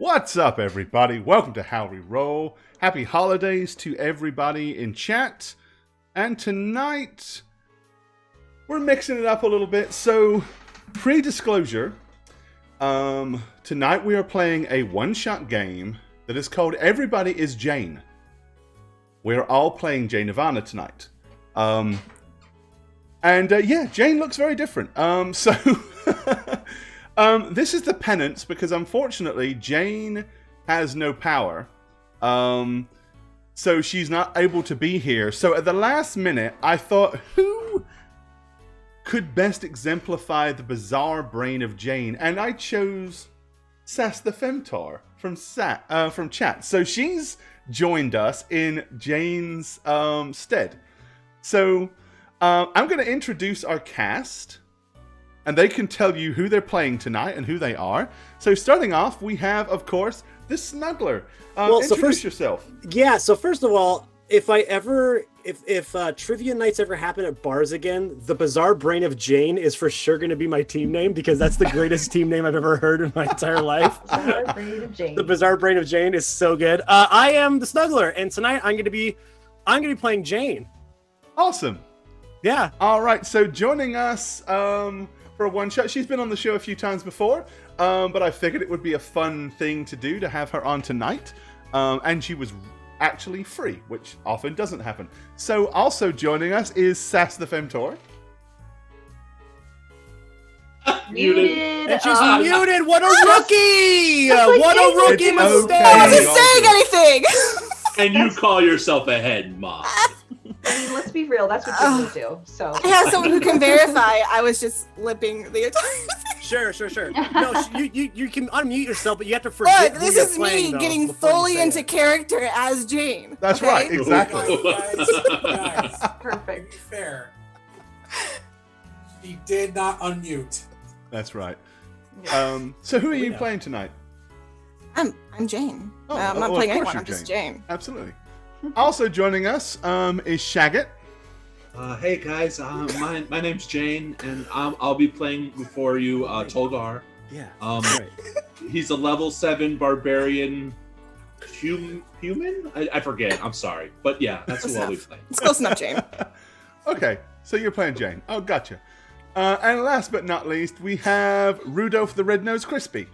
What's up, everybody? Welcome to How We Roll. Happy holidays to everybody in chat. And tonight, we're mixing it up a little bit. So, pre-disclosure, tonight we are playing a one-shot game that is called Everybody is Jayne. We're all playing Jayne Nirvana tonight. Yeah, Jayne looks very different. This is the penance because unfortunately Jayne has no power. So she's not able to be here. So at the last minute, I thought, who could best exemplify the bizarre brain of Jayne? And I chose Sass the Femtar from chat. So she's joined us in Jayne's stead. So I'm going to introduce our cast, and they can tell you who they're playing tonight and who they are. So starting off, we have, of course, the Snuggler. Introduce yourself. Yeah, so first of all, if trivia nights ever happen at bars again, the Bizarre Brain of Jayne is for sure going to be my team name because that's the greatest team name I've ever heard in my entire life. Bizarre Brain of Jayne. The Bizarre Brain of Jayne is so good. I am the Snuggler, and tonight I'm going to be playing Jayne. Awesome. Yeah. All right. So joining us for a one shot. She's been on the show a few times before, but I figured it would be a fun thing to do to have her on tonight. And she was actually free, which often doesn't happen. So also joining us is Sass the Femtor. Muted. And she's muted. What a rookie! What a rookie mistake! Okay. I wasn't saying anything. And you call yourself a head mod. I mean, let's be real. That's what you do. So I have someone who can verify. I was just lipping the entire thing. Sure. No, you can unmute yourself, but you have to forget. Look, who this you're is playing, me though, getting before you fully say into it. character as Jayne. That's okay? right, exactly. Guys, perfect. to be fair, he did not unmute. That's right. So who are you playing tonight? I'm Jayne. Oh, I'm not of playing course anyone. you're I'm just Jayne. Jayne. Absolutely. Also joining us is Shagget. Hey guys, my name's Jayne, and I'll be playing before you Tolgar. Yeah. Right. He's a level 7 barbarian human? I forget. I'm sorry, but yeah, that's who I'll be playing. It's close enough, Jayne. Okay, so you're playing Jayne. Oh, gotcha. And last but not least, we have Rudolph the Red-Nosed Crispy.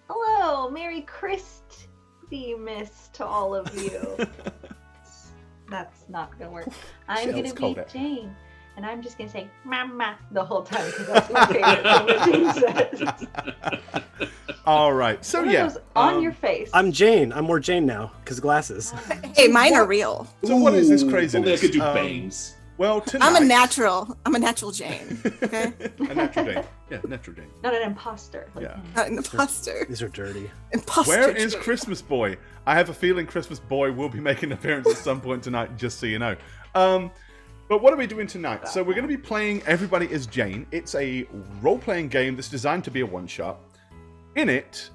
Hello, Merry Christmas to all of you. That's not gonna work. I'm Shell's gonna called be it. Jayne, and I'm just gonna say "mama" the whole time because that's my favorite thing that Jayne says. All right, so One of yeah. those on your face. I'm Jayne. I'm more Jayne now because glasses. Hey, mine are real. So what is this Only I craziness? could do bangs. Well, tonight... I'm a natural Jayne. Okay? A natural Jayne. Yeah, natural Jayne. Not an imposter. Yeah. Not an imposter. These are dirty. Imposter. Where is Jayne. Christmas Boy? I have a feeling Christmas Boy will be making an appearance at some point tonight, just so you know. But what are we doing tonight? So we're going to be playing Everybody is Jayne. It's a role-playing game that's designed to be a one-shot. In it,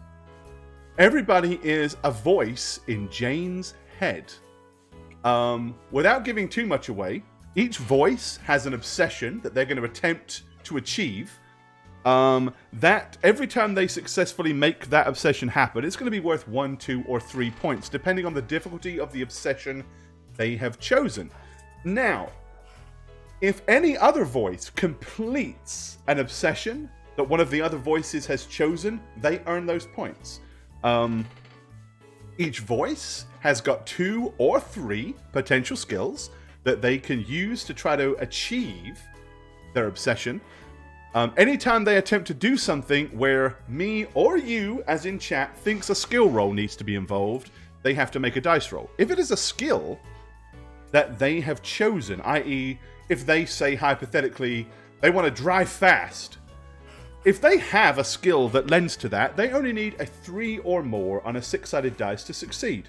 everybody is a voice in Jayne's head. Without giving too much away, each voice has an obsession that they're going to attempt to achieve. That every time they successfully make that obsession happen, it's going to be worth 1, 2, or 3 points, depending on the difficulty of the obsession they have chosen. Now, if any other voice completes an obsession that one of the other voices has chosen, they earn those points. Each voice has got 2 or 3 potential skills that they can use to try to achieve their obsession. Anytime they attempt to do something where me or you, as in chat, thinks a skill roll needs to be involved, they have to make a dice roll. If it is a skill that they have chosen, i.e., if they say hypothetically they want to drive fast, if they have a skill that lends to that, they only need a 3 or more on a 6-sided dice to succeed.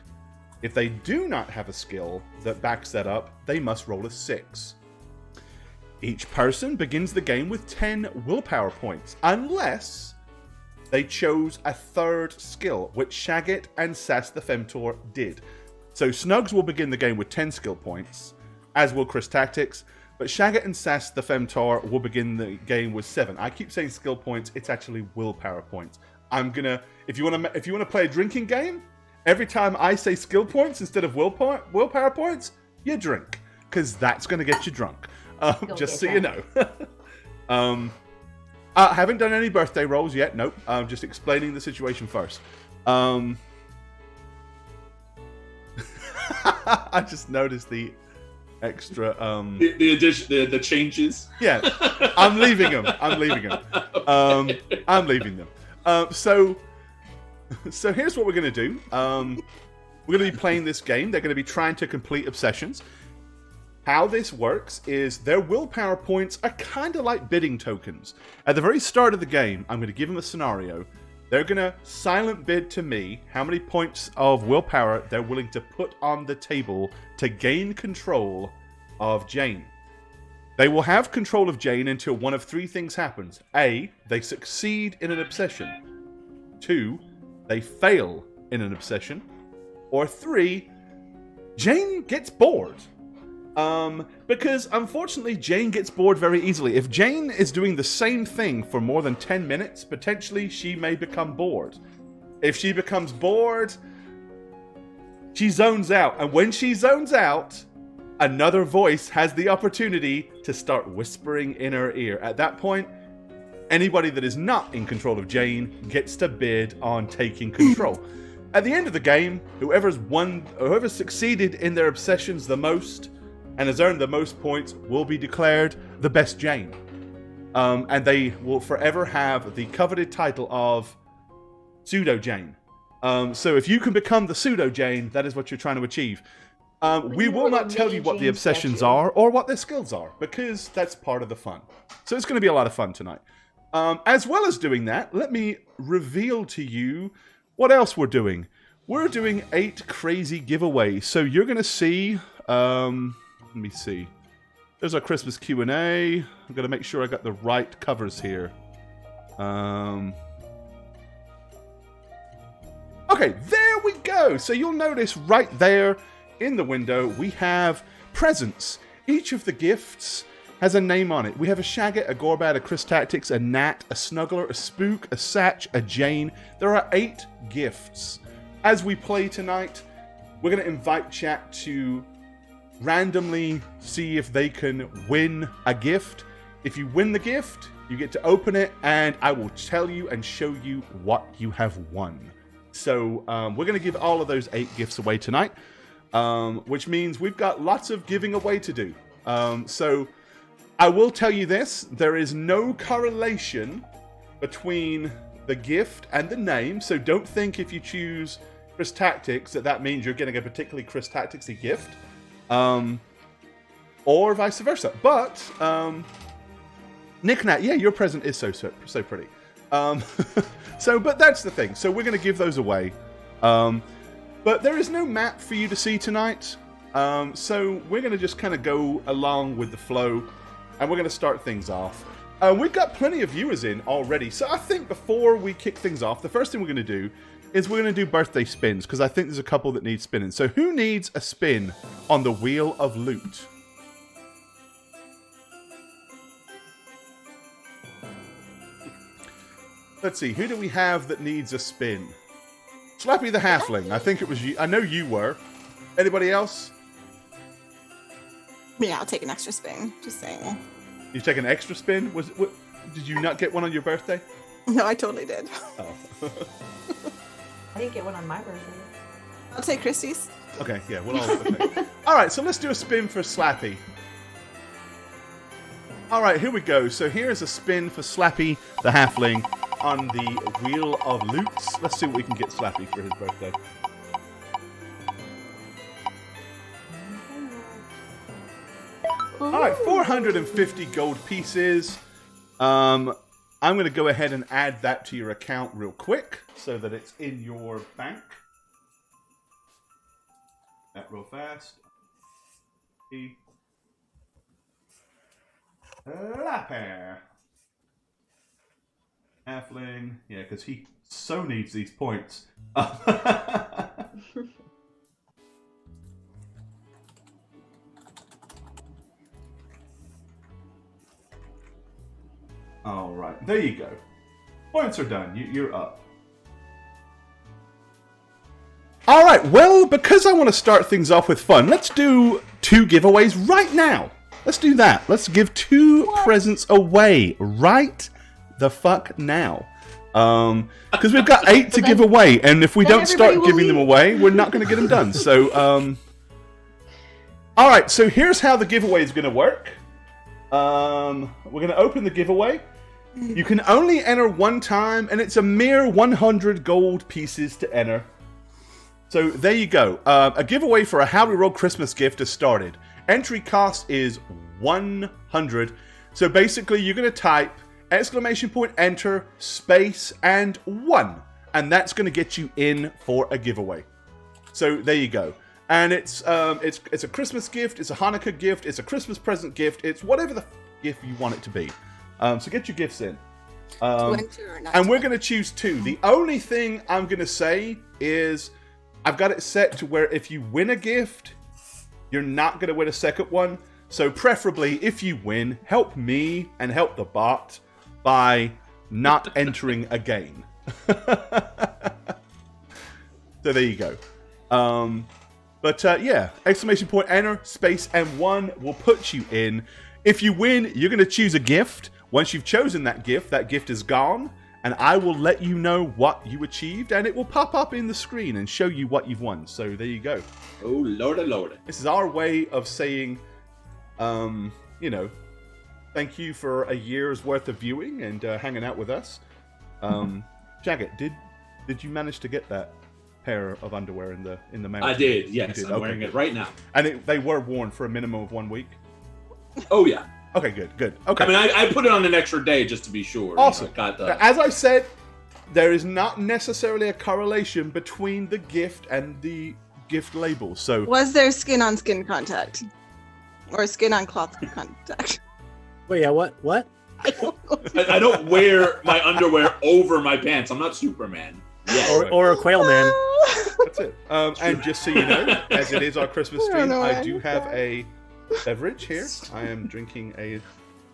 If they do not have a skill that backs that up, they must roll a 6. Each person begins the game with 10 willpower points, unless they chose a 3rd skill, which Shagget and Sass the Femtor did. So Snugs will begin the game with 10 skill points, as will Chris Tactics, but Shagget and Sass the Femtor will begin the game with 7. I keep saying skill points, it's actually willpower points. I'm gonna. If you wanna play a drinking game, every time I say skill points instead of willpower points, you drink, because that's gonna get you drunk. Just so you know. I haven't done any birthday rolls yet. Nope. I'm just explaining the situation first. I just noticed the extra the addition, the changes. Yeah, I'm leaving them. I'm leaving them. So here's what we're gonna do. We're gonna be playing this game. They're gonna be trying to complete obsessions. How this works is their willpower points are kind of like bidding tokens. At the very start of the game, I'm going to give them a scenario. They're going to silent bid to me how many points of willpower they're willing to put on the table to gain control of Jayne. They will have control of Jayne until one of three things happens. A, they succeed in an obsession. 2, they fail in an obsession. Or 3, Jayne gets bored. Because unfortunately Jayne gets bored very easily. If Jayne is doing the same thing for more than 10 minutes, potentially she may become bored. If she becomes bored, she zones out. And when she zones out, another voice has the opportunity to start whispering in her ear. At that point, anybody that is not in control of Jayne gets to bid on taking control. At the end of the game, whoever's succeeded in their obsessions the most and has earned the most points will be declared the best Jayne. And they will forever have the coveted title of Pseudo Jayne. So if you can become the Pseudo Jayne, that is what you're trying to achieve. We will not tell you what the obsessions are or what their skills are, because that's part of the fun. So it's going to be a lot of fun tonight. As well as doing that, let me reveal to you what else we're doing. We're doing 8 crazy giveaways. So you're going to see... let me see. There's our Christmas Q&A. I'm going to make sure I got the right covers here. Okay, there we go. So you'll notice right there in the window, we have presents. Each of the gifts has a name on it. We have a Shagget, a Gorbat, a Chris Tactics, a Nat, a Snuggler, a Spook, a Satch, a Jayne. There are 8 gifts. As we play tonight, we're going to invite chat to randomly see if they can win a gift. If you win the gift, you get to open it, and I will tell you and show you what you have won. So we're going to give all of those 8 gifts away tonight, which means we've got lots of giving away to do. So I will tell you this, there is no correlation between the gift and the name, so don't think if you choose Chris Tactics that means you're getting a particularly Chris Tactics-y gift. Or vice versa. But, Nick Nat, yeah, your present is so pretty. But that's the thing. So we're going to give those away. But there is no map for you to see tonight. So we're going to just kind of go along with the flow. And we're going to start things off. We've got plenty of viewers in already. So I think before we kick things off, the first thing we're going to do is we're going to do birthday spins, because I think there's a couple that need spinning. So who needs a spin on the Wheel of Loot? Let's see, who do we have that needs a spin? Slappy the Halfling, I think it was you. I know you were. Anybody else? Yeah, I'll take an extra spin. Just saying. You take an extra spin? Did you not get one on your birthday? No, I totally did. Oh. I didn't get one on my birthday. I'll take Christie's. Okay, yeah, we'll all okay. Alright, so let's do a spin for Slappy. Alright, here we go. So here's a spin for Slappy the Halfling on the Wheel of Loots. Let's see what we can get Slappy for his birthday. Alright, 450 gold pieces. I'm going to go ahead and add that to your account real quick so that it's in your bank. That real fast. Lapper. Halfling. Yeah, because he so needs these points. Alright, there you go. Points are done. You're up. All right, well, because I want to start things off with fun, let's do 2 giveaways right now. Let's do that. Let's give 2 presents away right the fuck now. Because we've got 8 to give away, and if we don't start giving them away, we're not going to get them done. So, all right, so here's how the giveaway is going to work. We're going to open the giveaway. You can only enter 1 time, and it's a mere 100 gold pieces to enter. So there you go. A giveaway for a How We Roll Christmas gift has started. Entry cost is 100. So basically, you're going to type !enter space and 1, and that's going to get you in for a giveaway. So there you go. And it's a Christmas gift, it's a Hanukkah gift, it's a Christmas present gift, it's whatever the gift you want it to be. So get your gifts in. And we're going to choose 2. The only thing I'm going to say is I've got it set to where if you win a gift, you're not going to win a second one. So preferably, if you win, help me and help the bot by not entering again. So there you go. Yeah, !enter space and 1 will put you in. If you win, you're going to choose a gift. Once you've chosen that gift is gone, and I will let you know what you achieved, and it will pop up in the screen and show you what you've won. So there you go. Oh, Lordy, Lordy. This is our way of saying, thank you for a year's worth of viewing and hanging out with us. Jagged, did you manage to get that pair of underwear in the mail? I did, yes. Did? I'm wearing it right now. And they were worn for a minimum of 1 week? Oh, yeah. Okay, good. Okay. I mean, I put it on an extra day just to be sure. Awesome. Got the... As I said, there is not necessarily a correlation between the gift and the gift label. So Was there skin-on-skin contact? Or skin-on-cloth contact? Wait, yeah, what? I don't wear my underwear over my pants. I'm not Superman. Yeah. Or a quail man. that's it. And just so you know, as it is our Christmas stream, I do have a beverage here. I am drinking a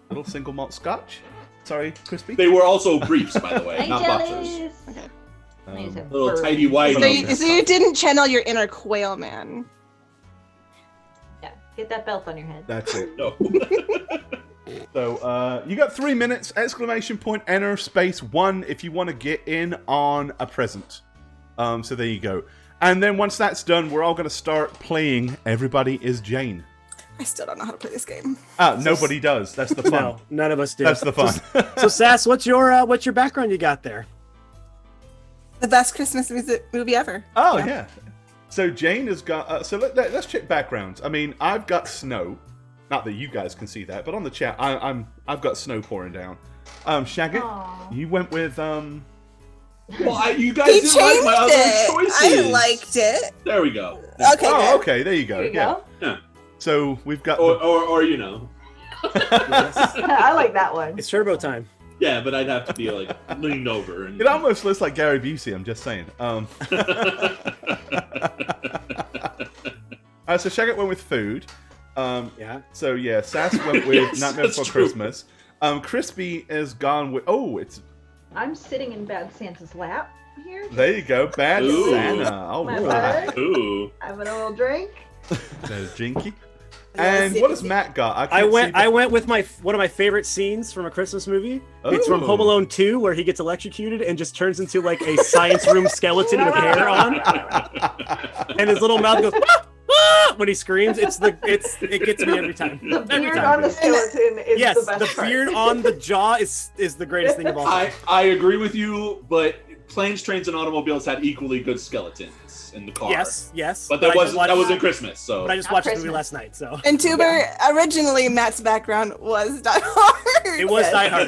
little single malt scotch. Sorry, Crispy. They were also briefs, by the way, not boxers. Okay. Little tidy white. So you didn't channel your inner quail man. Yeah, get that belt on your head. That's it. No. So you got 3 minutes, !enter space 1 if you want to get in on a present. So there you go. And then once that's done, we're all going to start playing Everybody is Jayne. I still don't know how to play this game. Nobody does. That's the fun. No, none of us do. That's the fun. So Sass, what's your background you got there? The best Christmas movie ever. Oh, yeah. So Jayne has got... so let's check backgrounds. I mean, I've got snow. Not that you guys can see that, but on the chat, I've got snow pouring down. Shaggy, you went with... Well, you guys didn't like my other choices. I liked it. There we go. Okay. Oh, okay. There you go. There you Yeah. go. Yeah. So we've got... Or you know. I like that one. It's turbo time. Yeah, but I'd have to be like leaned over. And... It almost looks like Gary Busey, I'm just saying. So Shaggy went with food. Yeah. So yeah, Sass went with Yes, Nightmare that's Before true. Christmas. Has has gone with... Oh, it's... I'm sitting in Bad Santa's lap here. There you go. Bad Ooh. Santa. Oh, My wow. bud. Ooh. Have an old drink. There's Jinky. Yes, And what has Matt got? I went with one of my favorite scenes from a Christmas movie. It's from Home Alone 2, where he gets electrocuted and just turns into like a science room skeleton with hair on, and his little mouth goes when he screams. It gets me every time. The Every beard time. on the skeleton is Yes, the best the part. beard on the jaw is the greatest thing of all time. I agree with you, but Planes, Trains, and Automobiles had equally good skeletons in the car. Yes. But that I just watched- wasn't Christmas, so. But I just Not watched the movie Christmas. last night, so And Tuber, originally Matt's background was Die Hard. it was Die Hard.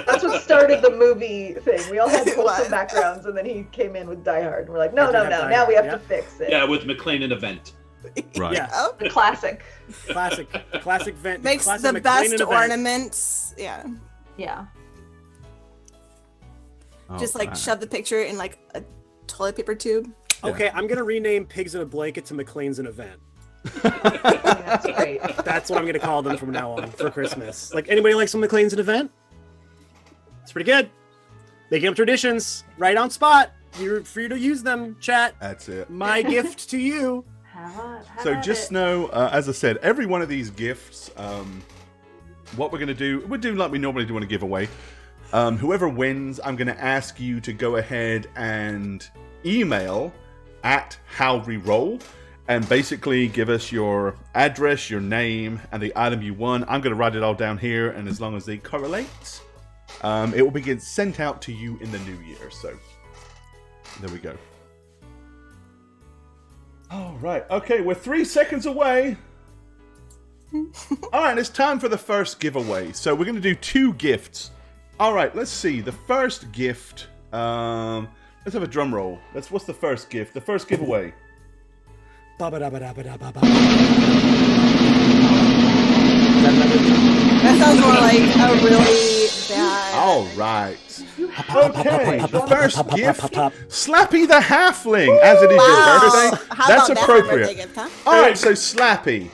That's what started the movie thing. We all had It was. wholesome backgrounds, and then he came in with Die Hard. And we're like, no. I did have Die Now we have Hard, to fix it. Yeah, with McLean and Event. Right. Yeah, Oh, The classic. classic vent. makes classic the McLean best event. ornaments. Yeah. Yeah. Oh, Just like wow. shove the picture in like a toilet paper tube. Okay, I'm gonna rename Pigs in a Blanket to McLean's an Event. I mean, that's great. That's what I'm gonna call them from now on for Christmas. Like, anybody like some McLean's an Event? It's pretty good. Making up traditions right on spot. you're free to use them, chat. That's it. My gift to you. So just know, as I said, every one of these gifts, what we're going to do, we'll do like we normally do on a giveaway. Whoever wins, I'm going to ask you to go ahead and email at HowReroll and basically give us your address, your name, and the item you won. I'm going to write it all down here, and as long as they correlate, it will be sent out to you in the new year. So there we go. All right. Okay, we're 3 seconds away. All right, it's time for the first giveaway. So we're going to do 2 gifts. All right, let's see. The first gift. Let's have a drum roll. What's the first gift? The first giveaway. That sounds more like a really bad. All right. Okay, the first gift, Slappy the Halfling, as it is your birthday. How That's about appropriate. That gift, huh? All right, so Slappy,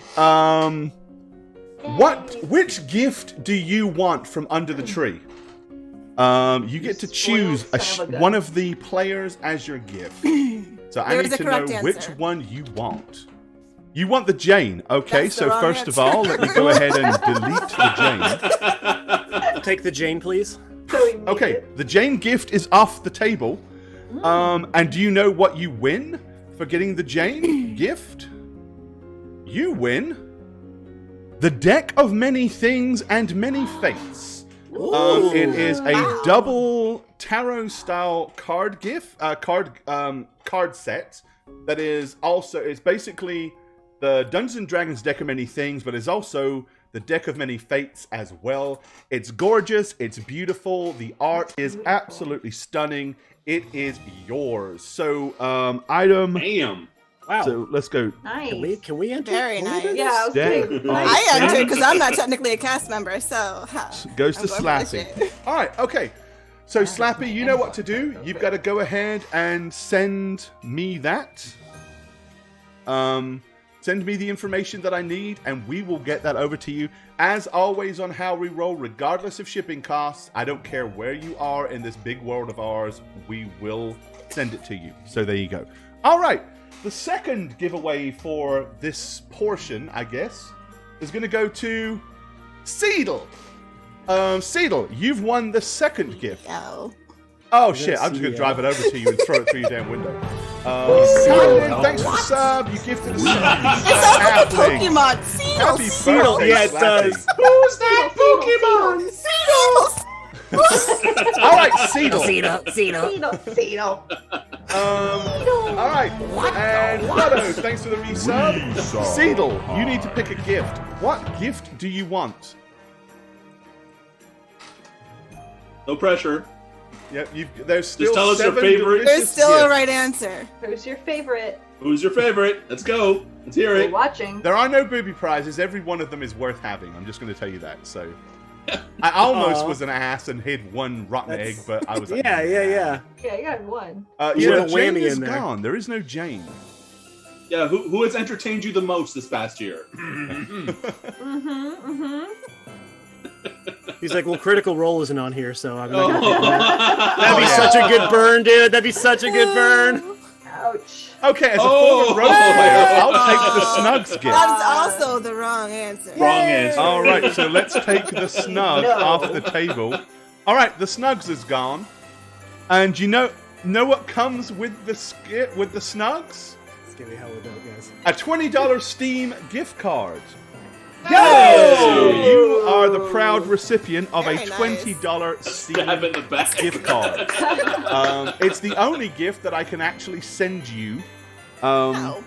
which gift do you want from under the tree? You get to choose one of the players as your gift. So I need to know which one you want. You want the Jayne. Okay, That's the so wrong first answer. of all, let me go ahead and delete the Jayne. Take the Jayne, please. Okay, the Jayne gift is off the table. And do you know what you win for getting the Jayne gift? You win the Deck of Many Things and Many Fates. It is a double tarot style card set that is also, it's basically the Dungeons and Dragons Deck of Many Things, but it's also the Deck of Many Fates as well. It's gorgeous, it's beautiful, the art is absolutely stunning. It is yours. So, item. Damn. Wow. So let's go. Nice. Can we enter? Very nice. Yeah, I was Deck kidding. of I entered because I'm not technically a cast member, so. Goes to I'm going for this Slappy. shit. All right, okay. So Slappy, you know what to do. You've got to go ahead and send me that. Send me the information that I need, and we will get that over to you. As always on How We Roll, regardless of shipping costs, I don't care where you are in this big world of ours, we will send it to you. So there you go. All right, the second giveaway for this portion, I guess, is going to go to Seedle. Seedle, you've won the second gift. No. Oh shit, I'm just gonna drive it over to you and throw it through your damn window. Seedle, thanks for the sub. You gifted us. It sounds like a Pokemon. Happy Seedle. birthday, Yeah, it Slappy. does. Who's that Pokemon? Seedles. All right, Seedle. Cedal. All right, and Lotto, thanks for the resub. Seedle, you need to pick a gift. What gift do you want? No pressure. Yep, there's still Just tell us your 7 favorite. delicious There's still gifts. a right answer. Who's your favorite? Who's your favorite? Let's go. Let's hear We're it. watching. There are no booby prizes. Every one of them is worth having. I'm just going to tell you that. So, I almost was an ass and hid one rotten egg, but I was like, Yeah. Yeah, you got one. Yeah, a Jayne whammy is in there. gone. There is no Jayne. Yeah, who has entertained you the most this past year? He's like, well, Critical Role isn't on here, so I'm not gonna Oh. do that. That'd be yeah. such a good burn, dude. That'd be such a good burn. Ouch. Okay, as a Oh. former rogue player, I'll take the Snugs gift. That is also the wrong answer. Wrong answer. All right, so let's take the Snug No. off the table. All right, the Snugs is gone, and you know what comes with the Snugs? Let's give me hell with that, guys. A $20 Steam gift card. Hey! So you are the proud recipient of a Very nice. $20 Stab in Steam the back. gift card. It's the only gift that I can actually send you No.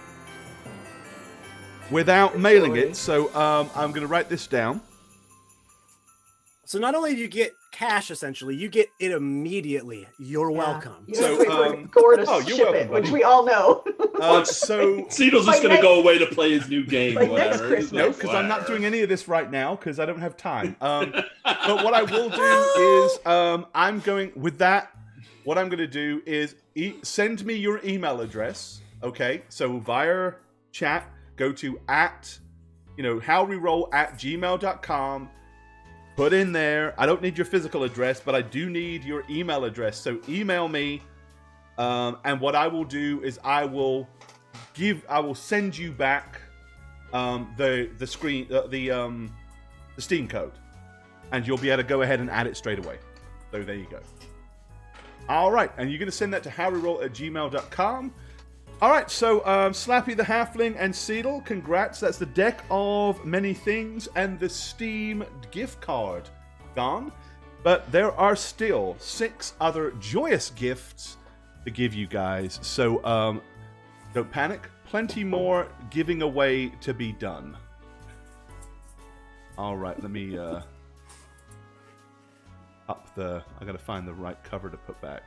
without mailing it. So I'm going to write this down. So not only do you get cash, essentially, you get it immediately. You're welcome. You So, have to wait for um, Gore to oh, you're ship welcome, it, which buddy. we all know. So Seedle's By just gonna next- go away to play his new game by or next whatever. Christmas. no, because I'm not doing any of this right now because I don't have time. But what I will do is I'm going with that. What I'm going to do is send me your email address. Okay, so via chat, go to howreroll@gmail.com. Put in there. I don't need your physical address, but I do need your email address. So email me And what I will do is I will send you back the Steam code, and you'll be able to go ahead and add it straight away. So there you go. All right, and you're going to send that to harryroll@gmail.com. All right, so Slappy the Halfling and Seedle, congrats. That's the deck of many things and the Steam gift card gone. But there are still 6 other joyous gifts to give you guys. So don't panic. Plenty more giving away to be done. All right, let me I gotta find the right cover to put back.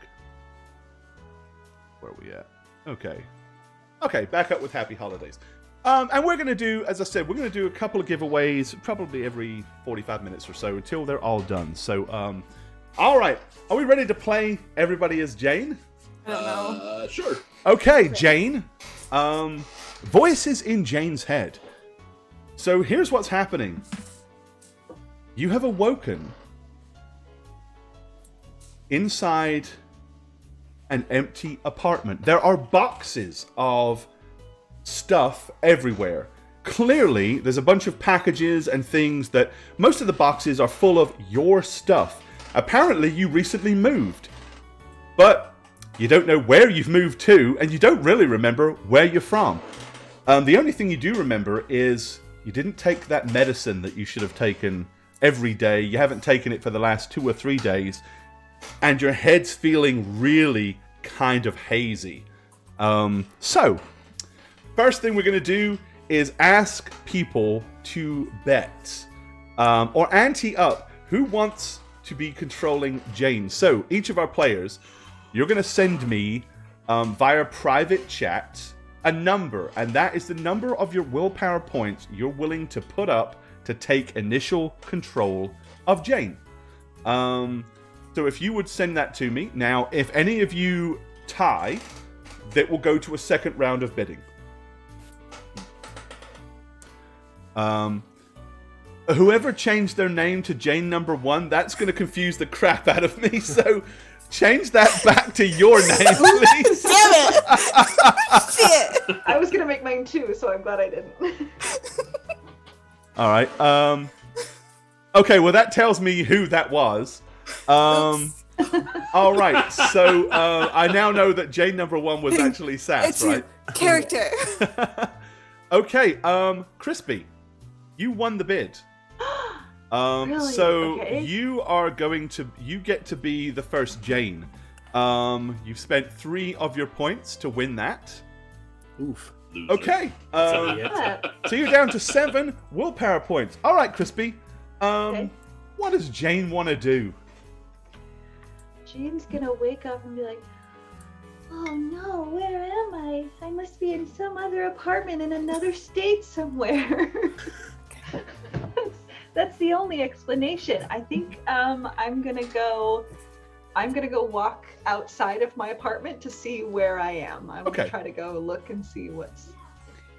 Where are we at? Okay, back up with Happy Holidays. And we're going to do, as I said, we're going to do a couple of giveaways probably every 45 minutes or so until they're all done. So, all right. Are we ready to play Everybody is Jayne? I don't know. Sure. Okay, Jayne. Voices in Jayne's head. So here's what's happening. You have awoken inside an empty apartment. There are boxes of stuff everywhere. Clearly, there's a bunch of packages and things that most of the boxes are full of your stuff. Apparently, you recently moved, but you don't know where you've moved to, and you don't really remember where you're from. The only thing you do remember is you didn't take that medicine that you should have taken every day. You haven't taken it for the last 2 or 3 days. And your head's feeling really kind of hazy. So, first thing we're going to do is ask people to bet. Or ante up. Who wants to be controlling Jayne? So, each of our players, you're going to send me, via private chat, a number. And that is the number of your willpower points you're willing to put up to take initial control of Jayne. So if you would send that to me. Now, if any of you tie, that will go to a second round of bidding. Whoever changed their name to Jayne number 1, that's going to confuse the crap out of me. So change that back to your name, please. Damn it! Shit! I was gonna make mine too, so I'm glad I didn't. All right. Okay, well, that tells me who that was. All right, so I now know that Jayne number 1 was actually Sass, It's right? your character. Okay, Crispy, you won the bid. Really? So Okay. you get to be the first Jayne. You've spent 3 of your points to win that. Oof. Loser. Okay, Yeah. so you're down to 7 willpower points. All right, Crispy. Okay. What does Jayne want to do? Jayne's gonna wake up and be like, "Oh no, where am I? I must be in some other apartment in another state somewhere." That's the only explanation. I think I'm gonna go walk outside of my apartment to see where I am. I'm Okay. gonna try to go look and see what's.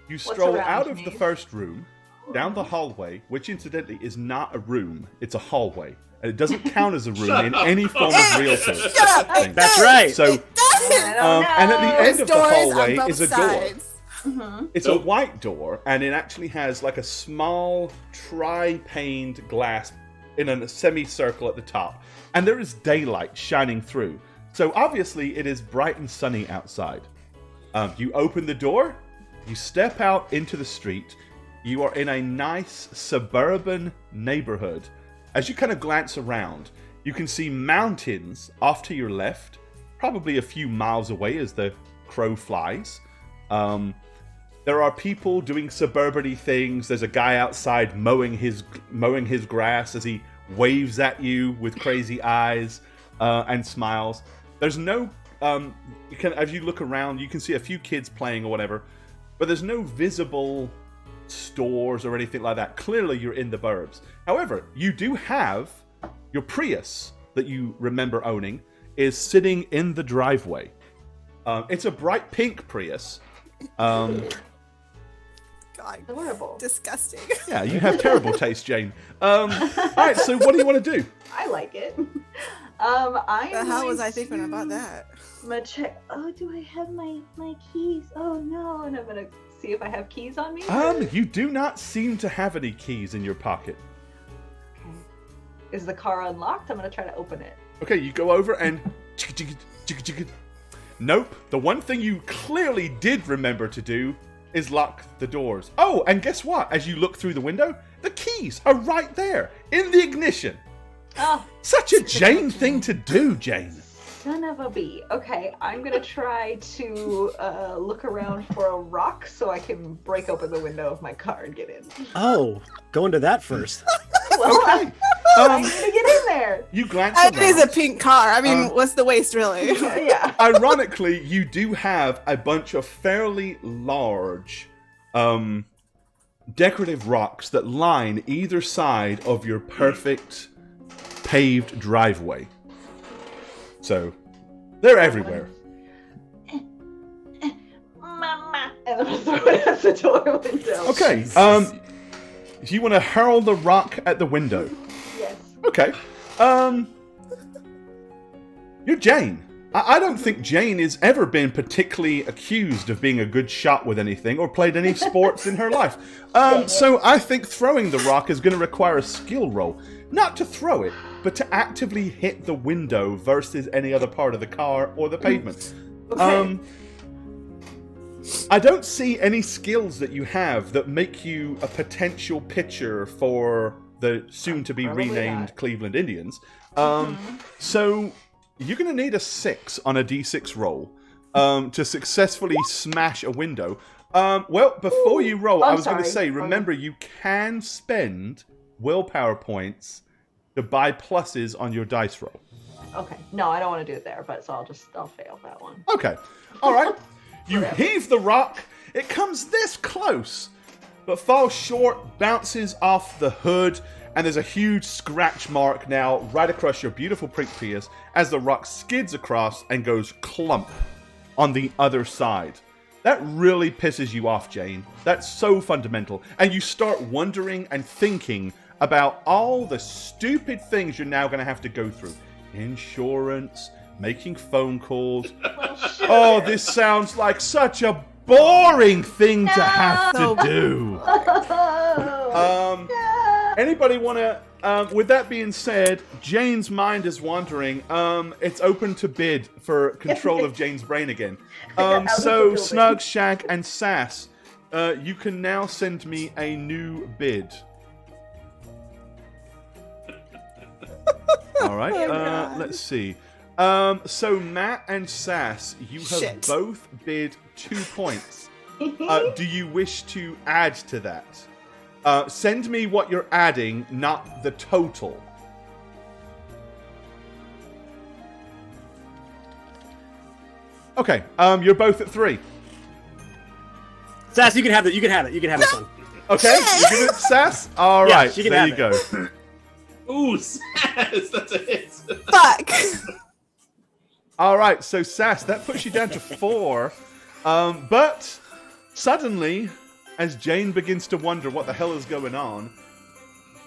You stroll around out of me? the first room, down the hallway, which incidentally is not a room, it's a hallway. And it doesn't count as a room in any form of real sense. Shut up! thing. That's right. So, I don't and at the know. end of the Doors on hallway both is a door. sides. Mhm. It's a white door, and it actually has like a small tri-paned glass in a semicircle at the top. And there is daylight shining through. So obviously it is bright and sunny outside. You open the door, you step out into the street. You are in a nice suburban neighborhood. As you kind of glance around, you can see mountains off to your left, probably a few miles away as the crow flies. There are people doing suburban-y things. There's a guy outside mowing his grass as he waves at you with crazy eyes and smiles. There's no, as you look around, you can see a few kids playing or whatever, but there's no visible stores or anything like that. Clearly, you're in the burbs. However, you do have your Prius that you remember owning is sitting in the driveway. It's a bright pink Prius. God, Adorable. disgusting. Yeah, you have terrible taste, Jayne. All right, so what do you want to do? I like it. How was I thinking about that? gonna check. Oh, do I have my keys? Oh no! And I'm gonna see if I have keys on me. You do not seem to have any keys in your pocket. Is the car unlocked? I'm gonna try to open it. Okay, you go over and... Nope. The one thing you clearly did remember to do is lock the doors. Oh, and guess what? As you look through the window, the keys are right there in the ignition. Oh, Such a Jayne thing to do, Jayne. son of a bee. Okay, I'm gonna try to look around for a rock so I can break open the window of my car and get in. Oh, go into that first. Well, Okay. I'm gonna get in there. You glance It is a around. pink car. I mean, what's the waste, really? Yeah. Ironically, you do have a bunch of fairly large decorative rocks that line either side of your perfect paved driveway. So, they're everywhere. Mama. And I'm gonna throw it at the door window. Okay, do you want to hurl the rock at the window? Yes. Okay. You're Jayne. I don't think Jayne has ever been particularly accused of being a good shot with anything or played any sports in her life. So I think throwing the rock is going to require a skill roll. Not to throw it, but to actively hit the window versus any other part of the car or the pavement. Okay. I don't see any skills that you have that make you a potential pitcher for the soon-to-be Probably renamed not. Cleveland Indians. So you're going to need a 6 on a d6 roll to successfully smash a window. Well, before you roll, I was going to say, remember, you can spend willpower points to buy pluses on your dice roll. Okay. No, I don't want to do it there, but so I'll fail that one. Okay. All right. You heave the rock. It comes this close, but falls short, bounces off the hood, and there's a huge scratch mark now right across your beautiful pink Prius as the rock skids across and goes clump on the other side. That really pisses you off, Jayne. That's so fundamental. And you start wondering and thinking about all the stupid things you're now going to have to go through. Insurance, making phone calls. Oh, this sounds like such a boring thing to have to do. Anybody want to... with that being said, Jayne's mind is wandering. It's open to bid for control of Jayne's brain again. So, Snug, Shag, and Sass, you can now send me a new bid. All right, let's see. So, Matt and Sass, you have both bid 2 points. Do you wish to add to that? Send me what you're adding, not the total. Okay, you're both at 3. Sass, you can have it. You can have it. You can have this one. Okay, you give it to Sass? All right, she can there have you it. go. Ooh, Sass, that's a hit. Fuck. All right, so Sass, that puts you down to 4. But suddenly, as Jayne begins to wonder what the hell is going on,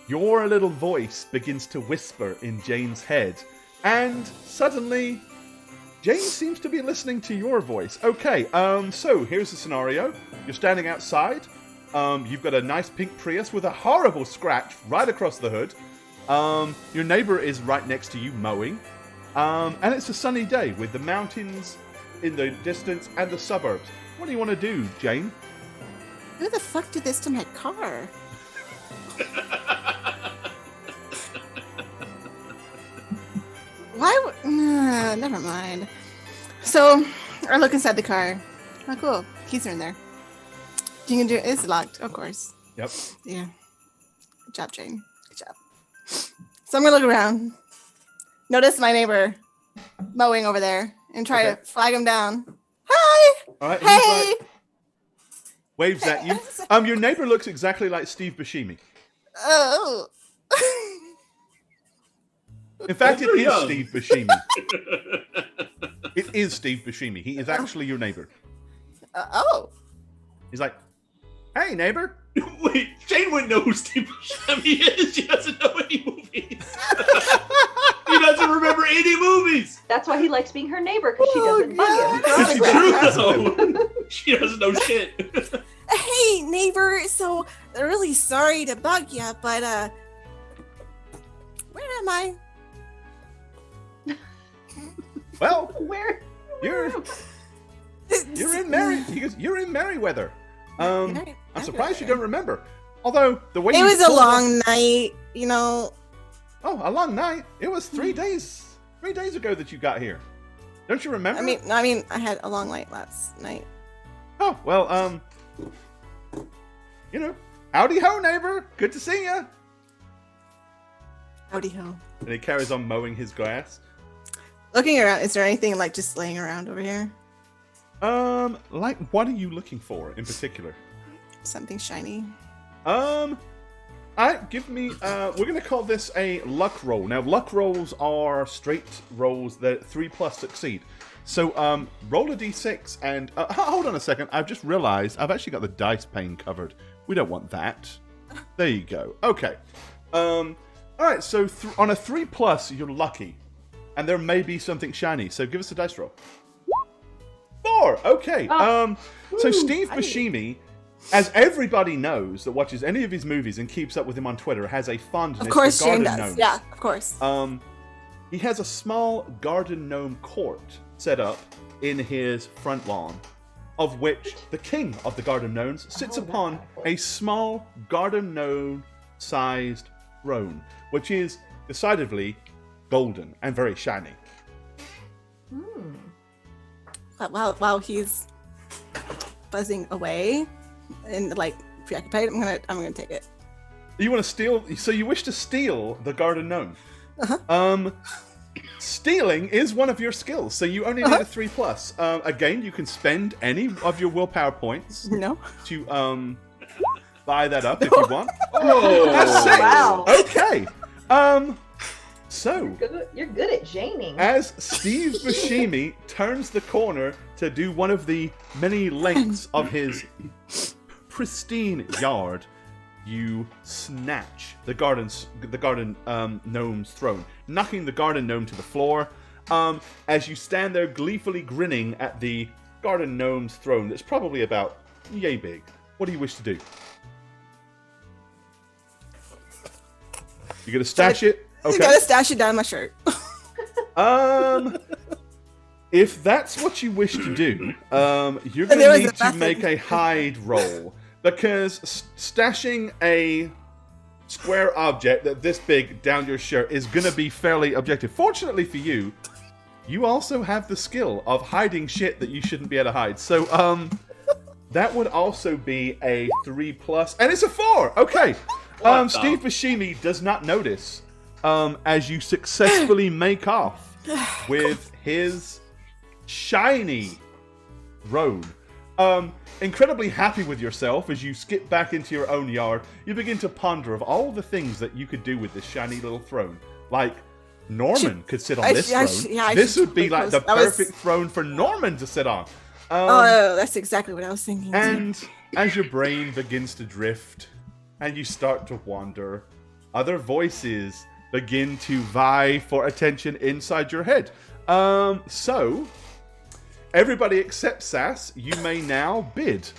your little voice begins to whisper in Jayne's head. And suddenly, Jayne seems to be listening to your voice. Okay, so here's the scenario. You're standing outside. You've got a nice pink Prius with a horrible scratch right across the hood. Your neighbor is right next to you mowing. And it's a sunny day with the mountains in the distance and the suburbs. What do you want to do, Jayne? Who the fuck did this to my car? Why would... never mind. So, I look inside the car. Oh, cool. Keys are in there. You can do it. It's locked, of course. Yep. Yeah. Good job, Jayne. Good job. So I'm going to look around. Notice my neighbor mowing over there and try to flag him down. Hi! All right, Hey! waves at you. Your neighbor looks exactly like Steve Buscemi. Oh. In fact, it Very is young. Steve Buscemi. It is Steve Buscemi. He is actually your neighbor. Oh. He's like, hey, neighbor. Wait, Jayne wouldn't know who Steve Buscemi is. She doesn't know any movies. He doesn't don't remember any movies. That's why he likes being her neighbor, because she doesn't bug him. It's true, though. She doesn't know shit. Hey, neighbor. So, I'm really sorry to bug you, but where am I? Well, Where? you're in you're in Merryweather. I'm surprised you don't remember. Although the way It you was a pulled long night, you know. Oh, a long night. It was 3 days. 3 days ago that you got here. Don't you remember? I mean, I had a long night last night. Oh, well, howdy ho, neighbor. Good to see ya. Howdy ho. And he carries on mowing his grass. Looking around, is there anything like just laying around over here? Like, what are you looking for in particular? Something shiny. Give me, we're gonna call this a luck roll. Now, luck rolls are straight rolls that 3+ succeed. So, roll a d6 and, hold on a second. I've just realized I've actually got the dice pane covered. We don't want that. There you go. Okay. Alright, so on a 3+, you're lucky. And there may be something shiny, so give us a dice roll. 4! Okay. So Steve Buscemi, as everybody knows that watches any of his movies and keeps up with him on Twitter, has a fondness Of course, for Jayne garden does. gnomes. Yeah, of course. He has a small garden gnome court set up in his front lawn, of which the king of the garden gnomes sits upon a small garden gnome-sized throne, which is decidedly golden and very shiny. While he's buzzing away and like preoccupied, I'm gonna take it. You want to steal? So you wish to steal the garden gnome? Stealing is one of your skills, so you only need a 3+. Again, you can spend any of your willpower points No. to buy that up if you want. Oh, That's 6. Wow. Okay. So You're good at Janing. as Steve Buscemi turns the corner to do one of the many lengths of his pristine yard, you snatch the garden gnome's throne, knocking the garden gnome to the floor. As you stand there gleefully grinning at the garden gnome's throne that's probably about yay big. What do you wish to do? You gonna stash it? You gotta stash it down my shirt. If that's what you wish to do, you're going to need to make a hide roll. Because stashing a square object that this big down your shirt is going to be fairly objective. Fortunately for you, you also have the skill of hiding shit that you shouldn't be able to hide. So, that would also be a 3+. And it's a 4! Okay. Steve Buscemi does not notice as you successfully make off with his shiny robe. Incredibly happy with yourself as you skip back into your own yard, you begin to ponder of all the things that you could do with this shiny little throne. Like, Norman could sit on this throne. This would be like the perfect throne for Norman to sit on. That's exactly what I was thinking. And as your brain begins to drift and you start to wander, other voices begin to vie for attention inside your head. So, everybody except Sass, you may now bid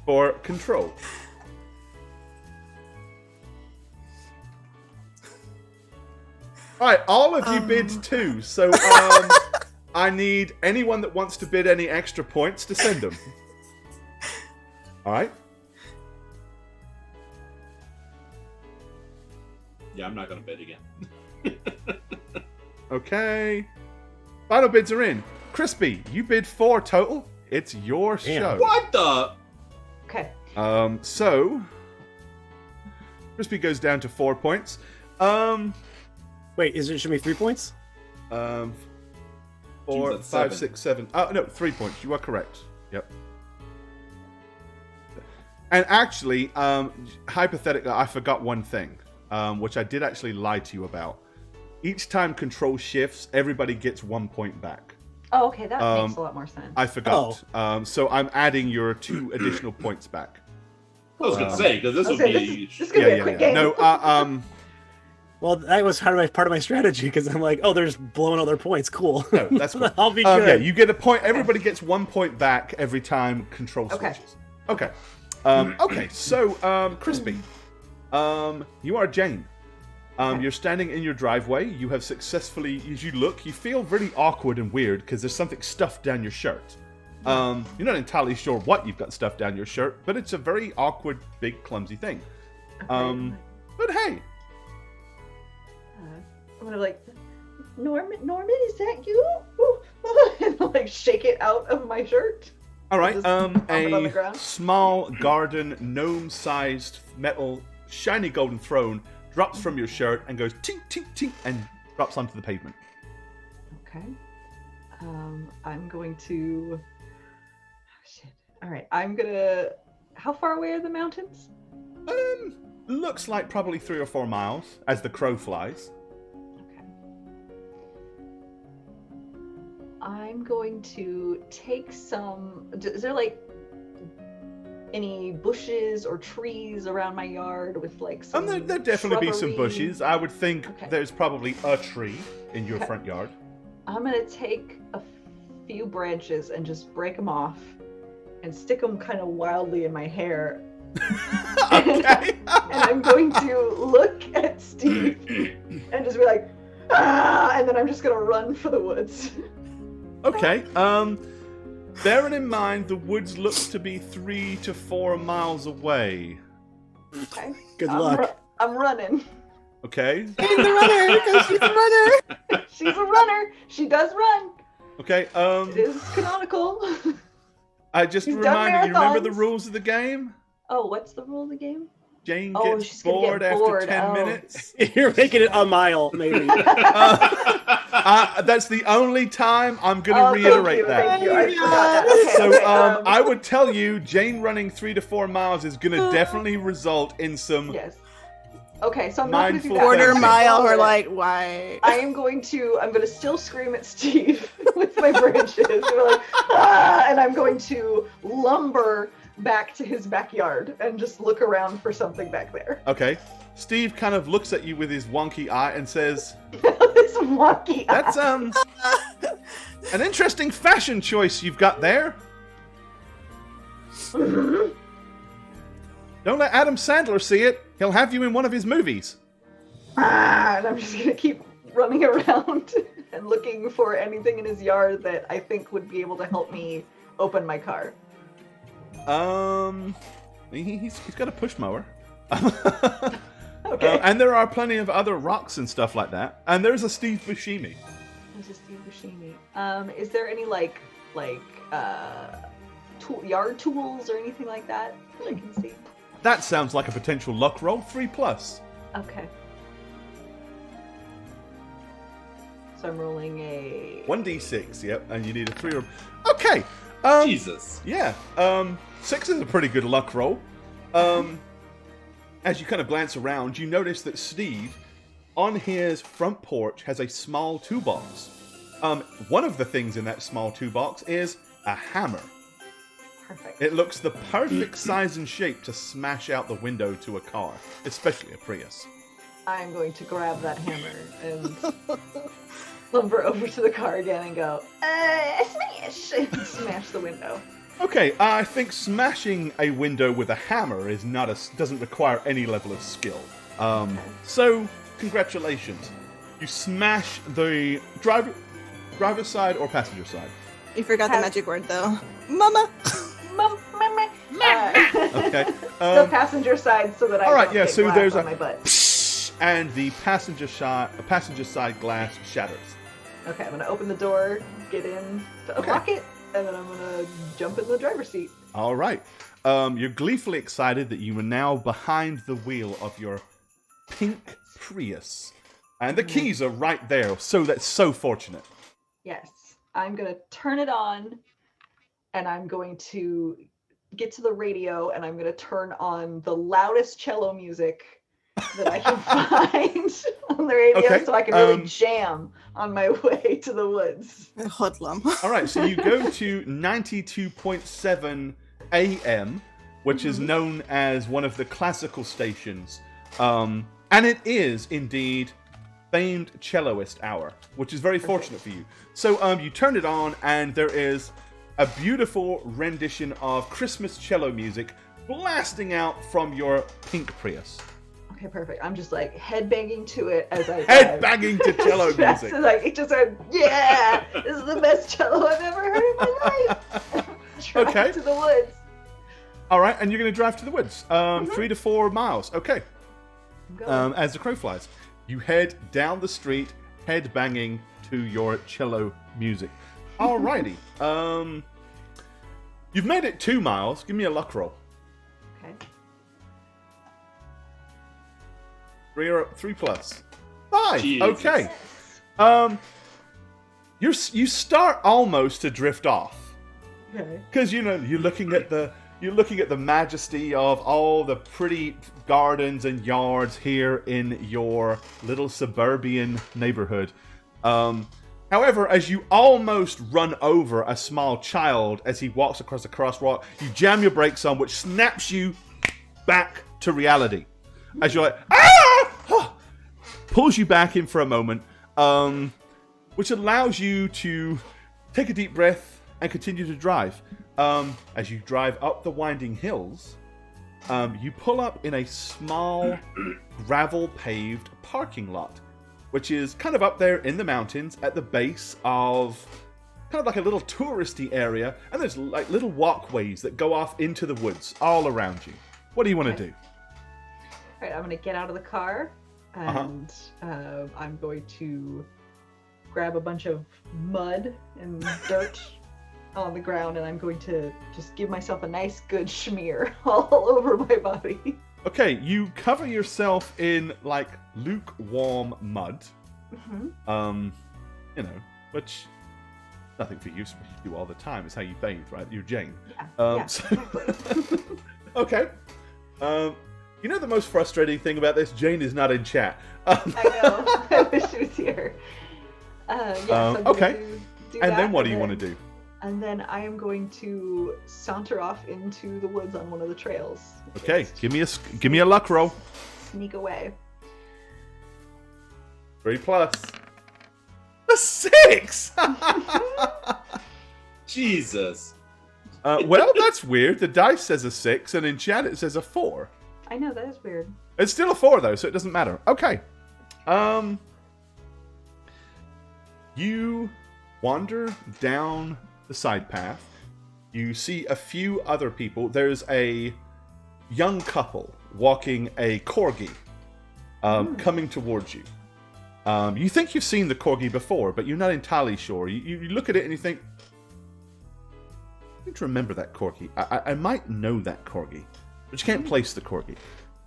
for control. Alright, all of you bid 2, so I need anyone that wants to bid any extra points to send them. Alright? Yeah, I'm not gonna bid again. Okay. Final bids are in. Crispy, you bid 4 total. It's your show. What the? Okay. So Crispy goes down to 4 points. Wait, is it should be 3 points? 4, Jeez, 5, that's 6, 7. Oh no, 3 points. You are correct. Yep. And actually, hypothetically, I forgot one thing, which I did actually lie to you about. Each time control shifts, everybody gets 1 point back. Oh, okay, that makes a lot more sense. I forgot. So I'm adding your 2 additional points back. I was gonna say, because this would be This is gonna be a quick game. No, Well, that was part of my strategy because I'm like, oh, they're just blowing all their points. Cool. No, that's cool. I'll be good. Yeah, you get a point. Everybody gets 1 point back every time control switches. Okay. Okay. So, Crispy, you are Jayne. You're standing in your driveway. You have successfully, as you look, you feel really awkward and weird because there's something stuffed down your shirt. You're not entirely sure what you've got stuffed down your shirt, but it's a very awkward, big, clumsy thing. But hey. I'm gonna like, Norman, is that you? And like shake it out of my shirt. All right. Just dump it on the A ground. small garden gnome-sized metal shiny golden throne drops from your shirt and goes tink tink tink and drops onto the pavement. Okay. I'm going to. Oh, shit. All right. I'm gonna. How far away are the mountains? Looks like probably 3 or 4 miles as the crow flies. Okay. I'm going to take some. Is there like any bushes or trees around my yard with like some? There'd definitely be some shrubbery? bushes. I would think Okay. there's probably a tree in your Okay. front yard. I'm gonna take a few branches and just break them off and stick them kind of wildly in my hair. Okay. And I'm going to look at Steve and just be like, ah! And then I'm just gonna run for the woods. Okay. Bearing in mind the woods look to be 3 to 4 miles away. Okay. Good luck. I'm running. Okay. She's the runner because she's a runner. She's a runner. She does run. Okay. It is canonical. I just She's done reminded you. Remember the marathons. rules of the game? Oh, what's the rule of the game? Jayne Oh, gets she's gonna get bored after bored. 10 Oh. minutes. You're making it a mile, maybe. That's the only time I'm going to reiterate that. Thank you. I Yeah. forgot that. Okay, So okay, I would tell you, Jayne running 3 to 4 miles is going to definitely result in some. Yes. Okay, so I'm not going to do Mindful that. Quarter Thank you. mile, we're like, why? I'm going to still scream at Steve with my branches. We're like, ah! And I'm going to lumber back to his backyard and just look around for something back there. Okay. Steve kind of looks at you with his wonky eye and says, This wonky eye. "That's an interesting fashion choice you've got there. Don't let Adam Sandler see it. He'll have you in one of his movies." Ah, and I'm just gonna keep running around and looking for anything in his yard that I think would be able to help me open my car. He's got a push mower. Okay. And there are plenty of other rocks and stuff like that. And there's a Steve Buscemi. There's a Steve Buscemi. Is there any yard tools or anything like that I can see? That sounds like a potential luck roll. 3+. Okay. So I'm rolling a 1d6, yep, and you need a 3 or... Okay! Jesus. Yeah, 6 is a pretty good luck roll. As you kind of glance around, you notice that Steve, on his front porch, has a small toolbox. One of the things in that small toolbox is a hammer. perfect. It looks the perfect size and shape to smash out the window to a car, especially a Prius. I'm going to grab that hammer and lumber over to the car again and go, smash! And smash the window. Okay, I think smashing a window with a hammer is doesn't require any level of skill. So congratulations, you smash the driver's side or passenger side. You forgot the magic word though. Mama. Okay. The passenger side, so that I all right, don't yeah. get So glass there's on my butt. and the passenger side glass shatters. Okay, I'm gonna open the door, get in to Okay. unlock it, and then I'm gonna jump in the driver's seat. All right. You're gleefully excited that you are now behind the wheel of your pink Prius, and the keys are right there. So that's so fortunate. Yes, I'm gonna turn it on, and I'm going to get to the radio, and I'm gonna turn on the loudest cello music that I can find on the radio, Okay, so I can really jam on my way to the woods. Hoodlum. All right, so you go to 92.7 AM, which is known as one of the classical stations. And And it is indeed famed celloist hour, which is very fortunate for you. So you turn it on, and there is a beautiful rendition of Christmas cello music blasting out from your pink Prius. Okay, perfect. I'm just like headbanging to it as I Headbanging to cello as fast music. as it just went, yeah, this is the best cello I've ever heard in my life. Drive Okay. to the woods. All right, and you're going to drive to the woods, 3 to 4 miles. Okay. I'm going. As the crow flies, you head down the street, headbanging to your cello music. Alrighty. You've made it 2 miles. Give me a luck roll. Okay. 3 plus 5. Jesus. Okay. You start almost to drift off Okay. because you're looking at the majesty of all the pretty gardens and yards here in your little suburban neighborhood. However, as you almost run over a small child as he walks across the crosswalk, you jam your brakes on, which snaps you back to reality. As you're like, ah! Pulls you back in for a moment, which allows you to take a deep breath and continue to drive. As you drive up the winding hills, you pull up in a small gravel-paved parking lot, which is kind of up there in the mountains at the base of kind of like a little touristy area, and there's like little walkways that go off into the woods all around you. What do you want to do? All right, I'm going to get out of the car, and I'm going to grab a bunch of mud and dirt on the ground, and I'm going to just give myself a nice good smear all over my body. Okay, you cover yourself in like lukewarm mud. Mm-hmm. Which nothing for you, you do all the time. It's how you bathe, right? You're Jayne. Yeah. Okay. You know the most frustrating thing about this? Jayne is not in chat. I know. I wish she was here. So I'm gonna okay. do And that, then what do you want to do? And then I am going to saunter off into the woods on one of the trails. Okay, Just give me a luck roll. sneak away. 3 plus. A 6! Jesus. Well, that's weird. The dice says a 6, and in chat it says a 4. I know, that is weird. It's still a 4 though, so it doesn't matter. Okay. You wander down the side path. You see a few other people. There's a young couple walking a corgi, coming towards you. You think you've seen the corgi before, but you're not entirely sure. You look at it and you think, I need to remember that corgi. I might know that corgi, but you can't place the corgi.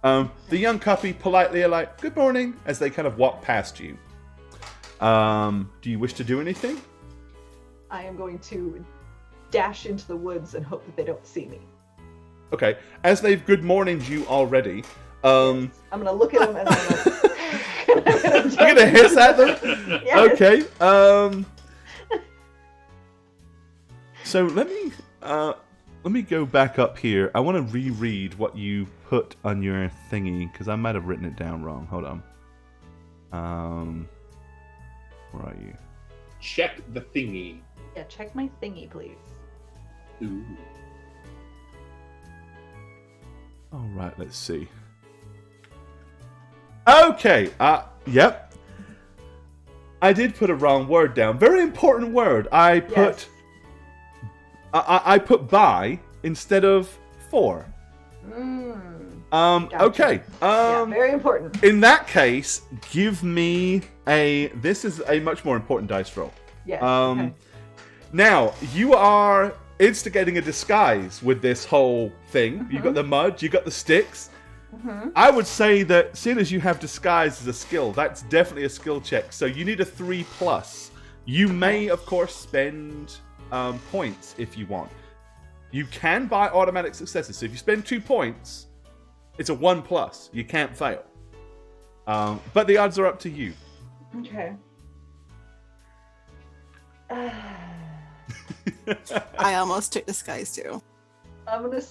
The young couple politely are like, good morning, as they kind of walk past you. Do you wish to do anything? I am going to dash into the woods and hope that they don't see me. Okay, as they've good morninged you already, I'm going to look at them and I'm you're gonna hiss at them? Yes. Okay, so let me go back up here. I want to reread what you put on your thingy, because I might have written it down wrong. Hold on. Where are you? Check the thingy. Yeah, check my thingy, please. Ooh. All right, let's see. Okay, yep. I did put a wrong word down. Very important word. I put I put by instead of for. Gotcha. Okay. Yeah, very important. In that case, give me this is a much more important dice roll. Yes. Okay. Now, you are instigating a disguise with this whole thing. You got the mud, you got the sticks. I would say that seeing as you have disguise as a skill, that's definitely a skill check. So you need a 3 plus. You may, of course, spend points if you want. You can buy automatic successes. So if you spend 2 points, it's a 1 plus. You can't fail. But the odds are up to you. Okay. I almost took disguise too. I'm gonna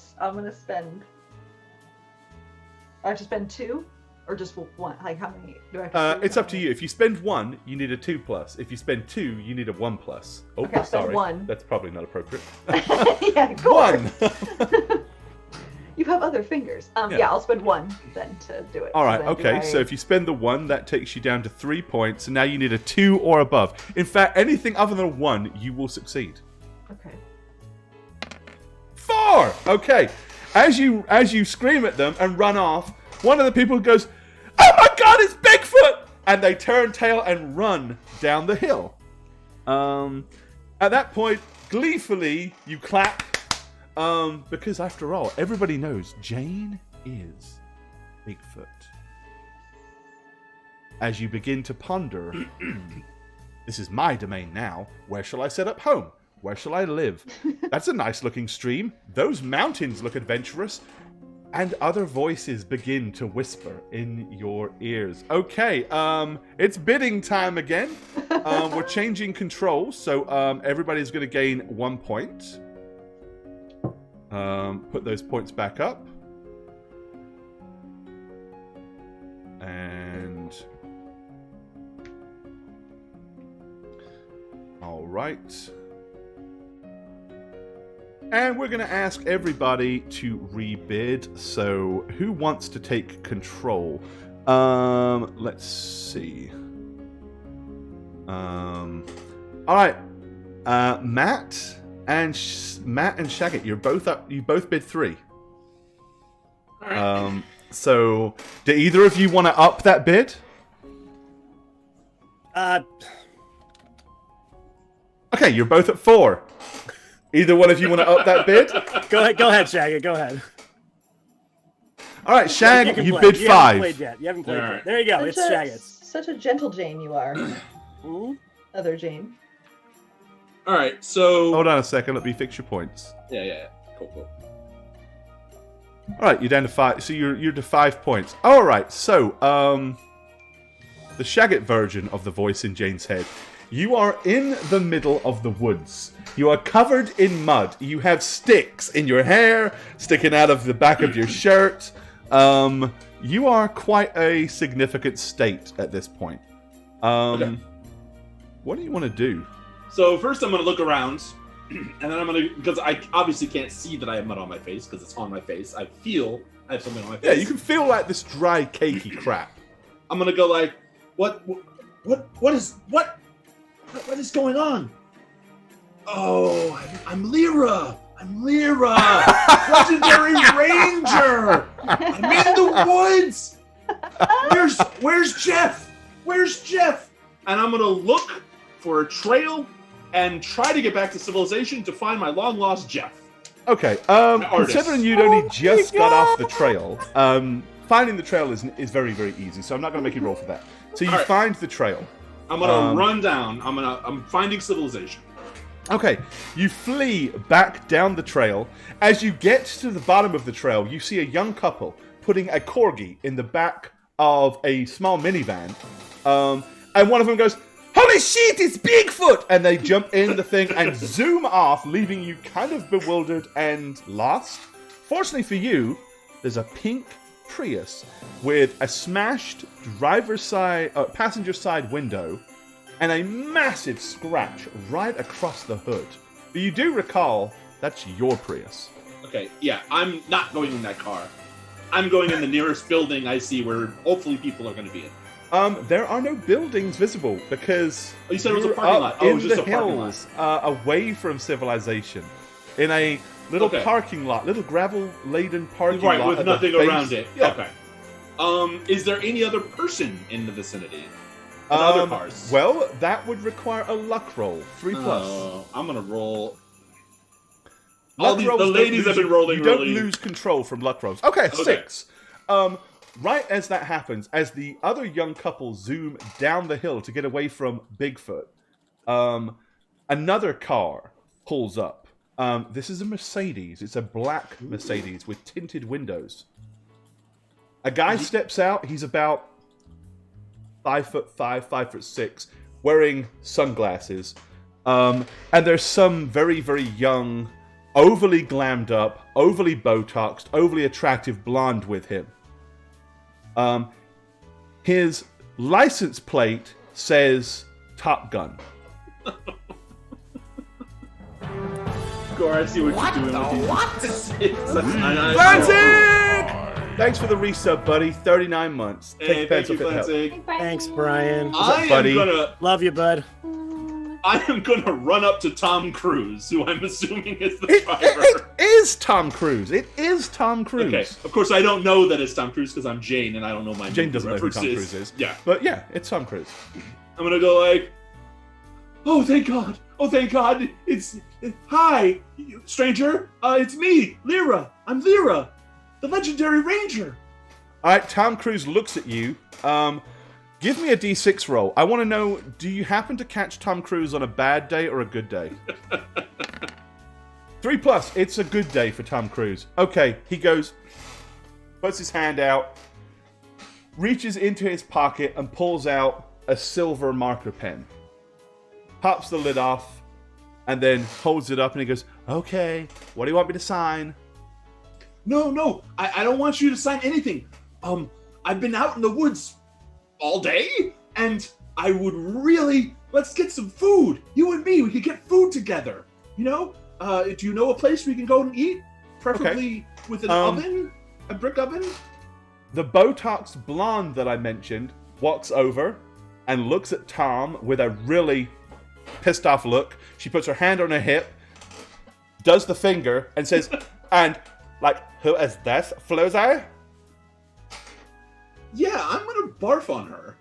spend. I have to spend 2. or just one? Like how many do I have to It's up to you. If you spend 1, you need a 2+. If you spend 2, you need a 1+. Oh, Okay, I'll spend sorry. 1. That's probably not appropriate. Yeah, go 1! You have other fingers. Yeah, I'll spend 1 then to do it. All right, So then okay. So if you spend the 1, that takes you down to 3 points. And now you need a 2 or above. In fact, anything other than a 1, you will succeed. Okay. 4! Okay. As you scream at them and run off, one of the people goes, "Oh my God, it's Bigfoot!" And they turn tail and run down the hill. At that point, gleefully, you clap. Because after all, everybody knows Jayne is Bigfoot. As you begin to ponder, this is my domain now. Where shall I set up home? Where shall I live? That's a nice looking stream. Those mountains look adventurous. And other voices begin to whisper in your ears. Okay, it's bidding time again. We're changing controls, so everybody's going to gain 1 point. Put those points back up. And... all right. And we're going to ask everybody to rebid. So, who wants to take control? Let's see. All right. Matt and Shagget, you're both up. You both bid 3. So, do either of you want to up that bid? Okay, you're both at 4. Either one of you want to up that bid? Go ahead, Shaggy. Go ahead. All right, Shag, you play. bid You 5. haven't played yet. You haven't played All yet. right. There you go. It's Shaggy. Such a gentle Jayne you are. Other Jayne. All right, so Hold on a second. Let me fix your points. yeah, cool. All right, you're down to 5. So you're to 5 points. All right. So the Shagget version of the voice in Jayne's head. You are in the middle of the woods. You are covered in mud. You have sticks in your hair, sticking out of the back of your shirt. You are quite a significant state at this point. Okay. What do you want to do? So first I'm going to look around, and then I'm going to, because I obviously can't see that I have mud on my face, because it's on my face. I feel I have something on my face. Yeah, you can feel like this dry, cakey crap. I'm going to go like, what is going on? Oh, I'm Lyra. Legendary Ranger. I'm in the woods. Where's Jeff? And I'm gonna look for a trail and try to get back to civilization to find my long lost Jeff. Okay. artist. Considering you'd only just got off the trail, finding the trail is very, very easy. So I'm not going to make you roll for that. So you Alright. find the trail. I'm gonna run down. I'm finding civilization. Okay, you flee back down the trail. As you get to the bottom of the trail, you see a young couple putting a corgi in the back of a small minivan. And one of them goes, "Holy shit, it's Bigfoot!" And they jump in the thing and zoom off, leaving you kind of bewildered and lost. Fortunately for you, there's a pink Prius with a smashed passenger side window and a massive scratch right across the hood. But you do recall that's your Prius. Okay, yeah, I'm not going in that car. I'm going in the nearest building I see where hopefully people are going to be in. There are no buildings visible because Oh, you said it was a you're parking up lot. Oh, it in was just the a parking hills, away from civilization, in a little Okay. parking lot, little gravel-laden parking Right, lot with at the nothing base. around it. Yeah. Okay. Is there any other person in the vicinity? With other cars? Well, that would require a luck roll, 3+. I'm gonna roll. Luck The rolls don't ladies have lose- been rolling You don't really. lose control from luck rolls. Okay, 6. Right as that happens, as the other young couple zoom down the hill to get away from Bigfoot, another car pulls up. This is a Mercedes. It's a black Mercedes with tinted windows. A guy steps out. He's about 5'5", 5'6", wearing sunglasses. And there's some very, very young, overly glammed up, overly Botoxed, overly attractive blonde with him. His license plate says Top Gun. Gore, I see what you're doing with these. Flanzig! Thanks for the resub, buddy. 39 months. Hey, Take thank the you, pencil fit help. Flanzig. Thanks, Brian. buddy? Love you, bud. I am gonna run up to Tom Cruise, who I'm assuming is the It driver. is Tom Cruise. It is Tom Cruise. Okay, of course I don't know that it's Tom Cruise because I'm Jayne and I don't know my Jayne movie doesn't know who Tom references. Cruise is. Yeah, But yeah, it's Tom Cruise. I'm gonna go like, oh thank God, it's hi, stranger, it's me, Lyra. I'm Lyra, the legendary ranger. All right, Tom Cruise looks at you. Give me a D6 roll. I want to know, do you happen to catch Tom Cruise on a bad day or a good day? 3+. It's a good day for Tom Cruise. Okay, he goes, puts his hand out, reaches into his pocket and pulls out a silver marker pen. Pops the lid off and then holds it up and he goes, okay, what do you want me to sign? No, I don't want you to sign anything. I've been out in the woods all day, and I would really, let's get some food. You and me, we could get food together. You know? Do you know a place we can go and eat? Preferably with an oven? A brick oven? The Botox blonde that I mentioned walks over and looks at Tom with a really pissed off look. She puts her hand on her hip, does the finger, and says, and, like, who is this, Floozy? Yeah, I'm gonna barf on her.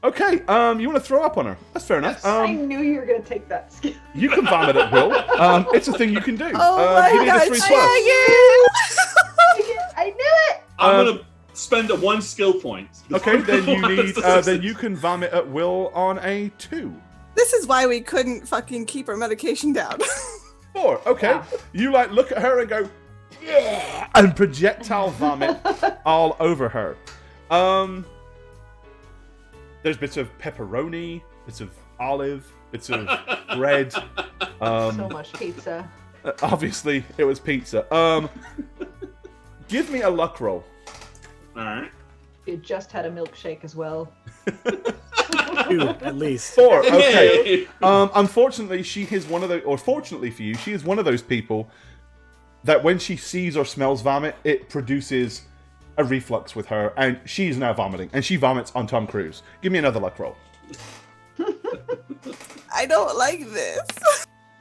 Okay, you want to throw up on her? That's fair enough. Yes. I knew you were gonna take that skill. You can vomit at will. It's a thing you can do. Oh my give me god, the 3+. I knew it. I'm gonna spend a 1 skill point. Okay, then you need. That's Then you can vomit at will on a 2. This is why we couldn't fucking keep our medication down. 4. Okay, Yeah. you like look at her and go, yeah, and projectile vomit all over her. There's bits of pepperoni, bits of olive, bits of bread. So much pizza. Obviously, it was pizza. Give me a luck roll. Alright. You just had a milkshake as well. 2, at least. 4. Okay. Hey. Unfortunately, she is one of those, or fortunately for you, she is one of those people that when she sees or smells vomit, it produces a reflux with her, and she's now vomiting, and she vomits on Tom Cruise. Give me another luck roll. I don't like this.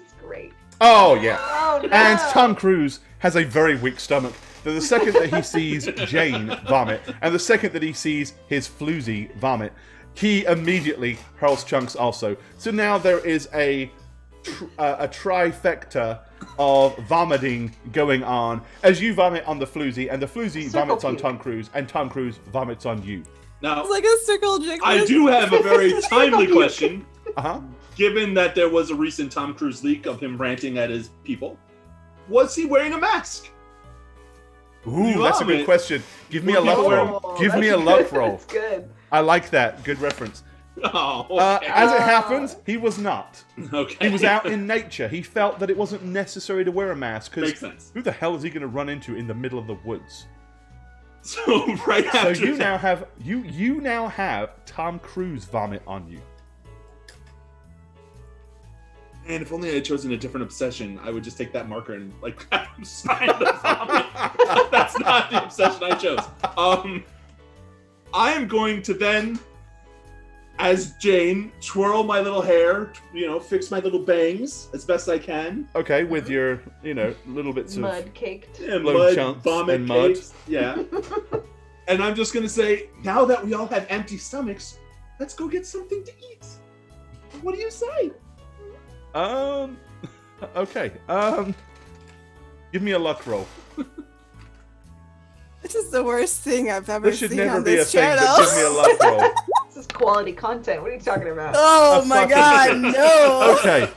It's great. Oh, yeah. Oh no! And Tom Cruise has a very weak stomach. So the second that he sees Jayne vomit, and the second that he sees his floozy vomit, he immediately hurls chunks also. So now there is a trifecta of vomiting going on as you vomit on the floozy, and the floozy Circle vomits on puke. Tom Cruise, and Tom Cruise vomits on you. Now, It's like a circle jig. I do have a very timely question. Uh-huh. Given that there was a recent Tom Cruise leak of him ranting at his people, was he wearing a mask? Ooh, that's a good vomit. question. Give me a Would luck you roll. Oh, Give me a that's luck good. roll. That's good. I like that. Good reference. Oh, okay. As it happens, he was not. Okay. He was out in nature. He felt that it wasn't necessary to wear a mask because Makes sense. who the hell is he going to run into in the middle of the woods? So right So after you that, now have you now have Tom Cruise vomit on you. man, if only I had chosen a different obsession, I would just take that marker and like have him sign the vomit. That's not the obsession I chose. I am going to then, as Jayne, twirl my little hair, fix my little bangs as best I can. Okay, with your little bits of Mud caked. And Blow mud, chunks vomit, and mud. cakes. Yeah. And I'm just gonna say, now that we all have empty stomachs, let's go get something to eat. What do you say? Okay. Give me a luck roll. This is the worst thing I've ever This should seen never on be a this thing, channel. but give me a luck roll. This is quality content. What are you talking about? Oh A my fucking- god, no! Okay.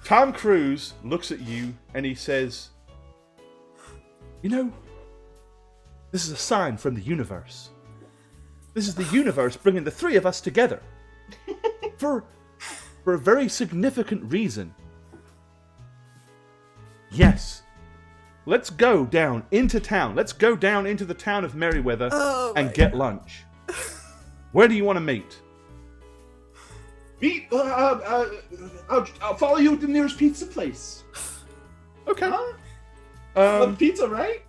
Tom Cruise looks at you and he says, this is a sign from the universe. This is the universe bringing the three of us together. For a very significant reason. Yes. Let's go down into town. Let's go down into the town of Merryweather Oh and my get lunch. Where do you want to meet? I'll follow you to the nearest pizza place. Okay. Love pizza, right?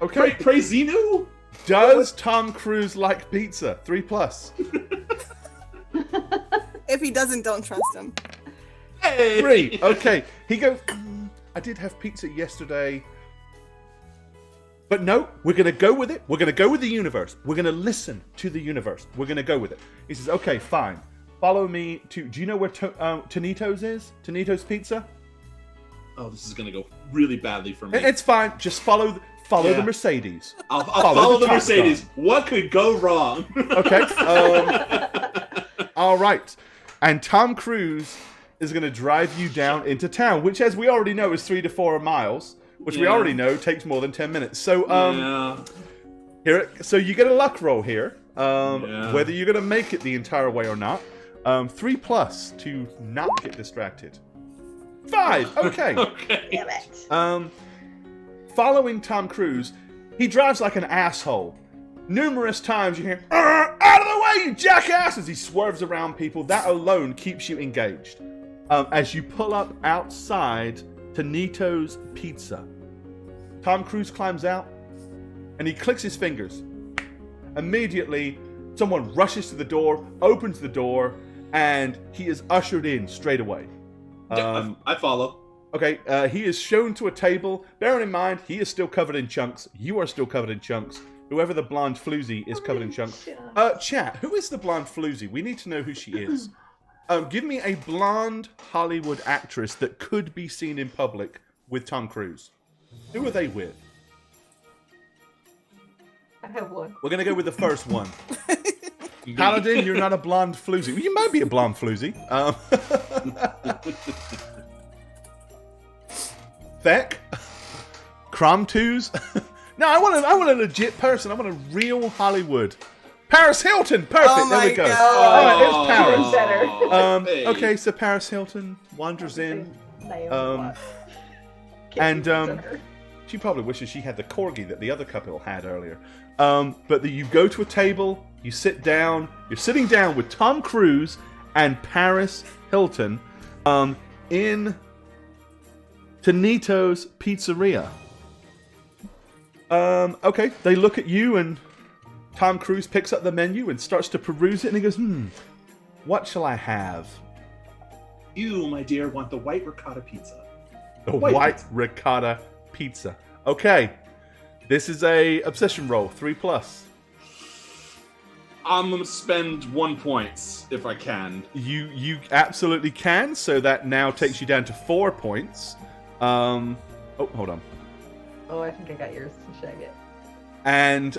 Okay. Pray Xenu? Does Tom Cruise like pizza? 3+. If he doesn't, don't trust him. Hey! 3. Okay. He goes, I did have pizza yesterday. But no, we're going to go with it. We're going to go with the universe. We're going to listen to the universe. We're going to go with it. He says, okay, fine. Follow me to... Do you know where Tonito's is? Tonito's Pizza? Oh, this is going to go really badly for me. It's fine. Just follow the Mercedes. I'll follow the Top Mercedes. Gun. What could go wrong? Okay. All right. And Tom Cruise is going to drive you down into town, which, as we already know, is 3 to 4 miles, which we already know takes more than 10 minutes. So, so you get a luck roll here, whether you're going to make it the entire way or not. 3+ to not get distracted. 5. Okay. Damn it. Following Tom Cruise, he drives like an asshole. Numerous times you hear, out of the way, you jackass, as he swerves around people. That alone keeps you engaged. As you pull up outside Tonito's Pizza, Tom Cruise climbs out and he clicks his fingers. Immediately, someone rushes to the door, opens the door, and he is ushered in straight away. I follow. Okay, he is shown to a table. Bearing in mind, he is still covered in chunks. You are still covered in chunks. Whoever the blonde floozy is covered in chunks. Chat, who is the blonde floozy? We need to know who she is. Give me a blonde Hollywood actress that could be seen in public with Tom Cruise. Who are they with? I have one. We're going to go with the first one. Paladin, you're not a blonde floozy. Well, you might be a blonde floozy. Feck? Cromtoos? No, I want a legit person. I want a real Hollywood. Paris Hilton! Perfect, Oh there we my go. God. Alright, it's Paris. Better. Hey. Okay, so Paris Hilton wanders in. Naomi and, Watts. She probably wishes she had the corgi that the other couple had earlier. But you go to a table, you sit down, you're sitting down with Tom Cruise and Paris Hilton in Tonito's Pizzeria. Okay, they look at you and Tom Cruise picks up the menu and starts to peruse it and he goes, what shall I have? You, my dear, want the white ricotta pizza. The white ricotta pizza. Okay. This is a obsession roll, 3+. I'm gonna spend 1 point if I can. You absolutely can, so that now takes you down to 4 points. Oh, hold on. Oh, I think I got yours. Should I get? And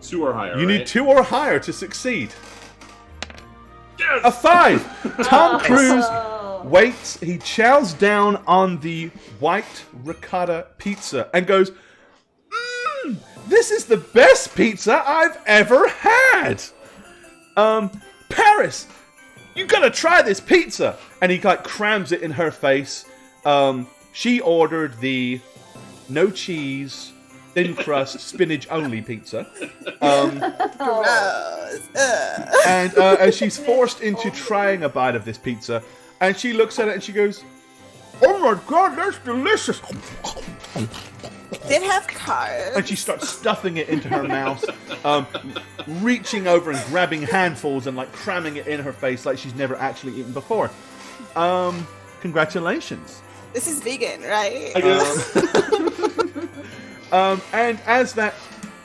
2 or higher. you need right? 2 or higher to succeed. Yes! A 5. Tom Cruise Oh. waits. He chows down on the white ricotta pizza and goes, this is the best pizza I've ever had. Paris, you gotta try this pizza. And he like crams it in her face. She ordered the no cheese, thin crust, spinach only pizza. And as she's forced into trying a bite of this pizza, and she looks at it and she goes, oh my god, that's delicious. Did have carbs. And she starts stuffing it into her mouth, reaching over and grabbing handfuls and like cramming it in her face like she's never actually eaten before. Congratulations. This is vegan, right? I guess. And as that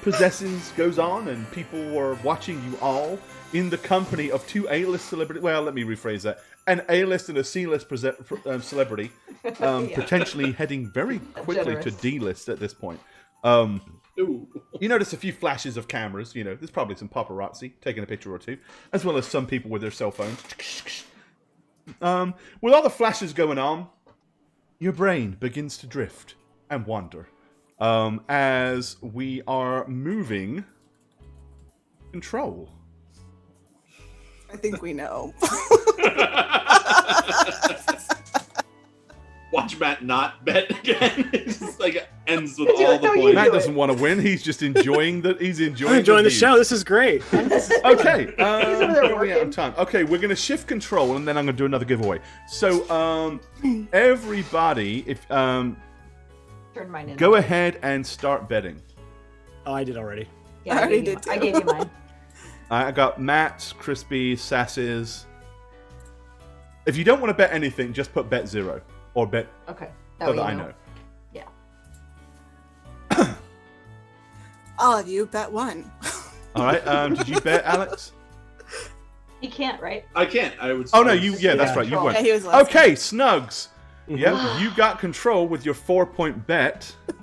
possessions goes on and people were watching you all in the company of 2 A-list celebrities, well, let me rephrase that, an A-list and a C-list celebrity, potentially heading very quickly to Generous. D-list at this point. Ooh. You notice a few flashes of cameras, there's probably some paparazzi taking a picture or two, as well as some people with their cell phones. With all the flashes going on, your brain begins to drift and wander. As we are moving control. I think we know. watch Matt not bet again. It's just like ends with No, all the you points. Matt do doesn't want to win. He's just enjoying the. He's enjoying. I'm enjoying the view. show. This is great. Okay, over there we're out of time. Okay, we're gonna shift control, and then I'm gonna do another giveaway. So, everybody, if Turn mine in. go ahead and start betting. Oh, I did already. Yeah, I already gave you did I too. gave you mine. I got Matt's, Crispy, Sass's. If you don't want to bet anything, just put bet 0 or bet Okay. so way that I you know. Yeah. All of you bet 1. All right. Did you bet, Alex? You can't, right? I can't. I would. Oh no, you. Yeah, that's Yeah. right. You Control. won. Yeah, he was last. Okay, Snugs. Mhm. Yep, you got control with your 4-point bet. you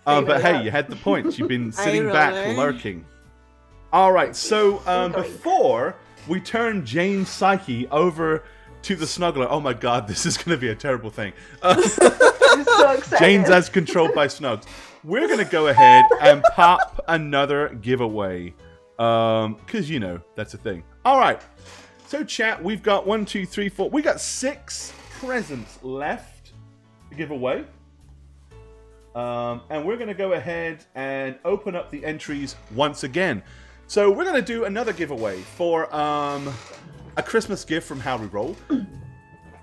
But really hey, got- you had the points. You've been I sitting back, roller. lurking. All right, so Going. before we turn Jayne's psyche over to the snuggler, oh my god, this is going to be a terrible thing. I'm so excited. Jayne's as controlled by Snugs. We're going to go ahead and pop another giveaway. Because, you know, that's a thing. All right. So, chat, we've got 1, 2, 3, 4. We got 6 presents left to give away. And we're going to go ahead and open up the entries once again. So, we're going to do another giveaway for a Christmas gift from How We Roll.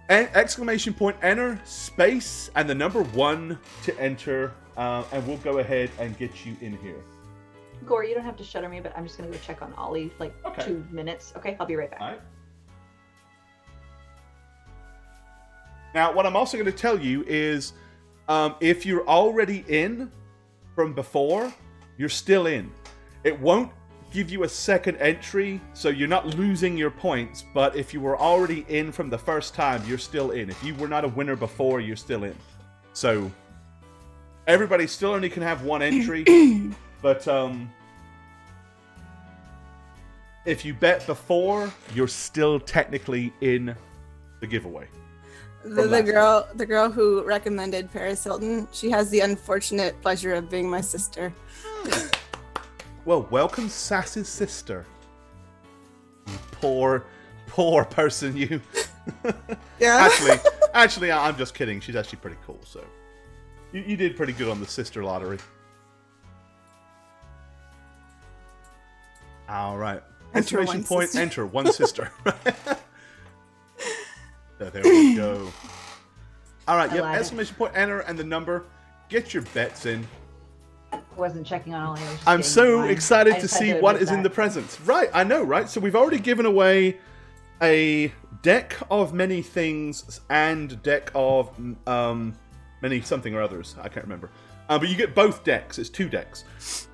Exclamation point, enter, space, and the number 1 to enter. And we'll go ahead and get you in here. Gore, you don't have to shutter me, but I'm just gonna go check on Ollie like Okay. 2 minutes. Okay, I'll be right back. All right. Now, what I'm also going to tell you is if you're already in from before, you're still in. It won't give you a second entry, so you're not losing your points, but if you were already in from the first time, you're still in. If you were not a winner before, you're still in. So, everybody still only can have 1 entry, but if you bet before, you're still technically in the giveaway. The girl who recommended Paris Hilton, she has the unfortunate pleasure of being my sister. Well, welcome, Sass's sister. You poor person, you. Yeah. Actually, I'm just kidding. She's actually pretty cool, so. You did pretty good on the sister lottery. All right. Enter Exclamation one point, sister. enter one sister. So there we go. All right, I yep. lied. Exclamation point, enter, and the number. Get your bets in. I wasn't checking on Ollie. I was just I'm getting so mine. excited I to just had see to what admit is in that. the presents. Right, I know, right? So we've already given away a deck of many things and deck of many something or others. I can't remember. But you get both decks. It's 2 decks.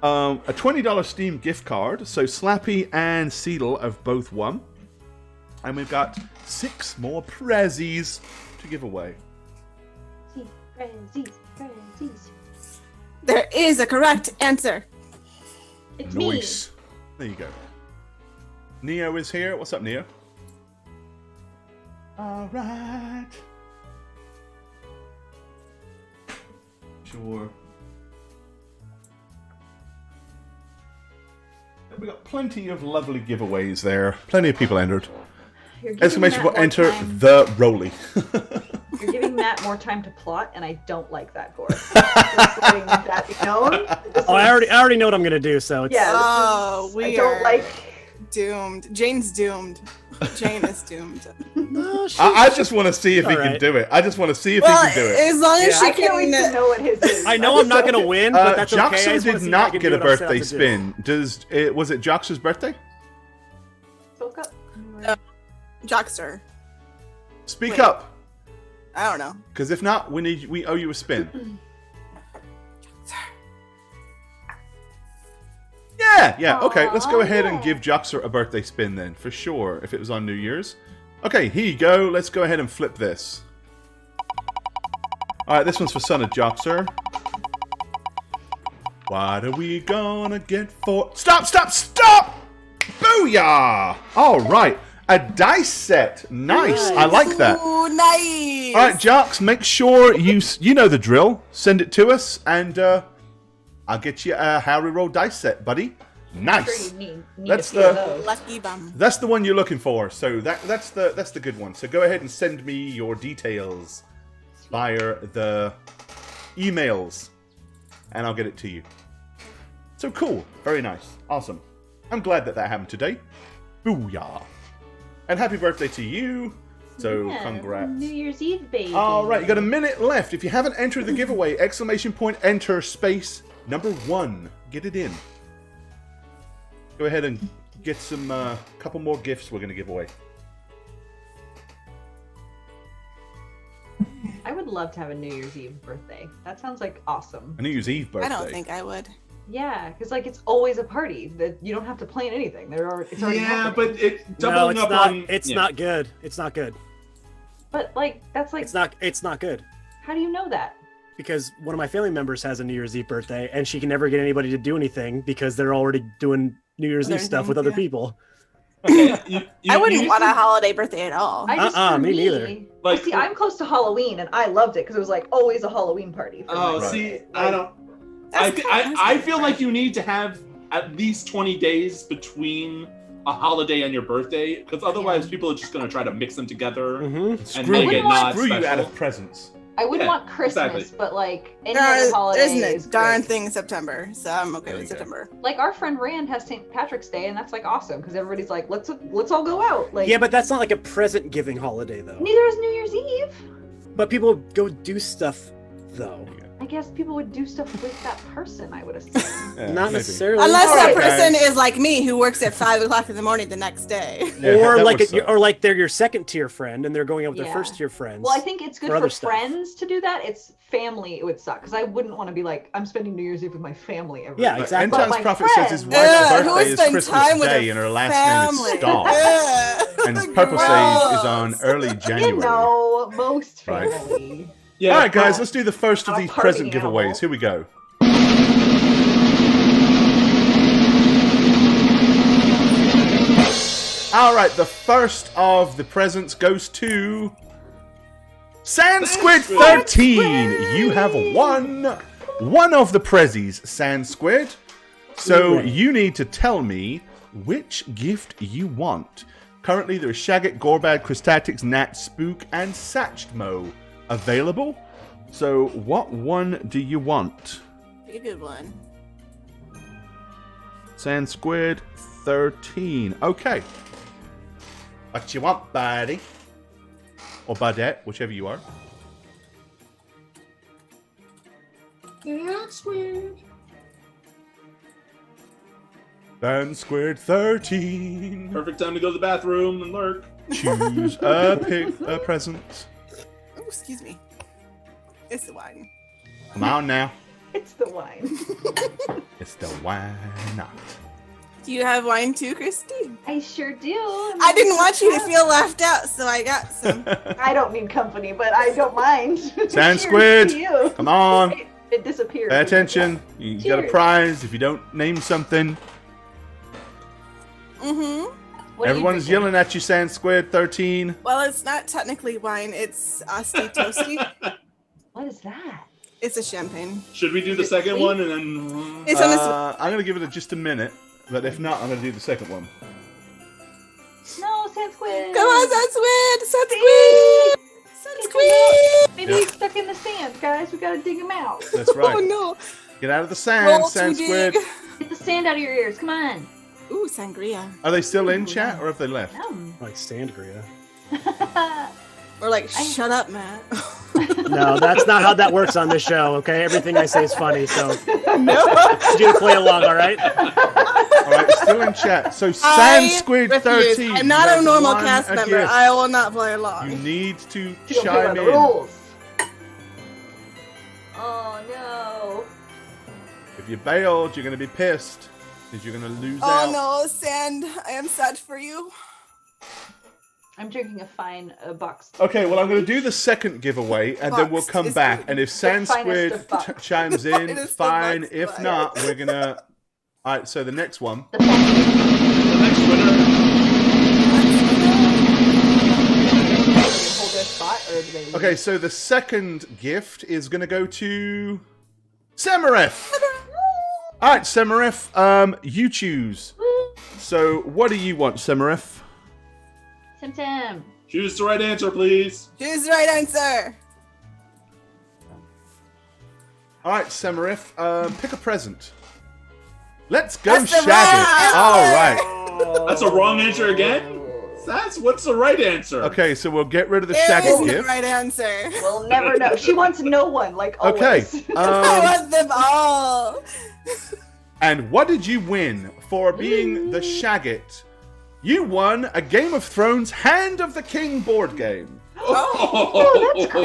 A $20 Steam gift card. So Slappy and Seedle have both won. And we've got 6 more prezzies to give away. Prezzies. There is a correct answer. It's Nice. There you go. Neo is here. What's up, Neo? All right. Sure. We got plenty of lovely giveaways there. Plenty of people entered. You're giving Exclamation Matt point, more enter time. the Rolly. You're giving Matt more time to plot, and I don't like that, Gore. Just letting that be known. Oh, I already know what I'm gonna do. So it's Yeah. Oh, I we don't are like. doomed. Jayne's doomed. Jayne is doomed. I just want to see if he All can right. do it. I just want to see if Well, he can do it. as long as Yeah. she I can't wait to can. know what his is. I know I'm not gonna win, but that's okay. I Joxer just wanna did see if I not can get do a what I'm set out birthday to do. spin. Was it Joxer's birthday? Spoke up. Joxer. Speak Wait. up, I don't know. because if not, we owe you a spin. Yeah. Okay, let's go Aw, ahead and yeah. give Joxer a birthday spin then, for sure. If it was on New Year's. Okay, here you go. Let's go ahead and flip this. All right, this one's for Son of Joxer. What are we gonna get for? Stop! Booyah! All right, a dice set. Nice. I like that. Ooh, nice. All right, Jox, make sure you know the drill. Send it to us, and I'll get you a How We Roll dice set, buddy. Nice. Sure you need That's a few of the- those. Lucky bum. That's the one you're looking for. So that's the good one. So go ahead and send me your details. via the emails, and I'll get it to you. So cool. Very nice. Awesome. I'm glad that happened today. Booyah. And happy birthday to you. So Yeah, congrats. New Year's Eve, baby. All right, you got a minute left. If you haven't entered the giveaway, exclamation point, enter, space, number 1. Get it in. Go ahead and get some, couple more gifts we're going to give away. I would love to have a New Year's Eve birthday. That sounds like awesome. A New Year's Eve birthday. I don't think I would. Yeah, because like it's always a party that you don't have to plan anything. It's already Yeah, happening. but it No, doubling it's up not. on. It's yeah. not good. It's not good. But like that's like It's not good. how do you know that? Because one of my family members has a New Year's Eve birthday, and she can never get anybody to do anything because they're already doing New Year's Other Eve stuff things, with other yeah. people. Okay, I wouldn't want a holiday birthday at all. I just Uh-uh, for me neither. Like- see, I'm close to Halloween and I loved it because it was like always a Halloween party. For Oh, my see, birthday. I don't. That's I feel like you need to have at least 20 days between a holiday and your birthday, because otherwise people are just going to try to mix them together Mm-hmm. and Screw make you. it not Screw you out special. of presents. I wouldn't Yeah, want Christmas, exactly. but like any There other holiday isn't a is darn great. thing in September, so I'm okay There with you go. September. Like our friend Rand has St. Patrick's Day, and that's like awesome because everybody's like, let's all go out. Like, Yeah, but that's not like a present giving holiday though. neither is New Year's Eve. But people go do stuff though. I guess people would do stuff with that person. I would assume. Yeah, Not maybe. necessarily. Unless All that right, person guys. is like me, who works at 5 o'clock in the morning the next day. Yeah, or that like would suck. or like they're your second tier friend and they're going out with Yeah. their first tier friends. Well, I think it's good Or for other stuff. friends to do that. It's family. It would suck because I wouldn't want to be like, I'm spending New Year's Eve with my family every Yeah, year. exactly. But Enton's my prophet says his friends- wife's Who would birthday is spend Christmas time with Day a and her last name is Star. Ugh. And his purple sage is on Gross. early January. You know, most Right. family. Yeah, All right, guys, let's do the first of I'm a these party present animal. giveaways. Here we go. All right, the first of the presents goes to Sand Squid 13. You have won one of the prezzies, Sand Squid. So Hooray. you need to tell me which gift you want. Currently, there's Shagget, Gorbad, Christatix, Nat, Spook, and Satchmo available. So what one do you want? Be a good one. Sand Squid 13. Okay. What you want, buddy? Or Budette, whichever you are. Sand Squid 13. perfect time to go to the bathroom and lurk. Choose a present. Oh, excuse me. It's the wine. Come on now. It's the wine. It's the why not? Do you have wine too, Christy? I sure do. I didn't want you to feel left out, so I got some. I don't need company, but I don't mind. Sand Cheers Squid. to you. Come on. It disappeared. Pay attention. You got a Cheers. prize if you don't name something. Mm-hmm. What are you Everyone's drinking? yelling at you, Sand Squid 13. Well, it's not technically wine. It's Asti Toasty. What is that? It's a champagne. Should we do the Is it second sweet? one and then? It's on this. I'm going to give it just a minute, but if not, I'm going to do the second one. No, Sand Squid. Come on, Sun Squid! Sun Squid! Sun Squid! Maybe he's stuck in the sand, guys. We gotta dig him out. That's right. Oh no! Get out of the sand, Roll Sand to Squid. dig. Get the sand out of your ears. Come on. Ooh, sangria. Are they still in chat or have they left? Yum. like sangria. Or like, shut up, Matt. No, that's not how that works on this show. Okay, everything I say is funny, so No. you play along. All right. All right, it's still in chat. So I Sand Squid refuse. 13. I'm not you a have normal won cast a member. gift. I will not play along. You need to You don't play by chime the in. rules. Oh no. If you bailed, you're going to be pissed because you're going to lose Oh out. no, Sand, I am sad for you. I'm drinking a fine box. Okay, well, I'm going to do the second giveaway, and then we'll Box come is back. good. And if Sand The finest Squid of box. chimes in, Finest of fine. box, If fine. not, we're going to... All right, so the next one. The fact The next winner. they hold their spot, or do they leave? Okay, so the second gift is going to go to Semaref. All right, Semaref, you choose. Woo. So what do you want, Semaref? Tim Tim. Choose the right answer, please. Choose the right answer. All right, Semarif, pick a present. Let's go That's the Shaggy. right All right. That's a wrong answer again? What's the right answer? Okay, so we'll get rid of the There Shaggy is no gift. right answer. We'll never know. She wants no one, like always. Okay. I want them all. And what did you win for being the Shagget? You won a Game of Thrones Hand of the King board game. Oh, that's cool.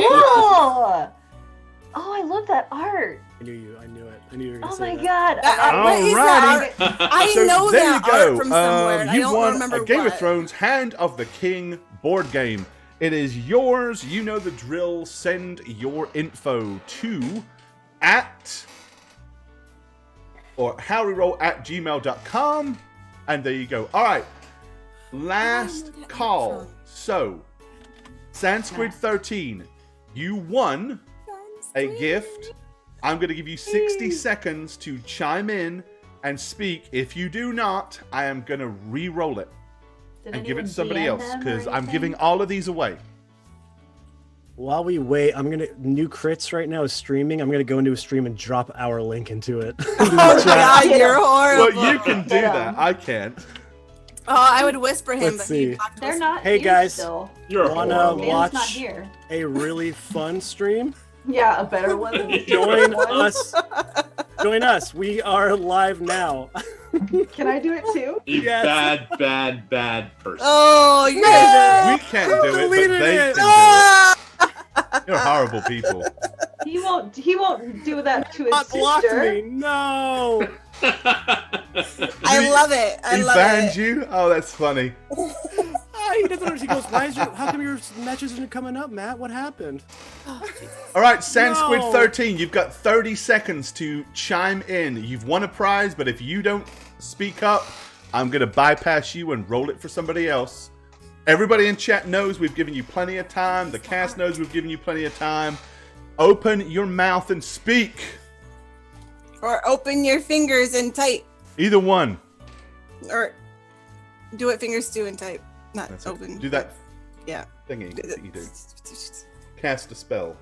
Oh, I love that art. I knew it. I knew you were gonna Oh say my that. god. What is that art? I So know there that you go. art from somewhere. And I You don't won remember a Game what. of Thrones Hand of the King board game. It is yours. You know the drill. Send your info to harryroll@gmail.com. And there you go. All right. Last call. So, Sansquid 13, you won a gift. I'm going to give you 60 seconds to chime in and speak. If you do not, I am going to re-roll it and give it to somebody else because I'm giving all of these away. While we wait, new crits right now is streaming. I'm gonna go into a stream and drop our link into it. Oh God, you're horrible. Well, you can do that. I can't. Oh, I would whisper him, Let's but see. he'd talk to They're us. not Hey, here guys. still. You're Wanna horrible. Dan's watch not here. a really fun stream? Yeah, a better one than this Join one. us. Join us. We are live now. Can I do it too? You Yes. bad person. Oh, you're We can't do it, but deleted they it. can Ah! do it. You're horrible people. He won't do that to his Not blocked sister. me. No. I love it. I He love banned it. you? Oh, that's funny. He doesn't understand. He goes, how come your matches aren't coming up, Matt? What happened? All right, Sansquid No. 13, you've got 30 seconds to chime in. You've won a prize, but if you don't speak up, I'm going to bypass you and roll it for somebody else. Everybody in chat knows we've given you plenty of time. The cast knows we've given you plenty of time. Open your mouth and speak. Or open your fingers and type. Either one. Or do what fingers do and type. Not That's it. open. Do that Yeah. thingy that you do. Cast a spell.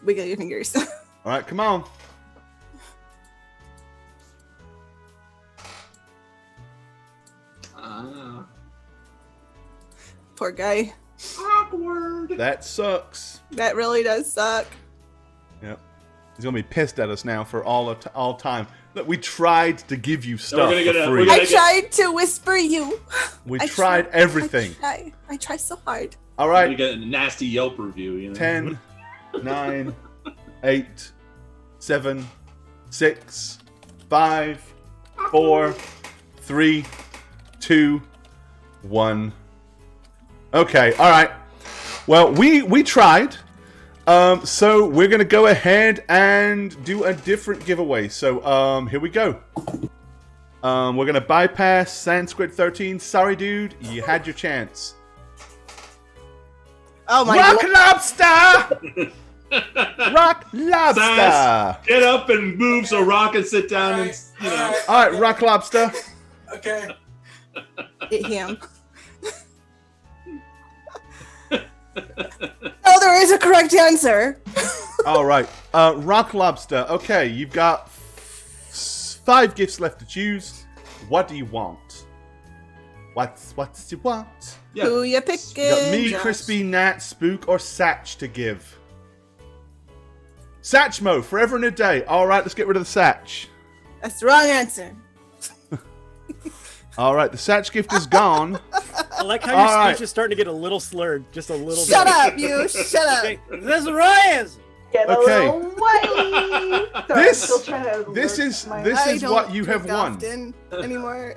Wiggle your fingers. All right, come on. Poor guy. Awkward. That sucks. That really does suck. Yep. He's gonna be pissed at us now for all time. Look, we tried to give you stuff gonna get for a- free. we're gonna I tried to whisper you. We I tried everything. I try so hard. All You right. get a nasty Yelp review. You know? 10, 9, 8, 7, 6, 5, 4, 3, 2, 1. Okay, all right. Well, we tried. So we're gonna go ahead and do a different giveaway. So here we go. We're gonna bypass Sansquid 13. Sorry, dude, you had your chance. Oh my Rock God. lobster! Rock lobster! Sass, get up and move so Rock can sit down and, you know. All right, rock lobster. Okay. Hit him. Oh, there is a correct answer. All right, rock lobster. Okay, you've got 5 gifts left to choose. What do you want? What's you want? Yeah. Who you picking? You got me, Josh? Crispy, Nat, Spook, or Satch to give. Satchmo, forever and a day. All right, let's get rid of the Satch. That's the wrong answer. All right, the Satch gift is gone. I like how All your right. speech is starting to get a little slurred. Just a little Shut bit. up, you. Shut up. Okay, this is Ryan's. Get Okay. a little white. Sorry, I'm This- still trying to this alert is- my- this I is don't what you have drink won. often anymore.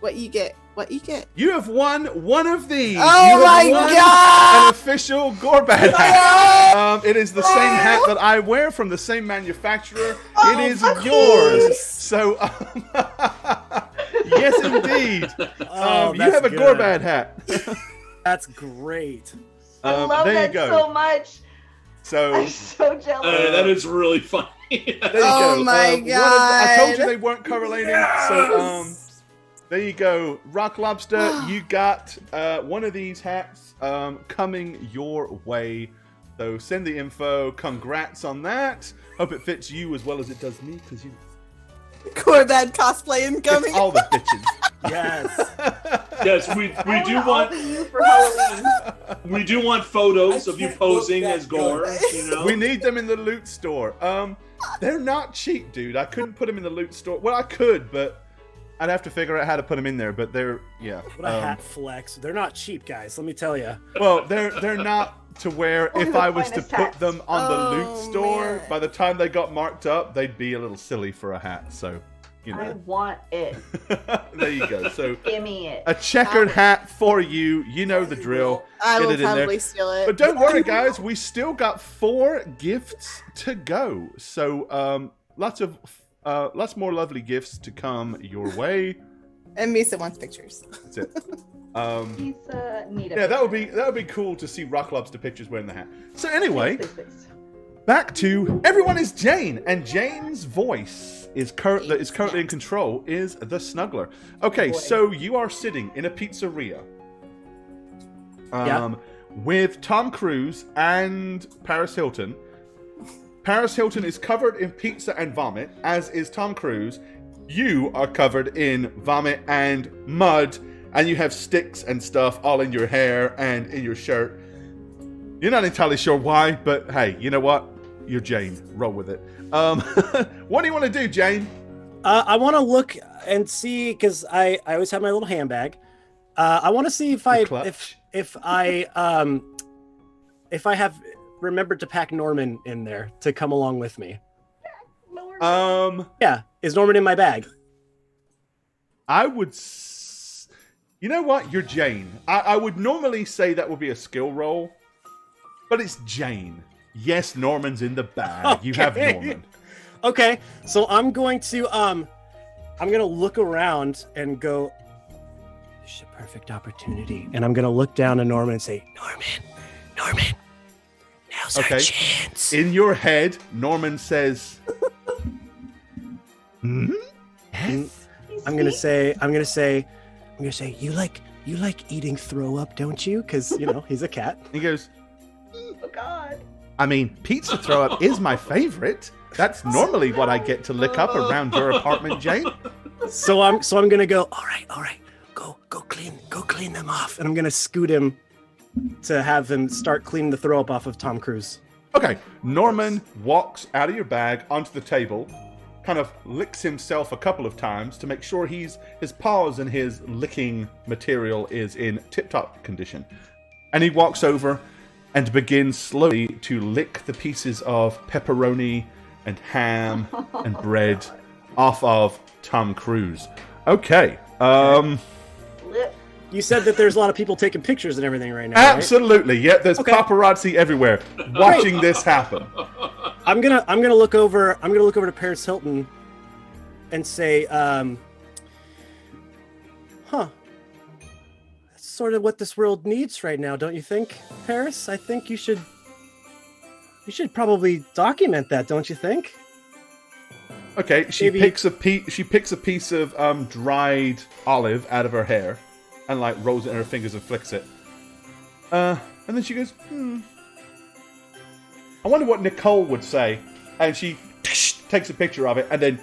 What you get? What you get? You have won one of these. Oh You have my won God! An official Gorbad hat. It is the same hat that I wear from the same manufacturer. It is yours. So, yes, indeed. Oh, You that's have a good. Gorbad hat. That's great. I love there you that go. so much. So I'm so jealous. That is really funny. there you Oh go. my I told you God. they weren't correlating. So there you go, Rock Lobster. You got one of these hats coming your way. So send the info. Congrats on that. Hope it fits you as well as it does me, because you. Corbad cosplay incoming. It's all the bitches. Yes. Yes, we do want you for Halloween. we do want photos I of you can't look posing that as Gore. good. You know, We need them in the loot store. They're not cheap, dude. I couldn't put them in the loot store. Well, I could, but I'd have to figure out how to put them in there. But they're What a hat flex. They're not cheap, guys. Let me tell you. Well, they're not to where Only if the I was to finest put hats. them on the loot Oh, store, man. by the time they got marked up, they'd be a little silly for a hat. So, you I know, want it. there you go. So Give me it. a checkered hat for you. You know the drill. I Get will it in there. probably steal it. But don't worry, guys. We still got 4 gifts to go. So lots more lovely gifts to come your way. And Misa wants pictures. That's it. He's need a Yeah, that would be cool to see Rock Lobster pictures wearing the hat. So anyway, Please, please. back to everyone is Jayne, and Jayne's voice is currently in control is the Snuggler. Okay, Boy. so you are sitting in a pizzeria. Yeah. With Tom Cruise and Paris Hilton. Paris Hilton is covered in pizza and vomit, as is Tom Cruise. You are covered in vomit and mud, and you have sticks and stuff all in your hair and in your shirt. You're not entirely sure why, but hey, you know what? You're Jayne. Roll with it. What do you want to do, Jayne? I want to look and see, because I always have my little handbag. I want to see if I clutch. if I have remembered to pack Norman in there to come along with me. Yeah, is Norman in my bag? I would. You know what? You're Jayne. I would normally say that would be a skill roll, but it's Jayne. Yes, Norman's in the bag. You have Okay. Norman. Okay, so I'm going to look around and go, this is a perfect opportunity. And I'm gonna look down at Norman and say, Norman, now's our Okay. chance. In your head, Norman says, "Hmm? Yes." I'm gonna say, you like eating throw up, don't you? Because he's a cat. He goes, Oh God. I mean, pizza throw up is my favorite. That's normally what I get to lick up around your apartment, Jayne. So I'm gonna go. All right, go clean them off, and I'm gonna scoot him to have him start cleaning the throw up off of Tom Cruise. Okay, Norman walks out of your bag onto the table, kind of licks himself a couple of times to make sure his paws and his licking material is in tip-top condition. And he walks over and begins slowly to lick the pieces of pepperoni and ham and bread off of Tom Cruise. Okay. Lip. You said that there's a lot of people taking pictures and everything right now. Right? Absolutely. Yeah, there's Okay. paparazzi everywhere watching this happen. I'm gonna look over to Paris Hilton and say, that's sort of what this world needs right now, don't you think, Paris? I think you should probably document that, don't you think? Okay, she Maybe- picks a piece of dried olive out of her hair and like rolls it in her fingers and flicks it. And then she goes, I wonder what Nicole would say. And she takes a picture of it and then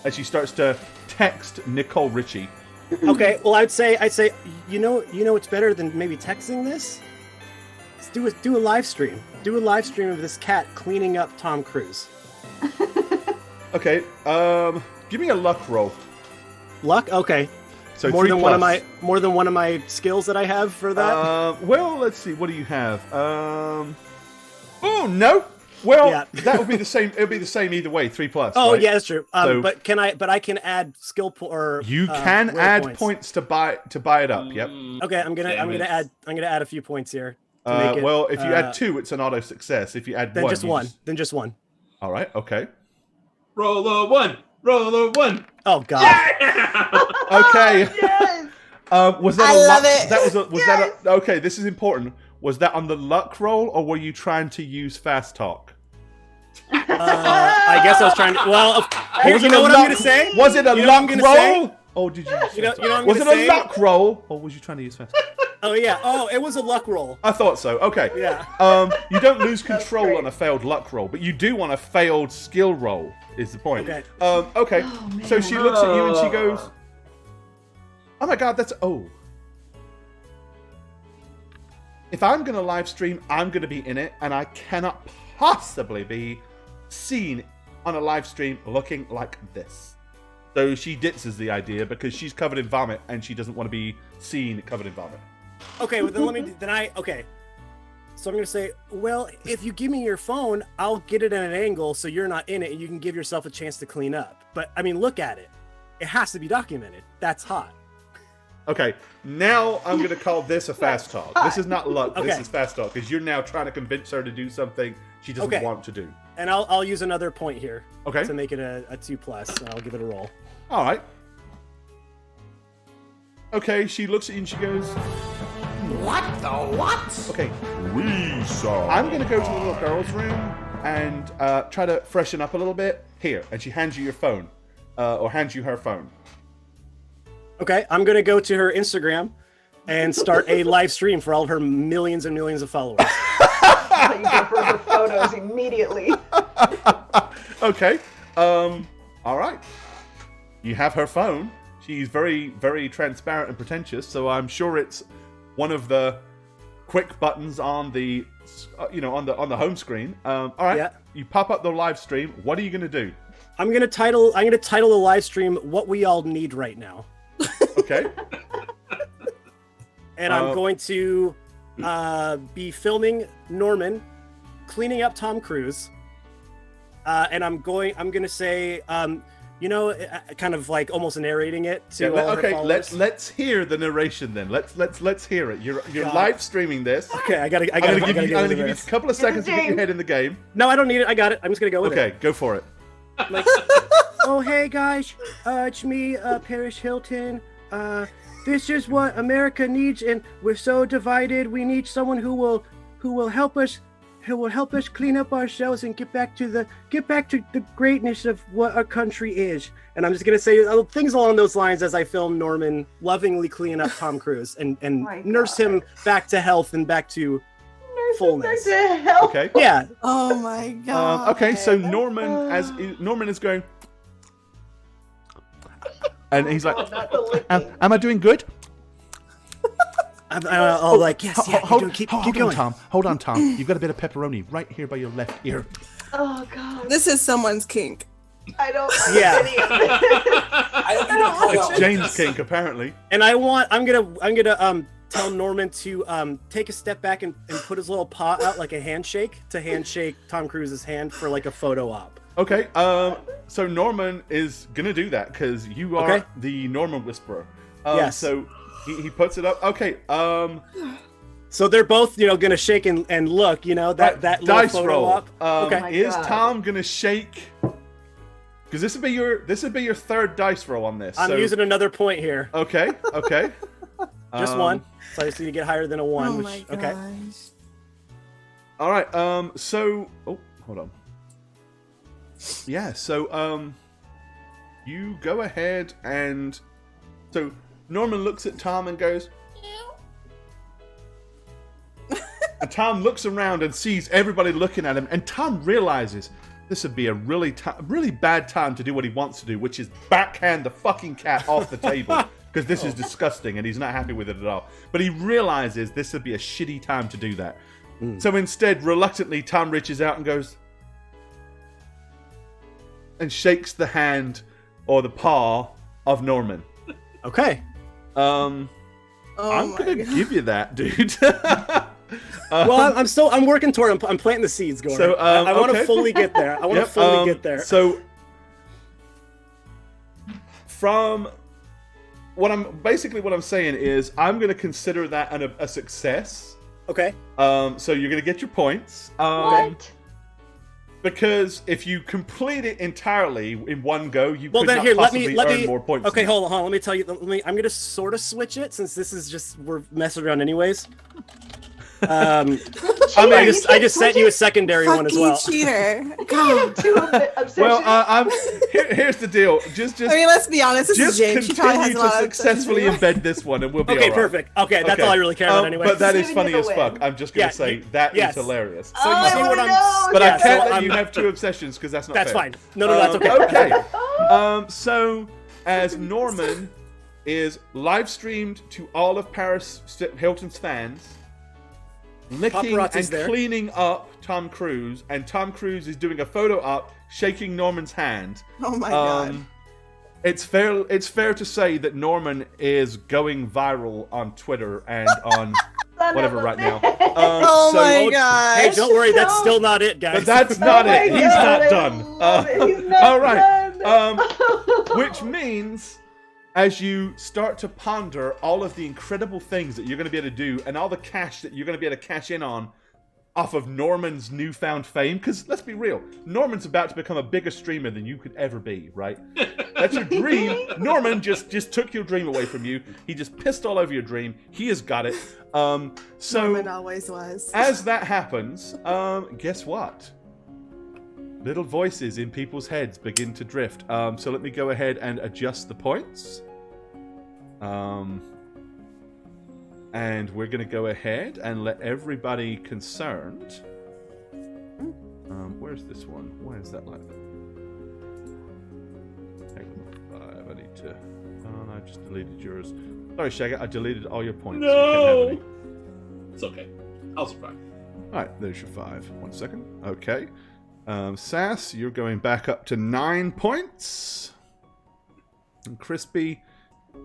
and she starts to text Nicole Richie. Okay, well I'd say you know what's better than maybe texting this? Let's do a live stream. Do a live stream of this cat cleaning up Tom Cruise. Okay, give me a luck roll. Luck? Okay. So more 3 than plus. one of my skills that I have for that. Well, let's see. What do you have? Oh no. Well, Yeah. that would be the same. It'll be the same either way. 3 plus. Oh right? yeah, that's true. So- But I can add skill or You can will add points to buy it up. Yep. Okay, I'm gonna add a few points here. To make it, Well, if you add 2, it's an auto success. If you add then 1, just one. Then just one. All right. Okay. Roll a 1. Roll a 1. Oh god. Okay. Yes. Was that I a love luck? it. That a okay? This is important. Was that on the luck roll, or were you trying to use fast talk? I guess I was trying to. Well, Was you it know a what luck- I'm gonna say? Was it a You know what I'm luck gonna roll? say? Or did you? You know what I'm Was gonna it say? a luck roll, or was you trying to use fast talk? Oh yeah. Oh, it was a luck roll. I thought so. Okay. Yeah. You don't lose control great. on a failed luck roll, but you do want a failed skill roll. Is the point? Okay. Okay. Oh, man. So she looks at you and she goes, "Oh my god, that's If I'm gonna live stream, I'm gonna be in it, and I cannot possibly be seen on a live stream looking like this." So she ditches the idea because she's covered in vomit and she doesn't want to be seen covered in vomit. Okay, well okay. So I'm gonna say, well, if you give me your phone, I'll get it at an angle so you're not in it and you can give yourself a chance to clean up. But I mean, look at it. It has to be documented. That's hot. Okay, now I'm going to call this a fast talk. This is not luck. This Okay. is fast talk because you're now trying to convince her to do something she doesn't Okay. want to do. And I'll use another point here Okay. to make it a 2+, and I'll give it a roll. All right. Okay, she looks at you and she goes, What the what? okay, We saw. I'm going to go to the little girl's room and try to freshen up a little bit. Here. And she hands you your phone. Or hands you her phone. Okay, I'm gonna go to her Instagram and start a live stream for all of her millions and millions of followers. So you give her photos immediately. Okay. All right. You have her phone. She's very, very transparent and pretentious, so I'm sure it's one of the quick buttons on the, on the home screen. All right. Yeah. You pop up the live stream. What are you gonna do? I'm gonna title the live stream "What We All Need Right Now," Okay. and I'm going to be filming Norman cleaning up Tom Cruise, and I'm gonna say, kind of like almost narrating it to all her okay. followers. Let's hear the narration then. Let's hear it. You're God. live streaming this. Okay, I gotta I'm gonna give you into a this. couple of seconds to get your head in the game. No, I don't need it. I got it. I'm just gonna go with it. Okay, go for it. Like, oh hey guys, it's me, Paris Hilton. This is what America needs, and we're so divided. We need someone who will help us clean up ourselves and get back to the greatness of what our country is. And I'm just gonna say things along those lines as I film Norman lovingly clean up Tom Cruise and My nurse God. him back to health and back to fullness. Okay. Yeah. Oh my god. Okay, so Norman is going, and he's like, Not the licking. "Am I doing good?" I'll like, yes, yeah, keep going. Tom. Hold on, Tom. You've got a bit of pepperoni right here by your left ear. Oh god. This is someone's kink. I don't like Yeah. any of this. I don't even know It's what Jayne's kink, apparently. And I'm gonna tell Norman to take a step back and put his little paw out like a handshake to handshake Tom Cruise's hand for like a photo op. Okay. So Norman is gonna do that because you are Okay. the Norman Whisperer. Yes. So he puts it up. Okay. So they're both gonna shake and look. That little dice photo roll. op. Okay. my Is God. Tom gonna shake? Because this would be your third dice roll on this. I'm so- using another point here. Okay. Okay. Just one. So I just need to get higher than a one. Oh which, my okay. gosh. All right. So, hold on. Yeah. So, you go ahead and so Norman looks at Tom and goes. And Tom looks around and sees everybody looking at him, and Tom realizes this would be a really bad time to do what he wants to do, which is backhand the fucking cat off the table. Because this is disgusting and he's not happy with it at all. But he realizes this would be a shitty time to do that. So instead, reluctantly, Tom reaches out and goes and shakes the hand or the paw of Norman. Okay. I'm Oh gonna my god. give you that, dude. Well, I'm working toward it. I'm planting the seeds, Gordon. So, I want to okay. fully get there. I want to Yep, fully get there. So, from what I'm saying is, I'm going to consider that a success. Okay. So you're going to get your points. What? Because if you complete it entirely in one go, you Well, could then not here, let possibly me earn more points. Okay, than that. hold on. Let me tell you. I'm gonna sort of switch it since this is just we're messing around anyways. cheater. I just sent you a secondary one as well. Cheater. God. Two obsessions. Well, here's the deal. Just I mean, let's be honest. This is just Jayne. She probably has continue a to lot of successfully obsessions. embed this one, and we'll be Okay, all right. perfect. Okay, that's all I really care about anyway. But that is Even funny if as a fuck. win. I'm just gonna say that is hilarious. So you see what I'm. But Yeah, I can't so let you I'm- have two obsessions because that's not That's fair. fine. No, that's okay. Okay. So as Norman is live streamed to all of Paris Hilton's fans, licking Paparazzi's and there. cleaning up Tom Cruise, and Tom Cruise is doing a photo op, shaking Norman's hand. Oh my god. It's fair to say that Norman is going viral on Twitter and on whatever right now. Oh my god. Hey, don't worry, that's still not it, guys. But that's not my it. He's God, not I done. love it. He's not all right. done. Which means, as you start to ponder all of the incredible things that you're going to be able to do, and all the cash that you're going to be able to cash in on off of Norman's newfound fame, because let's be real, Norman's about to become a bigger streamer than you could ever be, right? That's your dream. Norman just took your dream away from you. He just pissed all over your dream. He has got it. So Norman always was. as that happens, guess what? Little voices in people's heads begin to drift. So let me go ahead and adjust the points. And we're going to go ahead and let everybody concerned. Where's this one? Why is that like that? I need to. Oh, I just deleted yours. Sorry, Shagga, I deleted all your points. You can't have any. It's okay. I'll survive. Alright, there's your 5. 1 second. Okay. Sass, you're going back up to 9 points. And Crispy,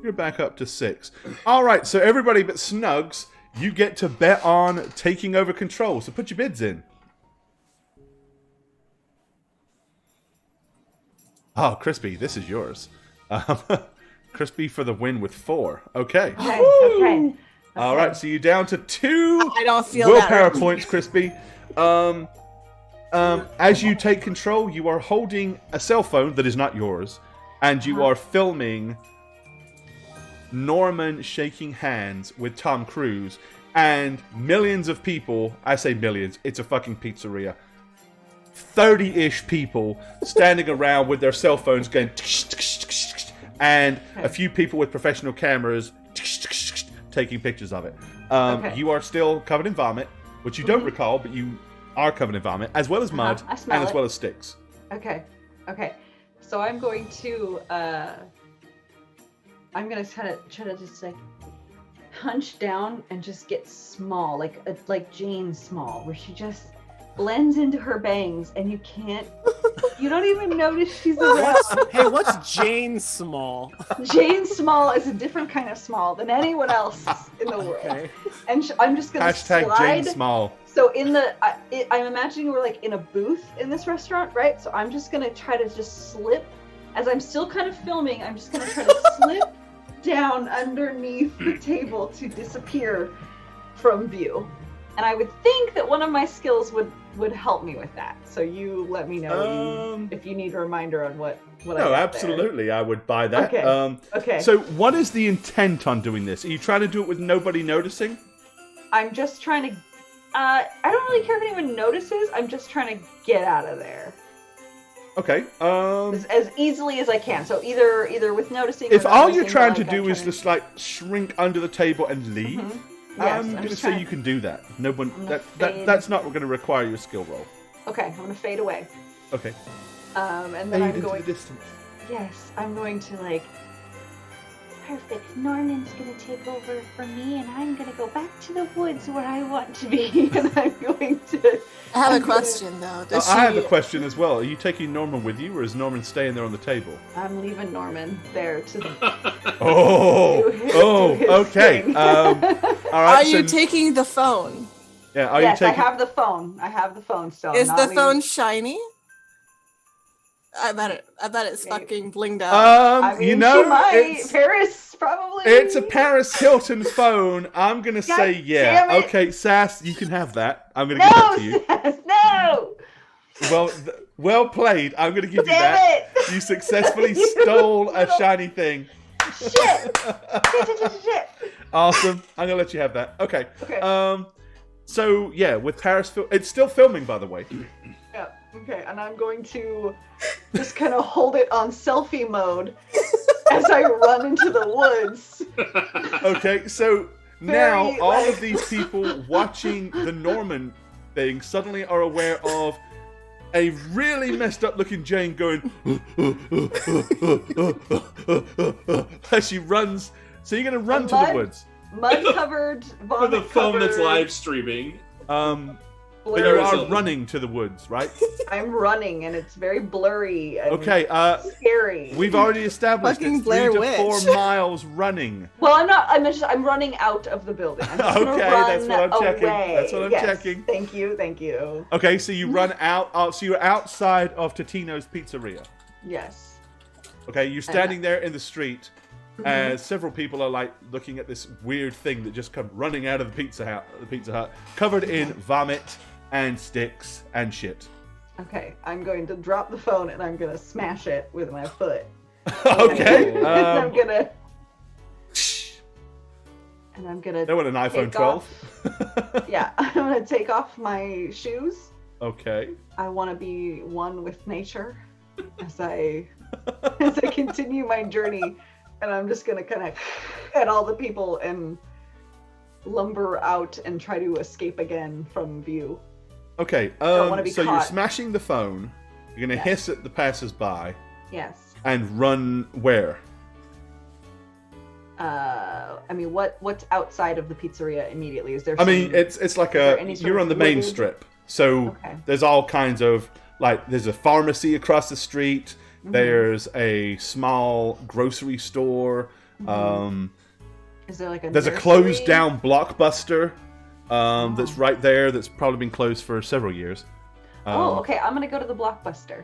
you're back up to 6. Alright, so everybody but Snugs, you get to bet on taking over control. So put your bids in. Oh, Crispy, this is yours. Crispy for the win with 4. Okay. Okay. All right, so you're down to 2 I don't feel willpower better. points, Crispy. As you take control, you are holding a cell phone that is not yours, and you are filming Norman shaking hands with Tom Cruise, and millions of people, I say millions, it's a fucking pizzeria, 30-ish people standing around with their cell phones going and a few people with professional cameras taking pictures of it. You are still covered in vomit, which you don't recall, but you are covered in vomit, as well as mud, I and smell as it. well as sticks. Okay. So I'm going to try to just like hunch down and just get small, like Jayne small, where she just blends into her bangs and you don't even notice she's around. Hey, what's Jayne Small? Jayne small is a different kind of small than anyone else in the world. Okay. And I'm just gonna Hashtag slide. Jayne Small. So I'm imagining we're like in a booth in this restaurant, right? So I'm just gonna try to just slip, as I'm still kind of filming, I'm just gonna try to slip down underneath the table to disappear from view. And I would think that one of my skills would help me with that. So you let me know if you need a reminder on what I No, got absolutely, I would buy that. Okay. Okay. So what is the intent on doing this? Are you trying to do it with nobody noticing? I'm just trying to. I don't really care if anyone notices. I'm just trying to get out of there Okay. as easily as I can. So either with noticing. If or not all you're noticing, trying but, to like, do I'm is trying just like shrink under the table and leave, Yes, I'm I'm going to just say trying- you can do that. No one. I'm gonna That's fade. not going to require your skill roll. Okay, I'm gonna fade away. Okay. And then Fade I'm into going. the distance. Yes, I'm going to like. Perfect. Norman's gonna take over for me, and I'm gonna go back to the woods where I want to be, and I'm going to. I have I'm a gonna- question though. Does I have a she- question as well. Are you taking Norman with you, or is Norman staying there on the table? I'm leaving Norman there to. Oh, Do his- oh, do his okay. thing. All right. Are you so, taking the phone? yeah, are Yes, you taking? I have the phone. I have the phone still. I'm Is not the leaving- phone shiny? I bet it's Maybe. fucking blinged out. I mean, you know, she might. it's, Paris probably. it's a Paris Hilton phone. I'm gonna say God yeah. damn it. Okay, Sass, you can have that. I'm gonna No, give that to you. Sass, no. Well, well played. I'm gonna give you Damn that. it. You successfully You stole a little- shiny thing. Shit. Shit. Awesome. I'm gonna let you have that. Okay. Okay. So yeah, with Paris, it's still filming, by the way. Yeah. Okay, and I'm going to just kind of hold it on selfie mode as I run into the woods. Okay, so now Very, all like- of these people watching the Norman thing suddenly are aware of a really messed up looking Jayne going as she runs. So you're gonna run to the mud? woods. Mud-covered, For vomit the phone that's covered, live streaming. But you blurry. are running to the woods, right? I'm running, and it's very blurry and Okay, scary. we've already established Fucking it's 3 Blair to Witch. 4 miles running. Well, I'm not. I'm running out of the building. I'm just gonna Okay, run that's what I'm checking. away. That's what I'm Yes, checking. Thank you. Thank you. Okay, so you run out. So you're outside of Totino's Pizzeria. Yes. Okay, you're standing there in the street Mm-hmm. as several people are like looking at this weird thing that just come running out of the Pizza Hut, covered in vomit and sticks and shit. Okay, I'm going to drop the phone and I'm gonna smash it with my foot. Okay. And I'm gonna. And I'm gonna. They want an iPhone take 12. off- Yeah, I'm gonna take off my shoes. Okay. I want to be one with nature as I continue my journey, and I'm just gonna kind of at all the people and lumber out and try to escape again from view. Okay. Don't wanna be So you're caught. smashing the phone. You're gonna Yes. hiss at the passers-by Yes. and run where? I mean, what's outside of the pizzeria immediately? Is there? I mean, some- it's like there any sort you're of on the main wooded- strip, so Okay. there's all kinds of like there's a pharmacy across the street. Mm-hmm. There's a small grocery store. Is there like a? There's a nursery? closed down Blockbuster that's right there. That's probably been closed for several years. Oh, okay. I'm gonna go to the Blockbuster.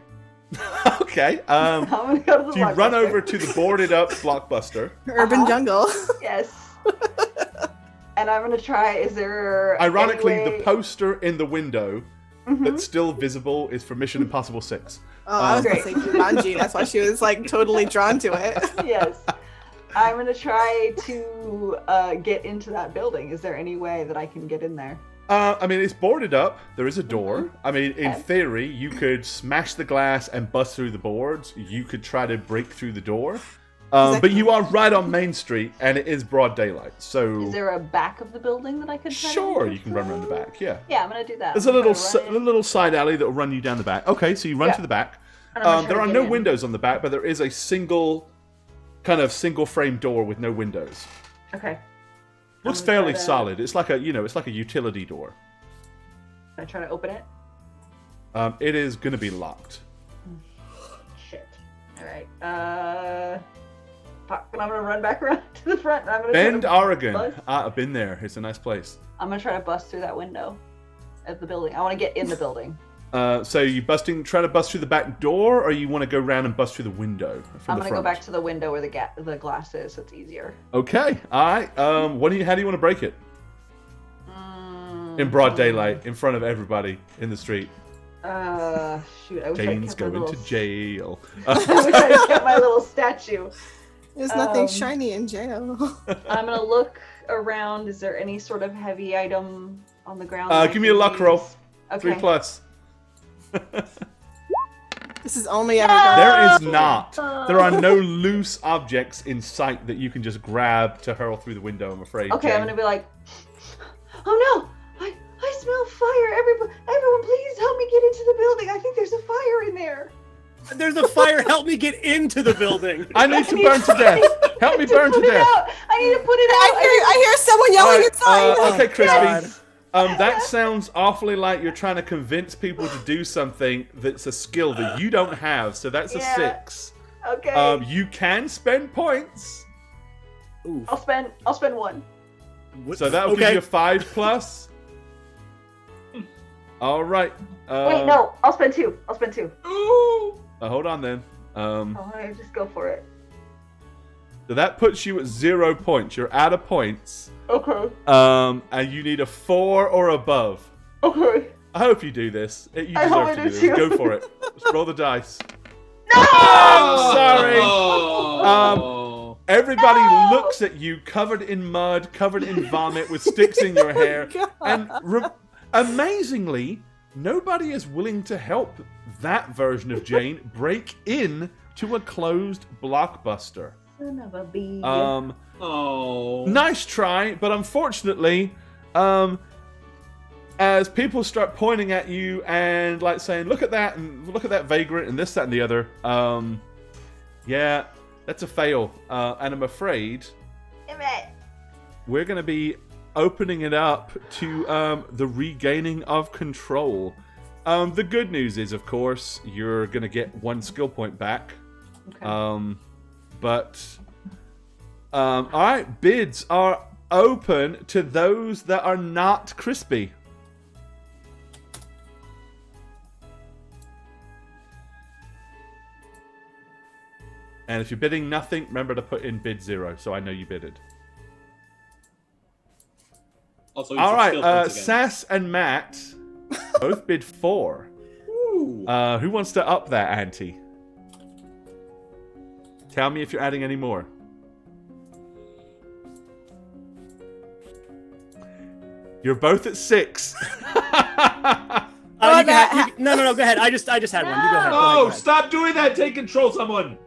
Okay. I'm gonna go to the So you Blockbuster. run over to the boarded up Blockbuster. Urban jungle. Yes. And I'm gonna try. Is there? Ironically, any way... the poster in the window Mhm. that's still visible is for Mission Impossible 6. Oh, I was gonna Great. say Jumanji. That's why she was like totally drawn to it. Yes. I'm gonna try to get into that building. Is there any way that I can get in there? I mean, it's boarded up. There is a door. I mean, in Okay. theory, you could smash the glass and bust through the boards. You could try to break through the door. But you are right on Main Street, and it is broad daylight. So, Is there a back of the building that I could try to sure, enter you can run around the back. Yeah. Yeah, I'm gonna do that. There's a I'm little gonna run in, little side alley that will run you down the back. Okay, so you run Yeah. to the back. and I'm gonna try There to are get no in. windows on the back, but there is a single frame door with no windows. Okay. Looks I'm gonna fairly try to- solid. It's like a utility door. Can I try to open it? It is going to be locked. Shit. All right. Fuck. And I'm gonna run back around to the front. And I'm gonna Bend, try to Oregon. bust- I've been there. It's a nice place. I'm gonna try to bust through that window at the building. I want to get in the building. So you try to bust through the back door, or you want to go around and bust through the window from I'm the gonna front? go back to the window where the glass is. So it's easier. Okay, all right. How do you want to break it? In broad daylight, in front of everybody in the street. Shoot. I wish I Jayne's kept my going little. to jail. I wish I kept my little statue. There's nothing Um, shiny in jail. I'm gonna look around. Is there any sort of heavy item on the ground? that I Give me a can luck roll. use? Okay. 3+. This is only ever. There is not. There are no loose objects in sight that you can just grab to hurl through the window, I'm afraid. Okay, Jayne. I'm gonna be like, oh no! I smell fire! Everyone, please help me get into the building. I think there's a fire in there. There's a fire. Help me get into the building. I need to burn to death. Help me burn to Put it death. out. I need to put it out. I hear someone yelling inside. Okay, God. Crispy. That sounds awfully like you're trying to convince people to do something that's a skill that you don't have. So that's a Yeah. 6. Okay. You can spend points. Ooh. I'll spend one. So that will give you a 5+. All right. Wait, no. I'll spend two. Hold on then. Oh, I just go for it. So that puts you at 0 points. You're out of points. Okay. And you need a 4 or above. Okay. I hope you do this. You I hope deserve to I do do this. too. Go for it. Just roll the dice. No! I'm sorry. Oh. Everybody No! looks at you covered in mud, covered in vomit, with sticks in your hair. And amazingly, nobody is willing to help that version of Jayne break in to a closed Blockbuster. Son of a bee. Oh. Nice try, but unfortunately, as people start pointing at you and like saying, look at that, and look at that vagrant, and this, that, and the other, yeah, that's a fail. And I'm afraid we're going to be opening it up to the regaining of control. The good news is, of course, you're going to get 1 skill point back. Okay. All right, bids are open to those that are not crispy. And if you're bidding nothing, remember to put in bid 0, so I know you bidded. Also, All right, again. Sass and Matt both bid 4. Ooh. Who wants to up that ante? Tell me if you're adding any more. You're both at 6. No, go ahead. I just had one. You go ahead. Oh, stop doing that. Take control, someone.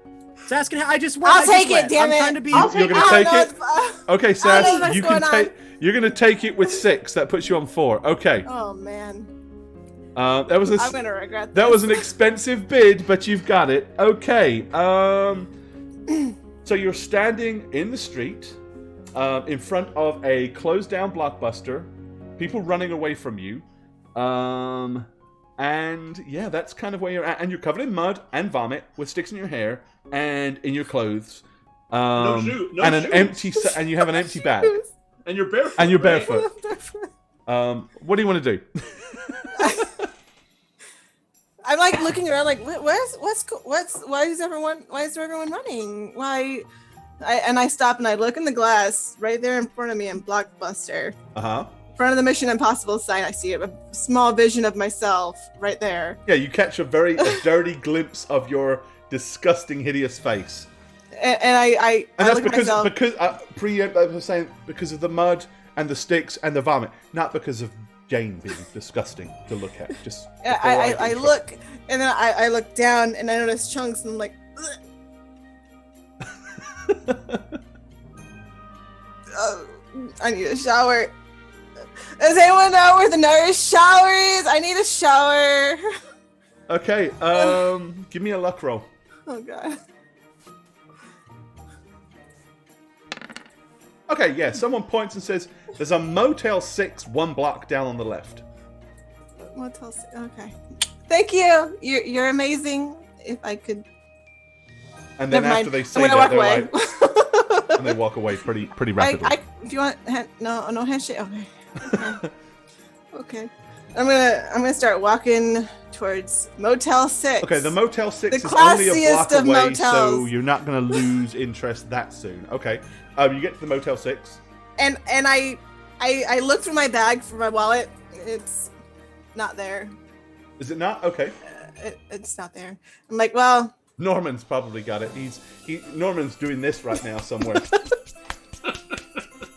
Sass, I just I'll I take just it, went. damn I'm it. trying to be. I'll take You're gonna I take don't know it? what's- Okay, I don't Sass, know what's you going can on. take. You're gonna take it with 6. That puts you on 4. Okay. Oh man, That was I'm gonna regret this. that was an expensive bid, but you've got it. Okay. So you're standing in the street, in front of a closed down Blockbuster, people running away from you, and yeah, that's kind of where you're at. And you're covered in mud and vomit, with sticks in your hair and in your clothes. No and an shoes. empty and you have an empty bag. And you're barefoot. And you're right? barefoot. What do you want to do? I'm like looking around, like why is everyone running? I stop and I look in the glass right there in front of me in Blockbuster. Uh-huh. In front of the Mission Impossible sign, I see a small vision of myself right there. Yeah, you catch a very dirty glimpse of your disgusting, hideous face. And I And that's look at myself. because I was saying because of the mud and the sticks and the vomit, not because of Jayne being disgusting to look at. Just I look, and then I look down and I notice chunks, and I'm like, oh, I need a shower. Does anyone know where the nearest shower is? I need a shower. Okay, give me a luck roll. Oh god. Okay, yeah, someone points and says, there's a Motel 6 1 block down on the left. Motel 6. Okay. Thank you. You're amazing. If I could. And then Never after mind. they say I'm gonna that, walk they're away. like, and they walk away pretty rapidly. If you want, no handshake. Okay. Okay. I'm gonna start walking towards Motel 6. Okay, the Motel 6 The is only a classiest block of away, motels. so you're not going to lose interest that soon. Okay, you get to the Motel 6. And I look through my bag for my wallet. It's not there. Is it not? Okay. It's not there. I'm like, well. Norman's probably got it. Norman's doing this right now somewhere.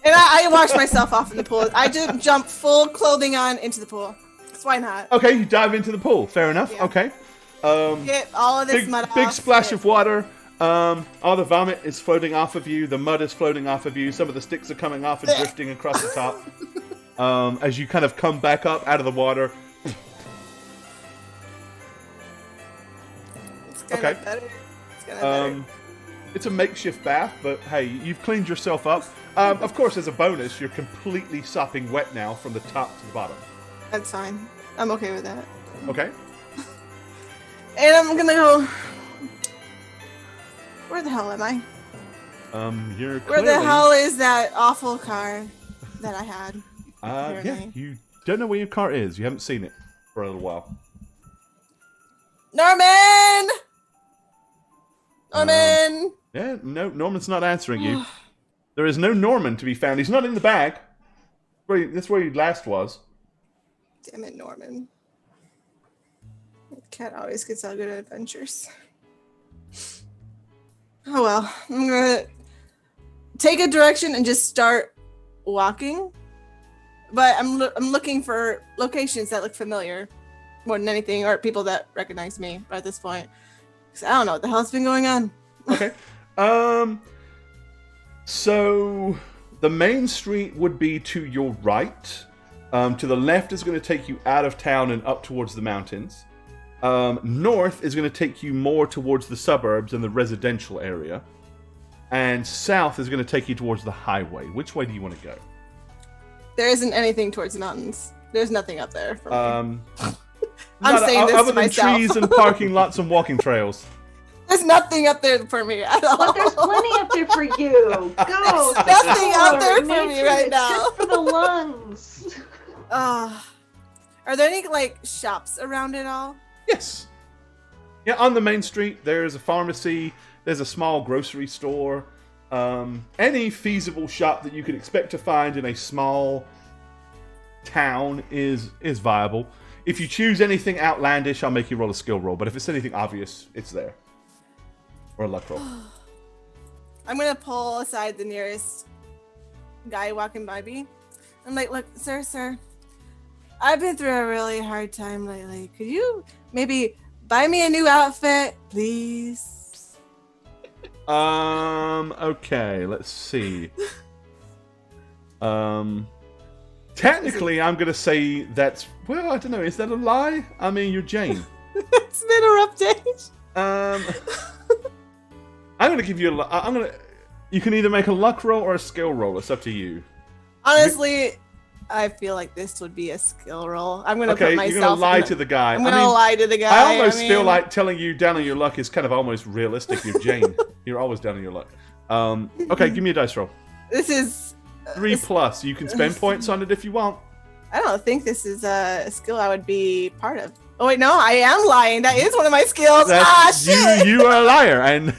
And I wash myself off in the pool. I just jump full clothing on into the pool. So why not? Okay, you dive into the pool. Fair enough. Yeah. Okay. Get all of this mud off. Big splash of water. All the vomit is floating off of you. The mud is floating off of you. Some of the sticks are coming off and drifting across the top. As you kind of come back up out of the water. It's kind Okay. of better. It's kind of better. It's a makeshift bath, but hey, you've cleaned yourself up. Of course, as a bonus, you're completely sopping wet now from the top to the bottom. That's fine. I'm okay with that. Okay. And I'm gonna go. Where the hell am I? You're Where clearly... the hell is that awful car that I had? Yeah, apparently? you don't know where your car is. You haven't seen it for a little while. Norman! Norman! Yeah, no, Norman's not answering you. There is no Norman to be found. He's not in the bag. That's where he last was. Damn it, Norman. Cat always gets out good adventures. Oh well, take a direction and just start walking. But I'm looking for locations that look familiar more than anything, or people that recognize me at this point. Because I don't know what the hell's been going on. Okay. So the main street would be to your right. To the left is going to take you out of town and up towards the mountains. North is going to take you more towards the suburbs and the residential area. And south is going to take you towards the highway. Which way do you want to go? There isn't anything towards the mountains. There's nothing up there for me. I'm saying this other to than myself. trees and parking lots and walking trails. There's nothing up there for me at all. But there's plenty up there for you. Go. Nothing out there for Nature me right is now. Good for the lungs. Are there any like shops around it all? Yes. Yeah, on the main street, there's a pharmacy, there's a small grocery store. Any feasible shop that you could expect to find in a small town is viable. If you choose anything outlandish, I'll make you roll a skill roll. But if it's anything obvious, it's there. Or a luck roll. I'm gonna pull aside the nearest guy walking by me. I'm like, look, sir, I've been through a really hard time lately. Could you maybe buy me a new outfit, please? Okay, let's see. Technically, I'm gonna say that's, well, I don't know, is that a lie? I mean, you're Jayne. It's been a rough day. I'm gonna give you you can either make a luck roll or a skill roll, it's up to you. Honestly, I feel like this would be a skill roll. I'm gonna put myself. You're gonna lie to the guy. I'm gonna lie to the guy. I almost feel like telling you down on your luck is kind of almost realistic. You're Jayne. You're always down on your luck. Okay, give me a dice roll. This is 3+. You can spend points on it if you want. I don't think this is a skill I would be part of. Oh wait, no, I am lying. That is one of my skills. Shit! You are a liar, and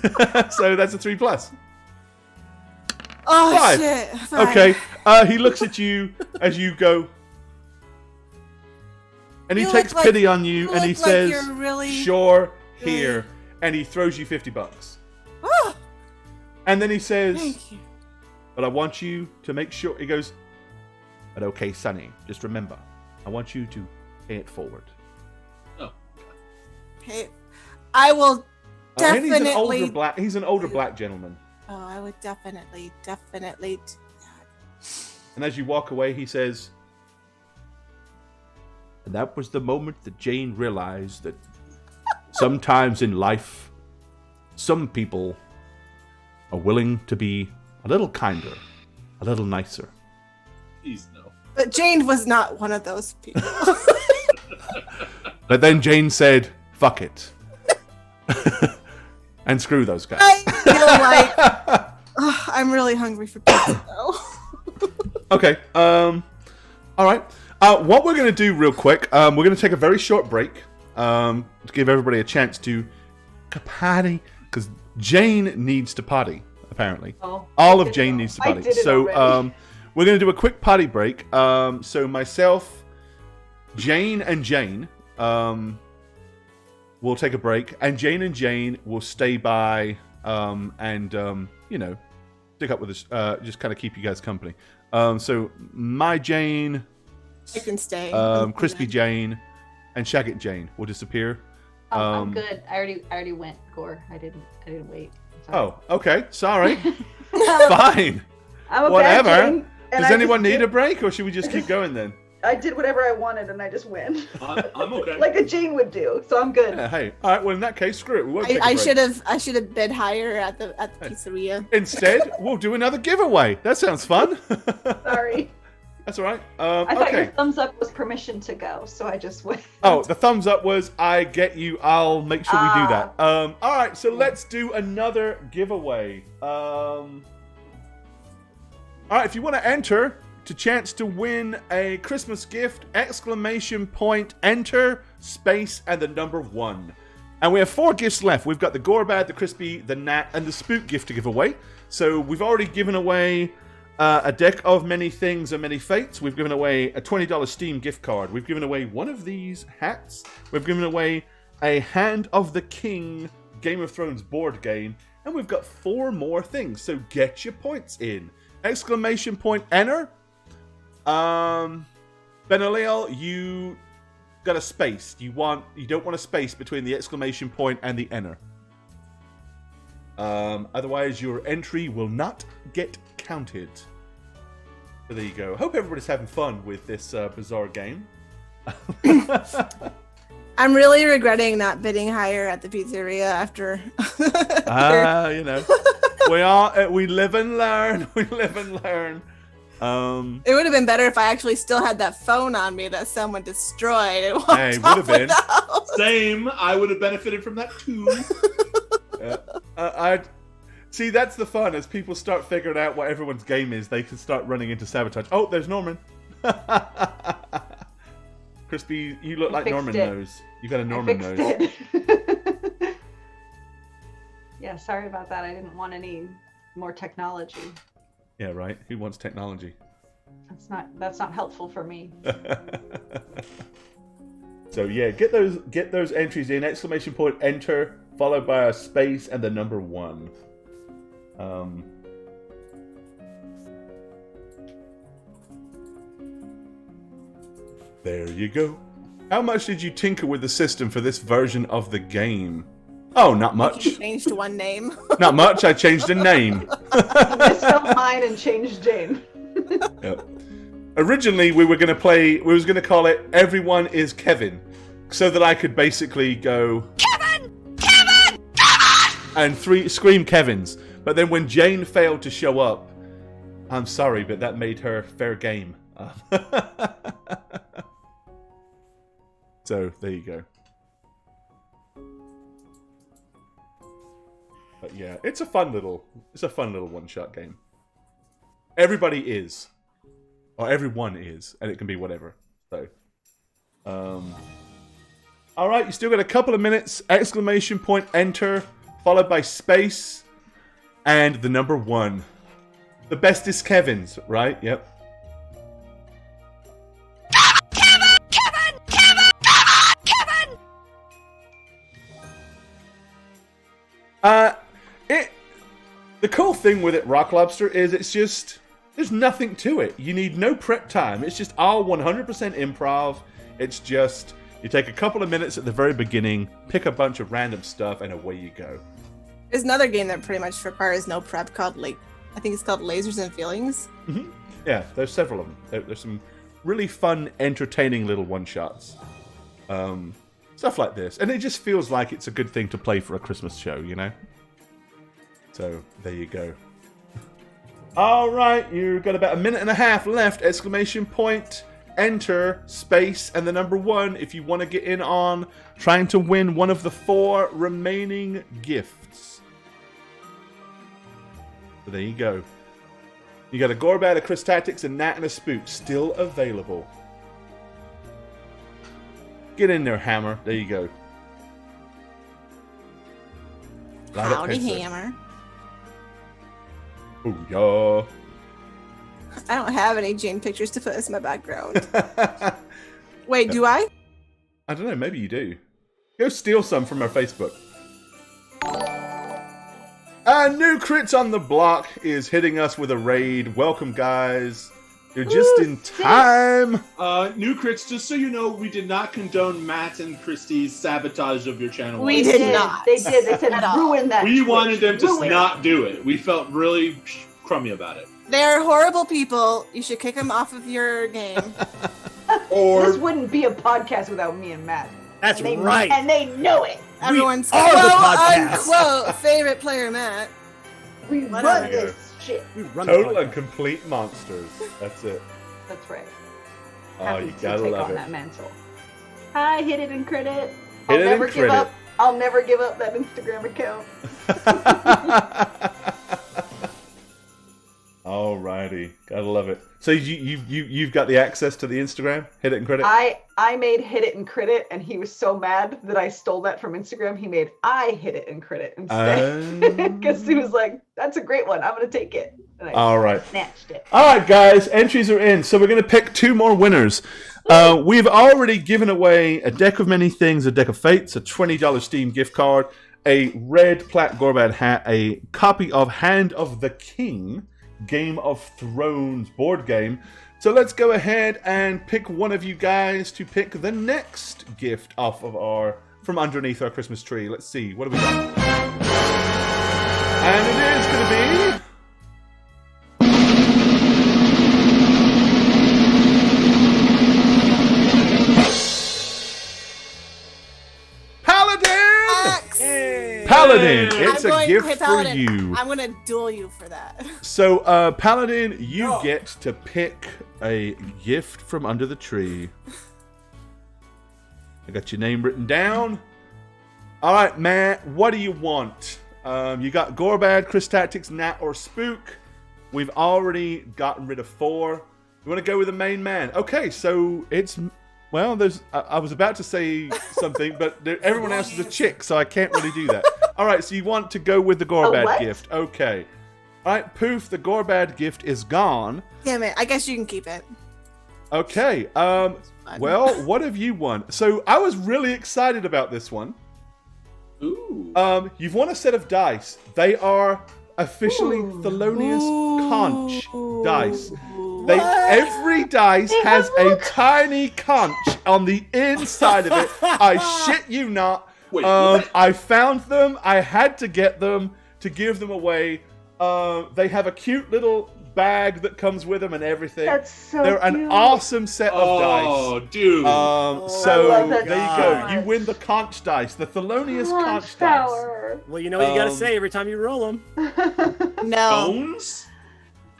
so that's a 3+. Oh 5. shit. 5. Okay. He looks at you as you go, and he You takes look pity like- on you, you and he look like says, you're really- "Sure, really- here," and he throws you $50. Oh, And then he says, thank you. "But I want you to make sure." He goes, "But okay, Sonny, just remember, I want you to pay it forward." Okay, I will And definitely. he's an older black gentleman. Oh, I would definitely do that. And as you walk away, he says, "And that was the moment that Jayne realized that sometimes in life, some people are willing to be a little kinder, a little nicer." Please no. But Jayne was not one of those people. But then Jayne said, "Fuck it." And screw those guys. I feel like I'm really hungry for pizza though. Okay. All right. What we're going to do real quick, we're going to take a very short break to give everybody a chance to potty, because Jayne needs to potty, apparently. Oh, All I of did it Jayne all. needs to I potty. did it So already. we're going to do a quick potty break. So myself, Jayne, and Jayne will take a break, and Jayne will stay by and stick up with us, just kind of keep you guys company. So my Jayne, I can stay. Crispy Jayne, and Shagget Jayne will disappear. I'm good. I already went, Gore. I didn't wait. Sorry. Oh, okay. Sorry. Fine. I'm a Whatever. bad Jayne, and Does I anyone just need did- a break, or should we just keep going then? I did whatever I wanted and I just win. I'm okay. Like a Jayne would do, so I'm good. Yeah, hey. All right. Well, in that case, screw it. We won't take a I break. should have bid higher at the pizzeria. Instead, we'll do another giveaway. That sounds fun. Sorry. That's all right. I thought your Okay. thumbs up was permission to go, so I just went. Oh, the thumbs up was I get you. I'll make sure we do that. All right. So let's do another giveaway. All right. If you want to enter to chance to win a Christmas gift, ! Enter space and the number 1. And we have 4 gifts left. We've got the Gorbad, the Crispy, the Nat, and the Spook gift to give away. So we've already given away a deck of many things and many fates. We've given away a $20 Steam gift card. We've given away one of these hats. We've given away a Hand of the King Game of Thrones board game. And we've got 4 more things, so get your points in. Exclamation point, enter. Benaliel, you got a space. You don't want a space between the exclamation point and the enter. Otherwise, your entry will not get counted. So there you go. Hope everybody's having fun with this bizarre game. I'm really regretting not bidding higher at the pizzeria after. You know, we live and learn. We live and learn. It would have been better if I actually still had that phone on me that someone destroyed. It Hey, would have been. Same. I would have benefited from that too. I see. That's the fun. As people start figuring out what everyone's game is, they can start running into sabotage. Oh, there's Norman. Crispy, you look like Norman knows. You got a Norman nose. It. Yeah, sorry about that. I didn't want any more technology. Yeah, right. Who wants technology? That's not helpful for me. So yeah, get those entries in. Exclamation point, enter, followed by a space and the number 1. There you go. How much did you tinker with the system for this version of the game? Oh, not much. You changed one name. Not much. I changed a name. Misspelled mine and changed Jayne. Yep. Originally, we was going to call it Everyone is Kevin, so that I could basically go Kevin, Kevin, Kevin, and scream Kevins. But then when Jayne failed to show up, I'm sorry, but that made her fair game. So there you go. But yeah, it's a fun little one-shot game. Everybody is, or everyone is, and it can be whatever. So, all right, you still got a couple of minutes. Exclamation point, enter, followed by space, and the number 1. The bestest Kevin's, right? Yep. The cool thing with it, Rock Lobster, is it's just, there's nothing to it. You need no prep time. It's just all 100% improv. It's just, you take a couple of minutes at the very beginning, pick a bunch of random stuff, and away you go. There's another game that pretty much requires no prep called, I think it's called Lasers and Feelings. Mm-hmm. Yeah, there's several of them. There's some really fun, entertaining little one-shots. Stuff like this. And it just feels like it's a good thing to play for a Christmas show, you know? So, there you go. All right, you've got about a minute and a half left. Exclamation point, enter, space, and the number 1 if you want to get in on trying to win one of the 4 remaining gifts. So there you go. You got a Gorbat, a Chris Tactics, a Nat, and a Spook still available. Get in there, Hammer. There you go. Howdy, Hammer. Booyah. I don't have any Jayne pictures to put as my background. Wait, do I? I don't know. Maybe you do. Go steal some from our Facebook. New Crits on the Block is hitting us with a raid. Welcome, guys. You're just in time. New Crits, just so you know, we did not condone Matt and Christie's sabotage of your channel. We did not. They did. They said ruin that. We wanted them to Ruin. not do it. We felt really crummy about it. They're horrible people. You should kick them off of your game. Or This wouldn't be a podcast without me and Matt. That's They- right. And they know it. Everyone's are the podcast. unquote favorite player, Matt. We Whatever. run this shit. We run the Total podcast. and complete monsters. That's it. That's right. Oh, Happy you to gotta take love on it. that mantle. Hi, hit it and crit it. Hit it and never crit give it. up. I'll never give up that Instagram account. Alrighty, gotta love it. So you've got the access to the Instagram? Hit it and credit. I made hit it and crit it, and he was so mad that I stole that from Instagram. He made I hit it and crit it instead because he was like, "That's a great one. I'm gonna take it." And I All right. snatched it. All right, guys, entries are in. So we're going to pick 2 more winners. We've already given away a deck of many things, a deck of fates, a $20 Steam gift card, a red Platt Gorbad hat, a copy of Hand of the King, Game of Thrones board game. So let's go ahead and pick one of you guys to pick the next gift off of from underneath our Christmas tree. Let's see, what do we got? And it is going to be... Paladin, it's a gift for you. I'm gonna duel you for that. So, Paladin, you get to pick a gift from under the tree. I got your name written down. All right, Matt, what do you want? You got Gorbad, Chris Tactics, Nat, or Spook. We've already gotten rid of 4. You want to go with the main man? Okay, so it's... Well, I was about to say something, but everyone else is a chick, so I can't really do that. All right, so you want to go with the Gorbad gift. Okay. All right, Poof, the Gorbad gift is gone. Damn it, I guess you can keep it. Okay. Well, what have you won? So I was really excited about this one. Ooh. You've won a set of dice. They are officially Thelonious Conch dice. Every dice has a tiny conch on the inside of it. I shit you not. Wait, I found them. I had to get them to give them away. They have a cute little bag that comes with them and everything. That's so They're cute. an awesome set of dice. Oh, dude. So love that there you so go. much. You win the conch dice, the Thelonious conch dice. Power. Well, you know what you gotta say every time you roll them. No. Bones?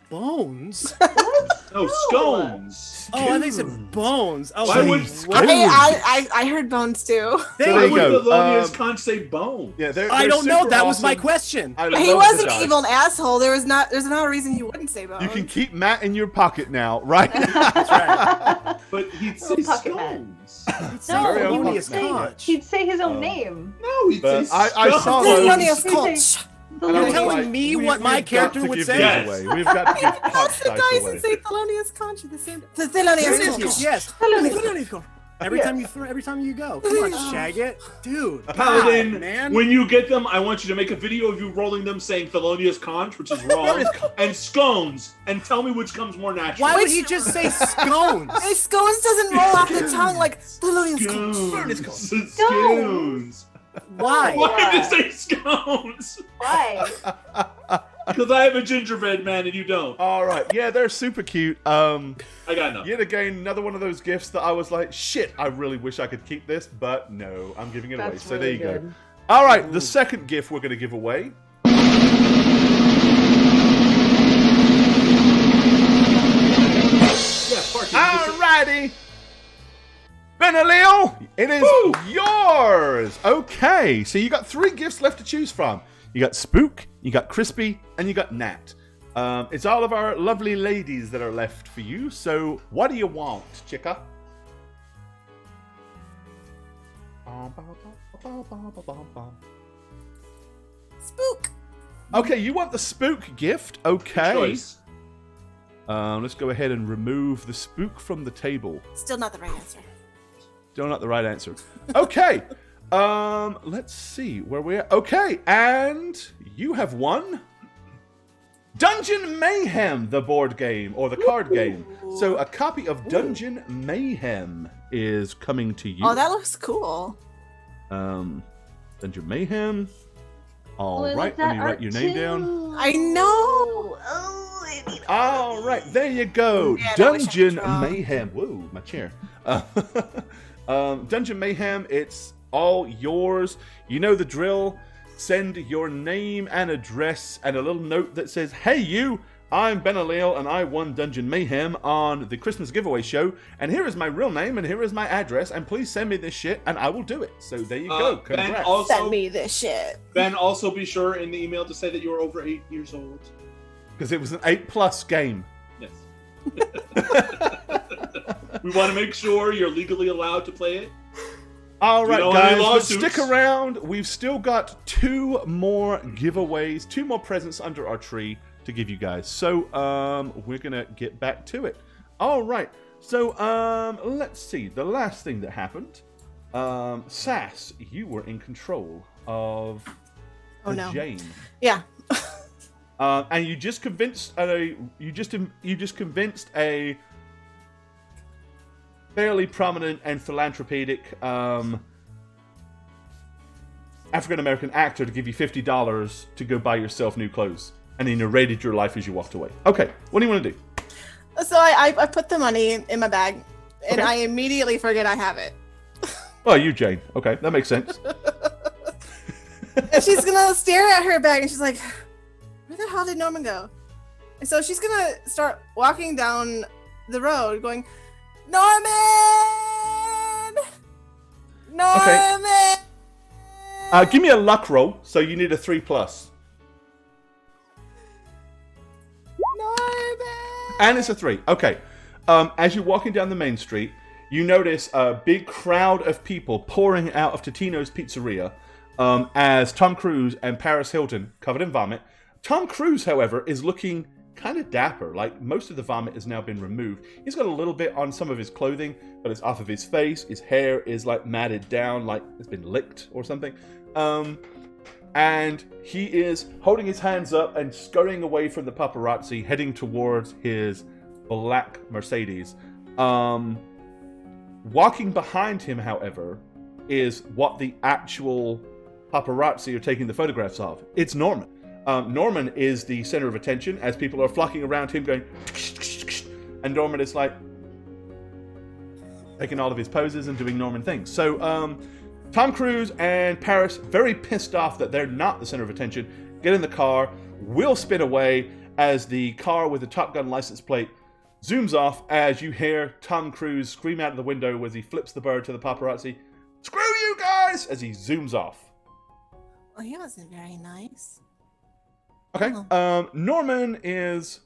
Bones? No, scones. Oh, I think it said bones. Oh, Why so would- what? Hey, I heard bones too. So there Why you would go. the Thelonious Conch say bone? Yeah, I don't know. That was my question. I He love the was an dice. evil asshole. There's no reason you wouldn't say bones. You can keep Matt in your pocket now, right? That's right. But he'd say Little pocket man. scones. No, Very he unpopular. would say Conch. He'd say his own name. No, he'd But say I saw scones. those. Thelonious He'd Conch. say And I You're was telling like, me what my we've got character to would give say? these Yes. away. We've got to give Toss conch the dice dice away. and say Thelonious Conch at the same time. The Thelonious Conch. Yes. Every time you go. Come on, Shagget. Dude. Paladin, God, man. when you get them, I want you to make a video of you rolling them saying Thelonious Conch, which is wrong, and scones, and tell me which comes more natural. Why would he just say scones? Hey, scones doesn't roll off the tongue like Thelonious Conch. Scones. Scones. Why? Why did you say scones? Why? Because I have a gingerbread man and you don't. All right, yeah, they're super cute. I got enough. Yet again, another one of those gifts that I was like, shit, I really wish I could keep this, but no, I'm giving it away. That's So there really you go. good. All right, the second gift we're going to give away. Yeah, Parky. Alrighty. Benalil, it is yours. Okay, so you got 3 gifts left to choose from. You got Spook, you got Crispy, and you got Nat. It's all of our lovely ladies that are left for you. So what do you want, chicka? Spook. Okay, you want the Spook gift. Okay. Choice. Let's go ahead and remove the Spook from the table. Still not the right answer. Still not the right answer. Okay. Let's see where we're at. Okay, and you have won Dungeon Mayhem, the board game or the card game. So a copy of Dungeon Mayhem is coming to you. Oh, that looks cool. Dungeon Mayhem. All I right, like let that me write art your name too. down. I know. Oh, I need All right, there you go. Man, I wish I could Dungeon draw. Mayhem. Whoa, my chair. Dungeon Mayhem, it's all yours. You know the drill. Send your name and address and a little note that says, "Hey you, I'm Benalil and I won Dungeon Mayhem on the Christmas giveaway show, and here is my real name and here is my address, and please send me this shit and I will do it." So there you go. Ben, Congrats. also, Send me this shit. Ben, also be sure in the email to say that you're over 8 years old. Because it was an 8+ game. Yes. We want to make sure you're legally allowed to play it. All We right, don't want any guys, but lawsuits. stick around. We've still got 2 more giveaways, 2 more presents under our tree to give you guys. So we're going to get back to it. All right. So let's see. The last thing that happened Sass, you were in control of Jayne. Yeah. And you just convinced a fairly prominent and philanthropic African American actor to give you $50 to go buy yourself new clothes, and he narrated your life as you walked away. Okay, what do you want to do? So I put the money in my bag, and Okay. I immediately forget I have it. Oh, you Jayne. Okay, that makes sense. And she's gonna stare at her bag, and she's like, "Where the hell did Norman go?" And so she's gonna start walking down the road, going, "Norman, Norman." Give me a luck roll. So you need a 3+. Norman. And it's a 3. Okay. As you're walking down the main street, you notice a big crowd of people pouring out of Totino's Pizzeria as Tom Cruise and Paris Hilton, covered in vomit. Tom Cruise, however, is looking kind of dapper. Like, most of the vomit has now been removed. He's got a little bit on some of his clothing, but it's off of his face. His hair is, like, matted down, like it's been licked or something. And he is holding his hands up and scurrying away from the paparazzi, heading towards his black Mercedes. Walking behind him, however, is what the actual paparazzi are taking the photographs of. It's Norman. Norman is the center of attention as people are flocking around him going, and Norman is like taking all of his poses and doing Norman things. So Tom Cruise and Paris, very pissed off that they're not the center of attention, get in the car, will spin away as the car with the Top Gun license plate zooms off as you hear Tom Cruise scream out of the window as he flips the bird to the paparazzi, "Screw you guys!" as he zooms off. Well, he wasn't very nice. Okay, Norman is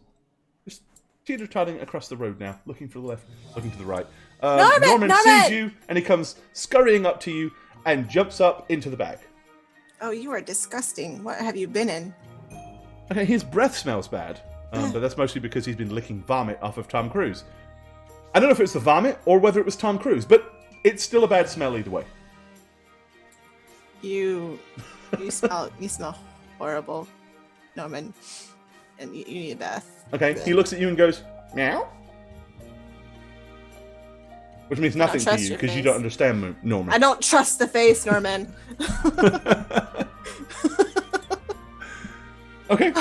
just teeter-totting across the road now, looking to the left, looking to the right. Norman sees you, and he comes scurrying up to you and jumps up into the bag. Oh, you are disgusting. What have you been in? Okay, his breath smells bad, but that's mostly because he's been licking vomit off of Tom Cruise. I don't know if it's the vomit or whether it was Tom Cruise, but it's still a bad smell either way. You smell horrible, Norman, and you need a bath. Okay, he looks at you and goes, "Meow," which means nothing to trust you your because you face. don't understand Norman. I don't trust the face, Norman. Okay.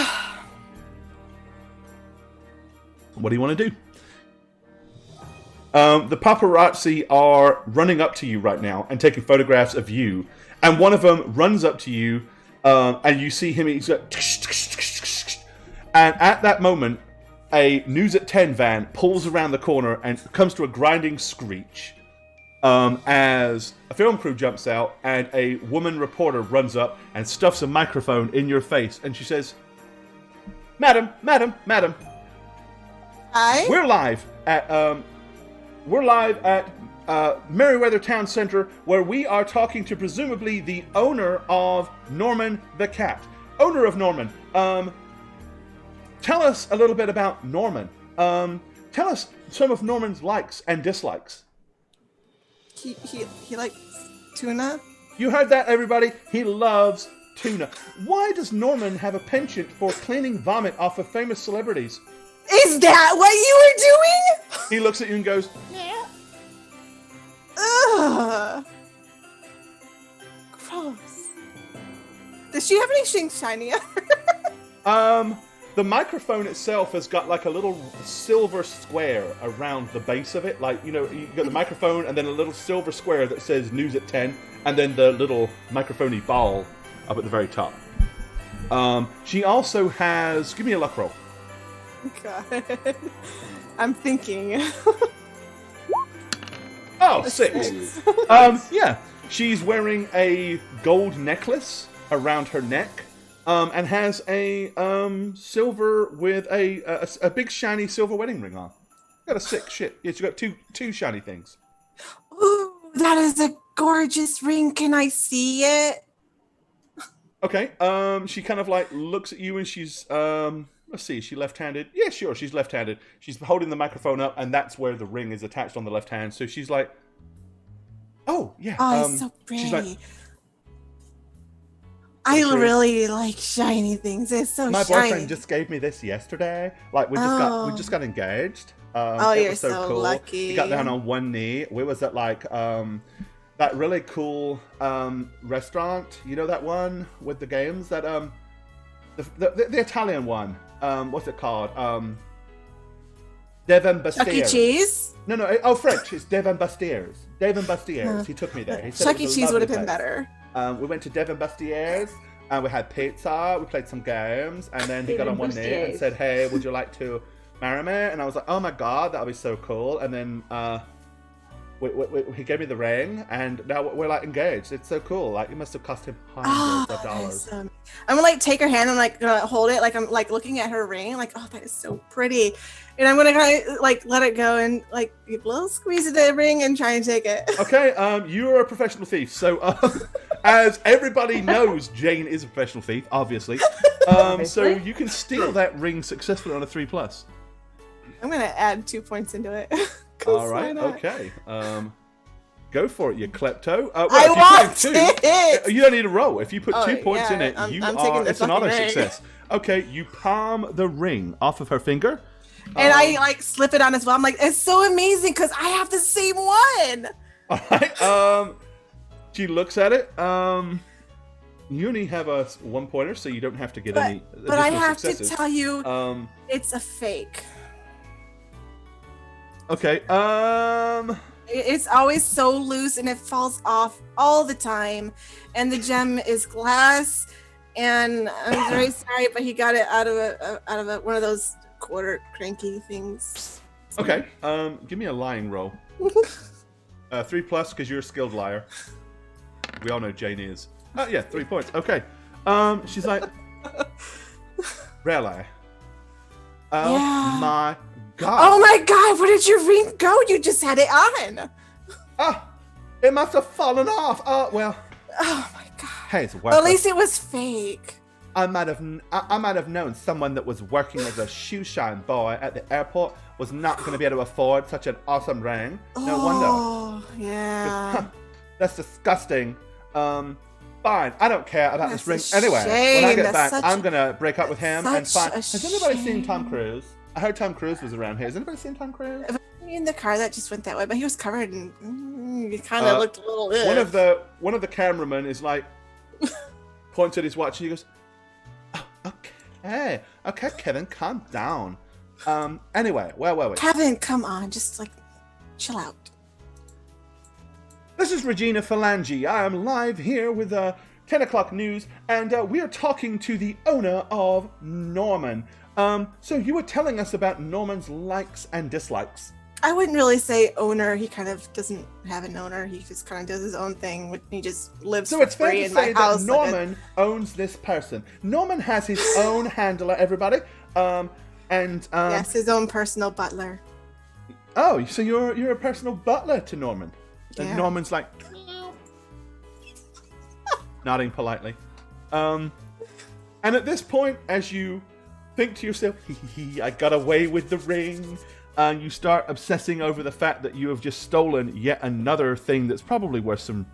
What do you want to do? The paparazzi are running up to you right now and taking photographs of you. And one of them runs up to you, and you see him. He's like, and at that moment, a News at 10 van pulls around the corner and comes to a grinding screech. As a film crew jumps out, and a woman reporter runs up and stuffs a microphone in your face, and she says, "Madam, madam, madam, Hi. we're live at Merriweather Town Center, where we are talking to presumably the owner of Norman the Cat. Owner of Norman. Tell us a little bit about Norman. Tell us some of Norman's likes and dislikes." He likes tuna. You heard that, everybody? He loves tuna. Why does Norman have a penchant for cleaning vomit off of famous celebrities? Is that what you were doing? He looks at you and goes, Ugh. Gross. Does she have anything shiny on her? The microphone itself has got like a little silver square around the base of it. Like, you know, you got the microphone and then a little silver square that says News at 10, and then the little microphone-y ball up at the very top. She also has... Give me a luck roll. God. I'm thinking. Oh, 6. Yeah. She's wearing a gold necklace around her neck. And has a silver with a big shiny silver wedding ring on. Got a 6. Shit. Yeah, she got two shiny things. Ooh, that is a gorgeous ring. Can I see it? Okay. She kind of like looks at you and she's let's see. Is she left-handed? Yeah, sure. She's left-handed. She's holding the microphone up, and that's where the ring is attached on the left hand. So she's like, Oh yeah. Oh, it's so pretty. She's like, I True. really like shiny things. It's so my shiny. boyfriend just gave me this yesterday. Like we just got engaged. Oh, it you're was so so cool. lucky. He got down on one knee. We was at like that really cool restaurant. You know that one with the games that the Italian one. What's it called? Devon Bastiers. Chuck E. Cheese? No. Oh, French. It's Devon Bastiers. Devon Bastiers. He took me there. He said Chuck it E. was a Cheese would have lovely been place. better. We went to Devon Bastiers and we had pizza. We played some games, and then he got on one knee and said, "Hey, would you like to marry me?" And I was like, "Oh my god, that would be so cool." And then he gave me the ring, and now we're like engaged. It's so cool. Like it must have cost him hundreds of dollars. I'm gonna like take her hand and like gonna hold it, like I'm like looking at her ring, like, oh, that is so pretty, and I'm gonna kind of like let it go and like give a little squeeze of the ring and try and take it. Okay, you're a professional thief, so as everybody knows, Jayne is a professional thief, obviously. So you can steal that ring successfully on a 3+. I'm gonna add 2 points into it. All right, okay. Go for it, you klepto. Well, I if you want put in it! You don't need a roll. If you put 2 points yeah, in it, I'm taking the it's an fucking auto ring. success. Okay, you palm the ring off of her finger. And I like slip it on as well. I'm like, it's so amazing because I have the same one. All right. She looks at it. You only have a 1 pointer, so you don't have to get any. But I have successes. to tell you, it's a fake. Okay. It's always so loose and it falls off all the time. And the gem is glass. And I'm very sorry, but he got it out of one of those quarter cranky things. Okay. Give me a lying roll. 3+ because you're a skilled liar. We all know Jayne is. Oh yeah, 3 points. Okay. She's like, really? Oh Yeah. my god. Oh my god, where did your ring go? You just had it on. Ah, it must have fallen off. Oh well. Oh my god. Hey, it's worth Well, at it. least it was fake. I might have known someone that was working as a shoe shine boy at the airport was not going to be able to afford such an awesome ring. No wonder. Oh, yeah. That's disgusting. Fine. I don't care about That's this a ring. Anyway, when I shame. get That's back, such I'm going to break up with him and such find... a Has anybody seen Tom shame. Cruise? I heard Tom Cruise was around here. Has anybody seen Tom Cruise? In the car that just went that way, but he was covered and he kind of looked a little. One of the cameramen is like points at his watch and he goes, oh, okay, Kevin, calm down. Anyway, where were we? Kevin, come on, just like chill out. This is Regina Phalange. I am live here with 10 o'clock news, and we are talking to the owner of Norman. So you were telling us about Norman's likes and dislikes. I wouldn't really say owner. He kind of doesn't have an owner. He just kind of does his own thing. He just lives So for it's fair free to in my say house. that Norman owns this person. Norman has his own handler, everybody. Yes, his own personal butler. Oh, so you're a personal butler to Norman. And Yeah. Norman's like nodding politely. And at this point, as you think to yourself, I got away with the ring, you start obsessing over the fact that you have just stolen yet another thing that's probably worth some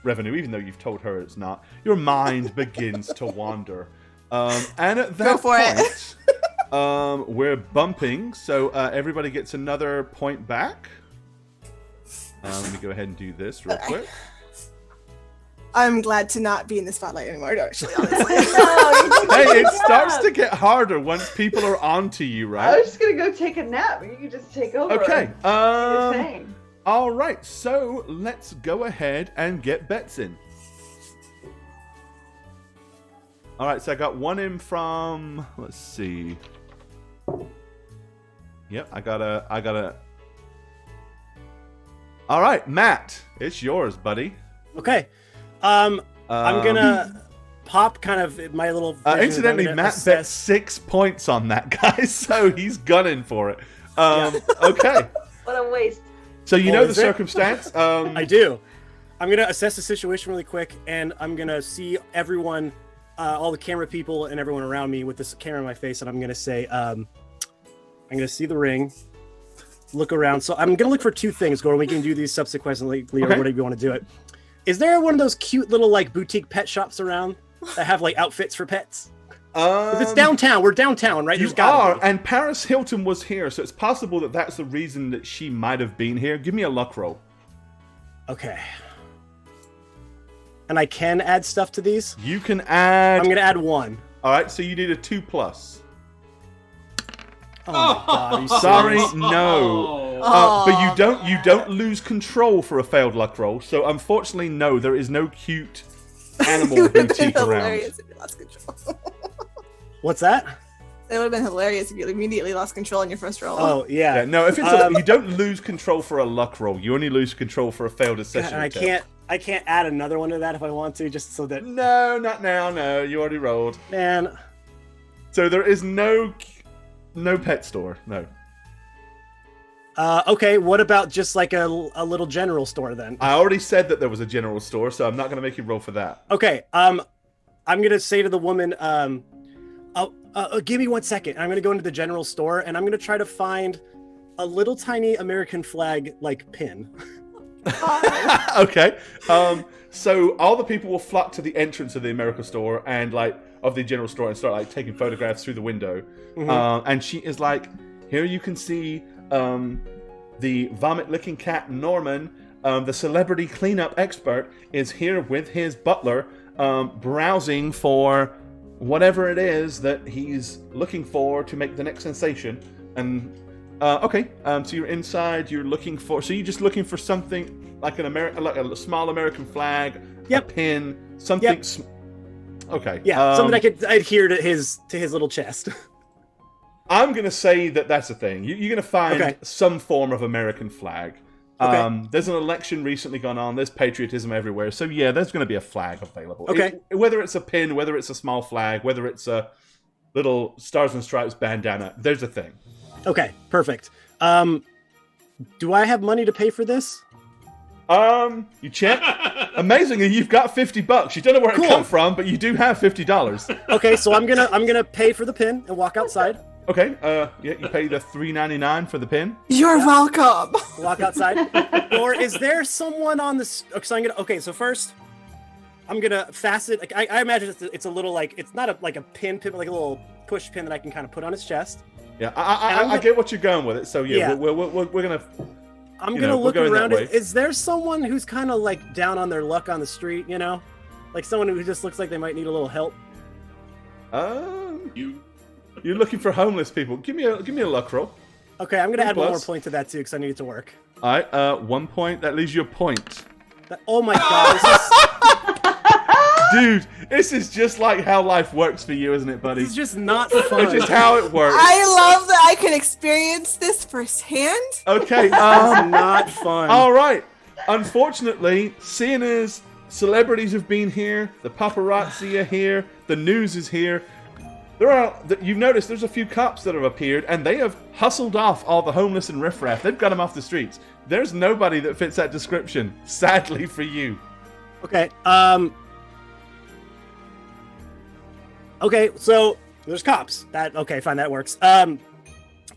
revenue, even though you've told her it's not. Your mind begins to wander. And at that Go for point, we're bumping, so everybody gets another point back. Let me go ahead and do this real quick. I'm glad to not be in the spotlight anymore, actually, honestly. Hey, it starts to get harder once people are on to you, I right? was just gonna go take a nap. You can just take over. Okay. You're saying. All right. So let's go ahead and get bets in. All right. So I got one in from. Let's see. Yep. I got a. All right, Matt. It's yours, buddy. Okay. I'm gonna pop kind of my little. version. I'm Incidentally, gonna Matt bet assess- 6 points on that, guys. So he's gunning for it. Okay. What a waste. So you Oh, know the is it? circumstance. I do. I'm gonna assess the situation really quick, and I'm gonna see everyone, all the camera people, and everyone around me with this camera in my face, and I'm gonna say, I'm gonna see the ring, look around. So I'm gonna look for two things, Gordon. We can do these subsequently or Okay. whatever you want to do it. Is there one of those cute little like boutique pet shops around that have like outfits for pets? 'Cause it's downtown. We're downtown, right? You There's gotta are, be. and Paris Hilton was here, so it's possible that that's the reason that she might have been here. Give me a luck roll. Okay. And I can add stuff to these. You can add. I'm gonna add 1. All right, so you need a 2+. Oh my god! Are you Sorry, serious? no. Oh, But you don't lose control for a failed luck roll. So unfortunately, no, there is no cute animal it would have been boutique around. hilarious if you lost control. What's that? It would have been hilarious if you immediately lost control in your first roll. Oh yeah. Yeah, no, if it's you don't lose control for a luck roll. You only lose control for a failed accession. And I can't add another one to that if I want to, just so that. No, not now. No, you already rolled. Man. So there is no pet store. No. Okay. What about just like a little general store then? I already said that there was a general store, so I'm not going to make you roll for that. Okay. I'm gonna say to the woman, give me 1 second. I'm gonna go into the general store and I'm gonna try to find a little tiny American flag like pin. Okay. So all the people will flock to the entrance of the American store and of the general store and start taking photographs through the window. Mm-hmm. And she is like, here you can see the vomit-licking cat Norman, the celebrity cleanup expert, is here with his butler, browsing for whatever it is that he's looking for to make the next sensation. And okay, so you're inside. You're looking for. So you're just looking for something like like a small American flag, Yep. a pin, something. Yep. Okay. Yeah, something I could adhere to his little chest. I'm gonna say that that's a thing. You're gonna find Okay. some form of American flag. Okay. There's an election recently gone on. There's patriotism everywhere. So yeah, there's gonna be a flag available. Okay. Whether it's a pin, whether it's a small flag, whether it's a little Stars and Stripes bandana, there's a thing. Okay, perfect. Do I have money to pay for this? You check. Amazingly, you've got $50. You don't know where Cool. it come from, but you do have $50. Okay, so I'm gonna pay for the pin and walk outside. Okay. Yeah, you pay the $3.99 for the pin. You're welcome. Walk outside. Or is there someone on this? Okay, so first, I'm gonna fasten. Like I imagine it's a little it's not like a pin, but like a little push pin that I can kind of put on his chest. Yeah, I get what you're going with it. So yeah, Yeah. we're gonna. I'm You gonna know, we're look going that around. way. Is there someone who's kind of like down on their luck on the street? You know, like someone who just looks like they might need a little help. You're looking for homeless people. Give me a luck roll. Okay, I'm gonna add one more Plus. point to that too because I need it to work. All right. 1 point. That leaves you a point. Oh my god! Dude, this is just like how life works for you, isn't it, buddy? This is just not fun. It's just how it works. I love that I can experience this firsthand. Okay. It's not fun. All right. Unfortunately, seeing as celebrities have been here, the paparazzi are here, the news is here. You've noticed there's a few cops that have appeared, and they have hustled off all the homeless and riffraff. They've got them off the streets. There's nobody that fits that description, sadly for you. Okay. Okay, so there's cops. Okay, fine, that works. I'm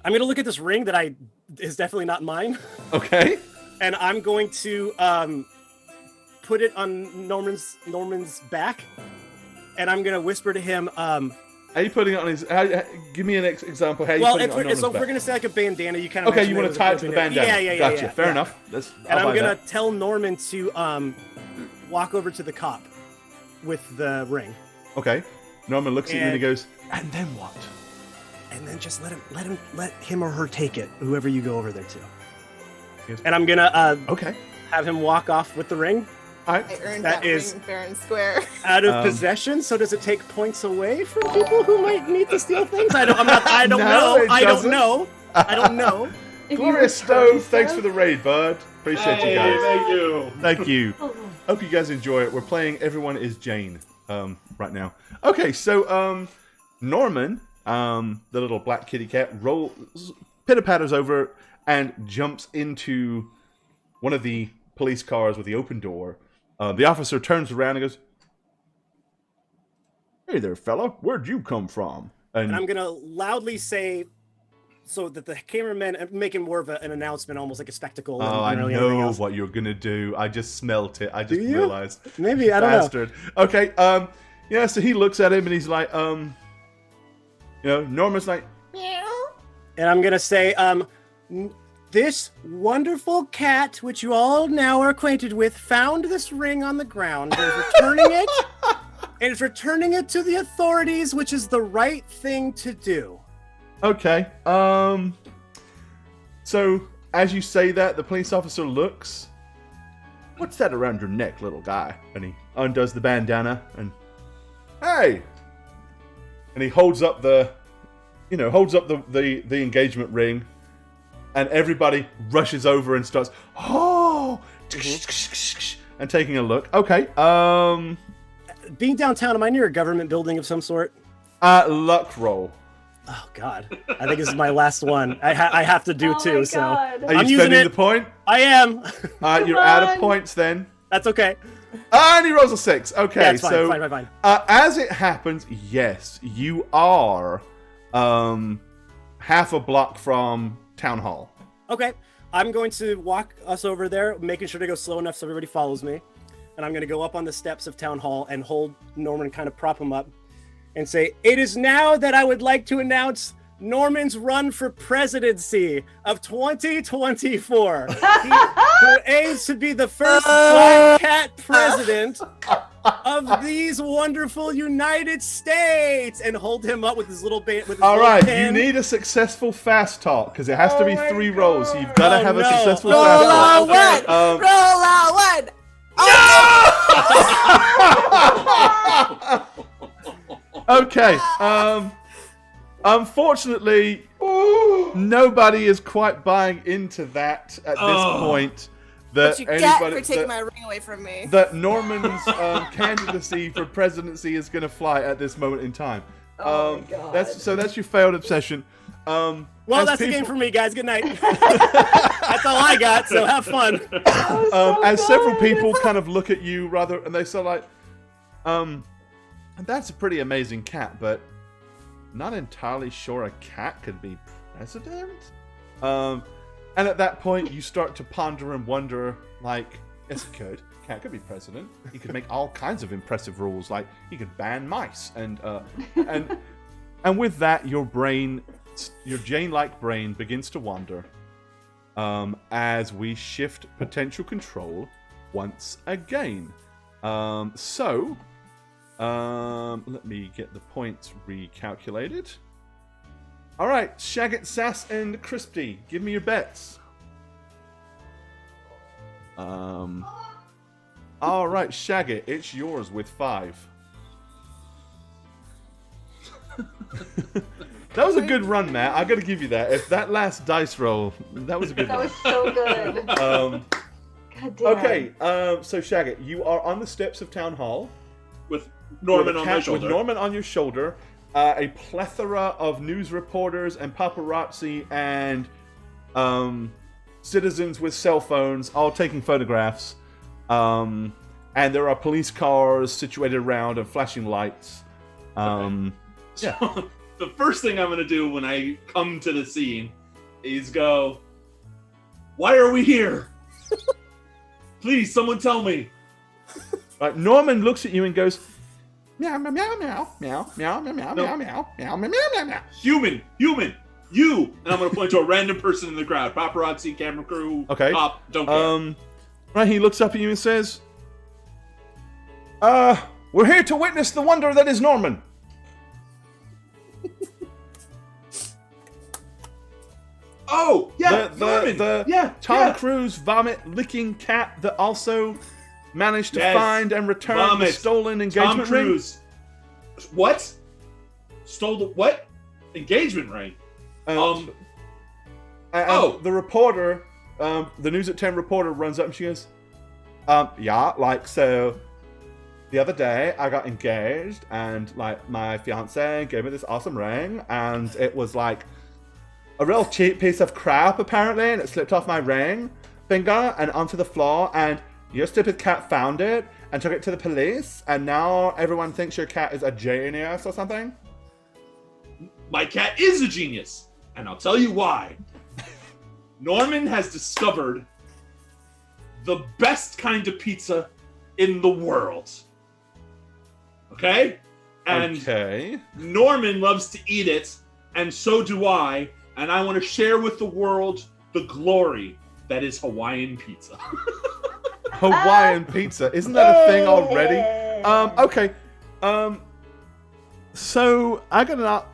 gonna look at this ring that is definitely not mine, Okay. and I'm going to put it on Norman's back, and I'm gonna whisper to him. How are you putting it on his? Give me an example. How are you Well, putting if it on Norman's we're back? gonna say like a bandana, you kind of Okay, you want to tie it to the bandana. Yeah. Gotcha. Fair yeah. enough. And I'll I'm buy gonna that. tell Norman to walk over to the cop with the ring, Okay. Norman looks at you and he And- goes, "And then what?" and then just let him or her take it, whoever you go over there to. Yes. And I'm gonna Okay. have him walk off with the ring All I right. earned That that, is- ring fair and square. out of possession. So does it take points away from people who might need to steal things? I don't No, know. it I doesn't. don't know. If you Gloria return Stove, thanks stuff- for the raid, bud. Appreciate you Hey, guys. thank you. Thank you. Oh, Hope you guys enjoy it. We're playing Everyone is Jayne right now. Okay, so Norman, the little black kitty cat, pitter-patters over and jumps into one of the police cars with the open door. The officer turns around and goes, "Hey there, fella. Where'd you come from?" And I'm gonna loudly say, so that the cameramen are making more of an announcement, almost like a spectacle. Oh, I than really anything know else. what you're gonna do. I just smelt it. I just Do you? realized. Maybe, I don't know. Bastard. Okay. Yeah. So he looks at him and he's like, Norman's like, And I'm gonna say, this wonderful cat, which you all now are acquainted with, found this ring on the ground and is returning it, and is returning it to the authorities, which is the right thing to do. okay. So as you say that, the police officer looks. What's that around your neck, little guy? And he undoes the bandana and, hey. And he holds up the engagement ring, and everybody rushes over and starts, and taking a look. Okay. Being downtown, am I near a government building of some sort? Luck roll. Oh God, I think this is my last one. I have to do Oh two. my So God. Are you I'm using spending it. the point? I am. You're out of points then. That's okay. And he rolls a 6. Okay, Yeah, it's fine, so fine. as it happens, yes, you are half a block from Town Hall. Okay, I'm going to walk us over there, making sure to go slow enough so everybody follows me. And I'm going to go up on the steps of Town Hall and hold Norman, kind of prop him up, and say, "It is now that I would like to announce Norman's run for presidency of 2024. Who aims to be the first black cat president of these wonderful United States," and hold him up with his little All right, you pen. need a successful fast talk because it has to be 3 rolls. So you've got to Oh, have a no. successful Roll fast out talk. one. Roll out one. Okay. Unfortunately, nobody is quite buying into that at this point. That What you get anybody for taking that, my ring away from me? that Norman's candidacy for presidency is going to fly at this moment in time. Oh my God. That's your failed obsession. Well, as that's the people- game for me, guys. Good night. That's all I got, so have fun. As several people kind of look at you and they say like, that's a pretty amazing cat, but not entirely sure a cat could be president. And at that point, you start to ponder and wonder, like, yes, it could. Cat could be president. He could make all kinds of impressive rules, like he could ban mice, and with that, your Jayne-like brain begins to wander. As we shift potential control once again. Let me get the points recalculated. All right, Shagget, Sass, and Crispy, give me your bets. All right, Shagget, it's yours with 5. That was a good run, Matt. I got to give you that. If that last dice roll, that was a good That run. was so good. God damn. Okay, so Shagget, you are on the steps of Town Hall. With Norman with a on cat- my shoulder. With Norman on your shoulder. A plethora of news reporters and paparazzi and citizens with cell phones all taking photographs. And there are police cars situated around and flashing lights. Yeah. So, the first thing I'm going to do when I come to the scene is go, "Why are we here? Please, someone tell me." Right, Norman looks at you and goes, meow, meow, meow, meow, meow, meow, meow, meow, No. meow, meow, meow, meow, meow, meow. Human, you! And I'm going to point to a random person in the crowd. Paparazzi, camera crew, Okay. cop, don't care. Right, he looks up at you and says, we're here to witness the wonder that is Norman. Oh, yeah, Norman. The Tom yeah. Cruise vomit-licking cat that also managed to Yes. find and return the Vomit. stolen Tom engagement ring. Cruise. What? Stole the what? Engagement ring. And Oh. the reporter, the News at 10 reporter runs up and she goes, yeah, like, so the other day I got engaged and, like, my fiance gave me this awesome ring and it was, like, a real cheap piece of crap, apparently, and it slipped off my ring finger and onto the floor, and your stupid cat found it and took it to the police, and now everyone thinks your cat is a genius or something? My cat is a genius. And I'll tell you why. Norman has discovered the best kind of pizza in the world. Okay? And Okay. Norman loves to eat it, and so do I. And I want to share with the world the glory that is Hawaiian pizza. Hawaiian pizza. Isn't that a thing already? Okay. So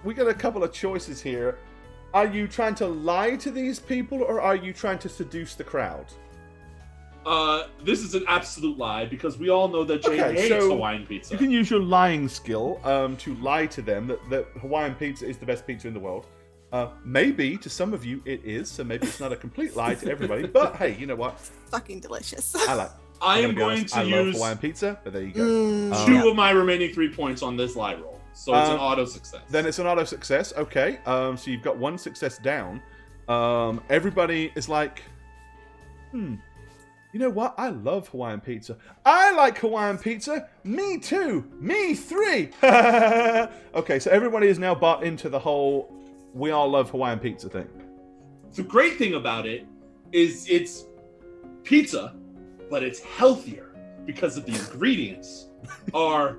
we got a couple of choices here. Are you trying to lie to these people, or are you trying to seduce the crowd? This is an absolute lie, because we all know that Jayne hates Hawaiian pizza. You can use your lying skill to lie to them that Hawaiian pizza is the best pizza in the world. Maybe to some of you it is, so maybe it's not a complete lie to everybody. But hey, you know what? Fucking delicious. I am going to I love use Hawaiian pizza, but there you go. two of my remaining 3 points on this lie roll, so it's an auto success. Then it's an auto success. Okay, so you've got 1 success down. Everybody is like, you know what? I love Hawaiian pizza. I like Hawaiian pizza. Me too. Me 3. Okay, so everybody is now bought into the whole we all love Hawaiian pizza thing. The great thing about it is it's pizza, but it's healthier because of the ingredients are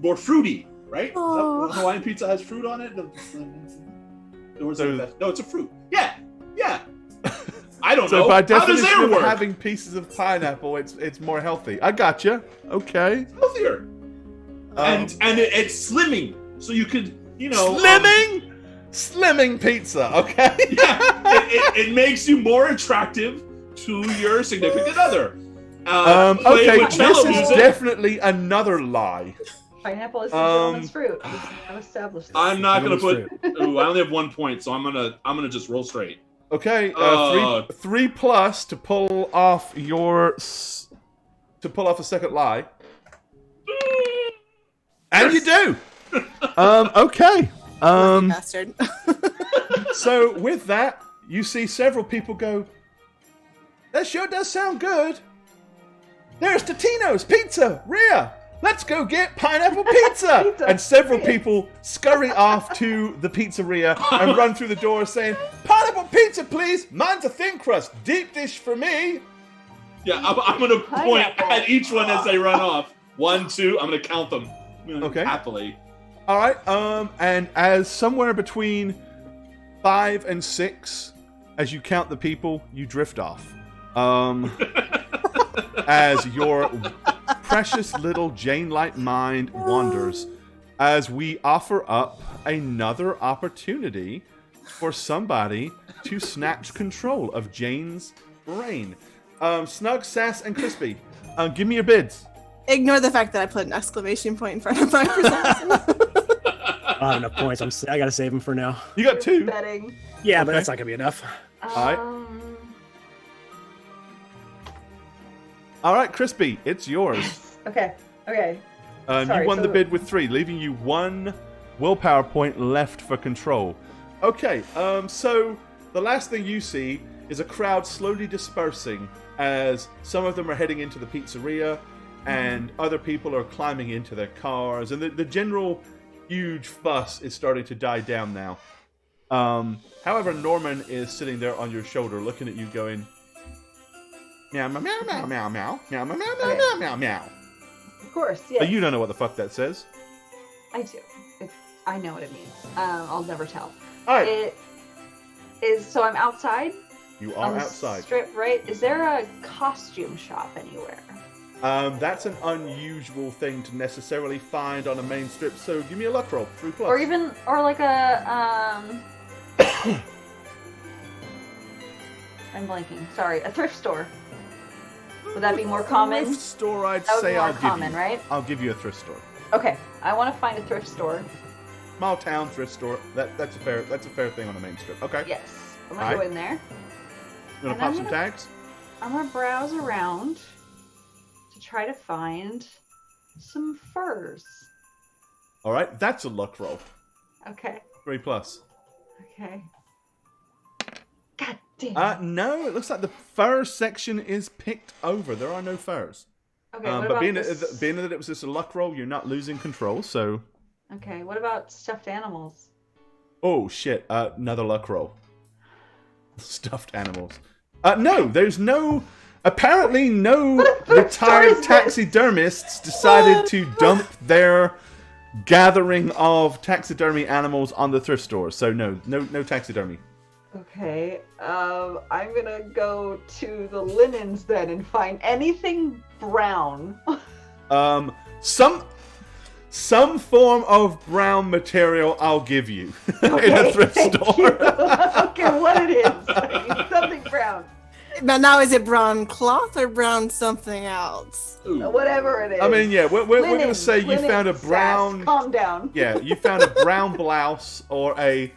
more fruity, right? Oh. Hawaiian pizza has fruit on it. No, it's a fruit. Yeah. I don't know. So by How does definition that of work? having pieces of pineapple, it's more healthy. I gotcha. Okay. Healthier. And it's slimming, so you could, Slimming pizza. Okay. Yeah, it makes you more attractive to your significant other. Okay, with this cello is music. definitely another lie. Pineapple is a gentleman's fruit. I've established this. I'm not gonna put. Ooh, I only have 1 point, so I'm gonna just roll straight. Okay, 3 plus to pull off a second lie, and you do. Okay. Bastard. So with that, you see several people go, that sure does sound good. There's Totino's Pizzeria. Let's go get pineapple pizza. And several people scurry off to the pizzeria and run through the door saying, pineapple pizza, please. Mine's a thin crust. Deep dish for me. Yeah, I'm gonna point Pineapple. at each one as they run off. 1, 2. I'm gonna count them. Okay. Happily. All right. And as somewhere between 5 and 6, as you count the people, you drift off. As your precious little Jayne-like mind wanders, as we offer up another opportunity for somebody to snatch control of Jayne's brain. Snug, Sass, and Crispy, give me your bids. Ignore the fact that I put an exclamation point in front of my perception. I don't have enough points. I gotta save them for now. You got 2. Betting. Yeah, but Okay. that's not gonna be enough. right. All right, Crispy, it's yours. Okay. You Sorry, won the so- bid with 3, leaving you 1 willpower point left for control. Okay, so the last thing you see is a crowd slowly dispersing as some of them are heading into the pizzeria and other people are climbing into their cars, and the general huge fuss is starting to die down now. However, Norman is sitting there on your shoulder looking at you going, meow, meow, meow, meow, meow, meow, meow, meow, meow, meow, meow, meow, meow. Of course, yeah. You don't know what the fuck that says. I do. I know what it means. I'll never tell. All right, It is. So I'm outside. you on are the outside. Strip, right? Is there a costume shop anywhere? That's an unusual thing to necessarily find on a main strip, so give me a luck roll, 3+. Or like a I'm blanking. Sorry, a thrift store. Would that be more common? Thrift store, I'd That would say be more I'll give common, you. right? I'll give you a thrift store. Okay, I want to find a thrift store. Small town thrift store. That's a fair thing on a main strip. Okay. Yes, I'm gonna Alright. go in there. You wanna And pop I'm some gonna- tags? I'm gonna browse around to try to find some furs. All right, that's a luck roll. Okay. 3+. Okay. God damn. No, it looks like the fur section is picked over. There are no furs. Okay. What But about being this? that it was just a luck roll, you're not losing control. So, Okay. What about stuffed animals? Oh shit! Another luck roll. Stuffed animals. No, there's no. Apparently, no retired taxidermists decided to dump their gathering of taxidermy animals on the thrift store. So no taxidermy. Okay, I'm gonna go to the linens then and find anything brown. Some form of brown material I'll give you in a thrift store. Okay, what it is? I need something brown. But now is it brown cloth or brown something else? Whatever it is. I mean, yeah, we're going to say you Linen, found a brown... Sass, calm down. Yeah, you found a brown blouse or a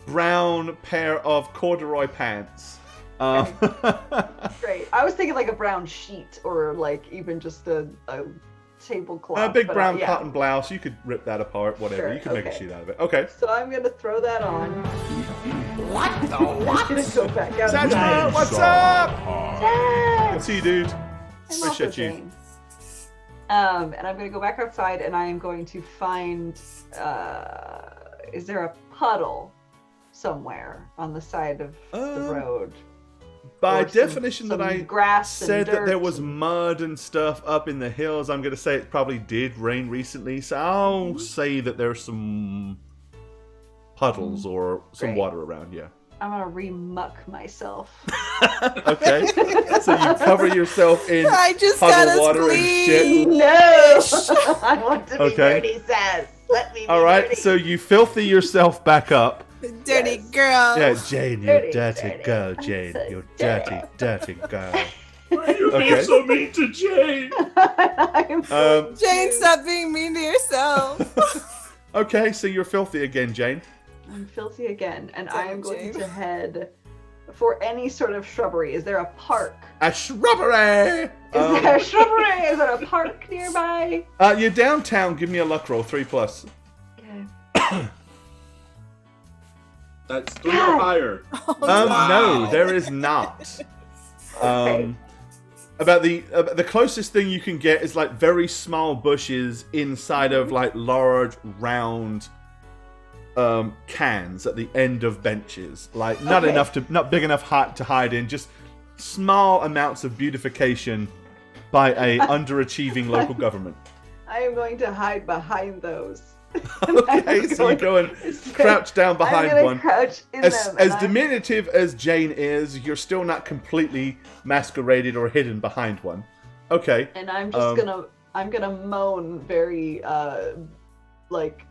brown pair of corduroy pants. Great. I was thinking like a brown sheet or like even just a tablecloth. A big brown cotton blouse. You could rip that apart, whatever. Sure, You could make a sheet out of it. Okay. So I'm going to throw that on. What the I'm what? going to go back out. Sassica, what's up? Yes! Good to see you, dude. I'm also Appreciate you. Jayne. And I'm going to go back outside and I am going to find, is there a puddle somewhere on the side of the road? By Or definition some that I grass and said that there dirt was and- mud and stuff up in the hills, I'm going to say it probably did rain recently. So I'll say that there's some puddles or some Great. water around, yeah. I'm going to re-muck myself. Okay. So you cover yourself in I just puddle got us water and shit. clean. No! I want to be Okay. dirty, Sass. Let me be All right, dirty. so you filthy yourself back up. Dirty Yes. girl. Yeah, Jayne, you Dirty, dirty dirty. girl, I'm Jayne. so You dirty. dirty girl. Why are you being Okay. so mean to Jayne? I'm so Jayne, cute. stop being mean to yourself. Okay, so you're filthy again, Jayne. I'm filthy again, and I am going Jayne. to head for any sort of shrubbery. Is there a park? A shrubbery! Is there a shrubbery? Is there a park nearby? You're downtown. Give me a luck roll, 3+. Okay. That's 3 or higher. No, there is not. About the closest thing you can get is like very small bushes inside of like large round cans at the end of benches. Like not big enough to hide in. Just small amounts of beautification by a underachieving local government. I am going to hide behind those. Okay, so you go and crouch down behind I'm gonna one. crouch in As them. and I'm- diminutive as Jayne is, you're still not completely masqueraded or hidden behind one. Okay. And I'm just I'm gonna moan very like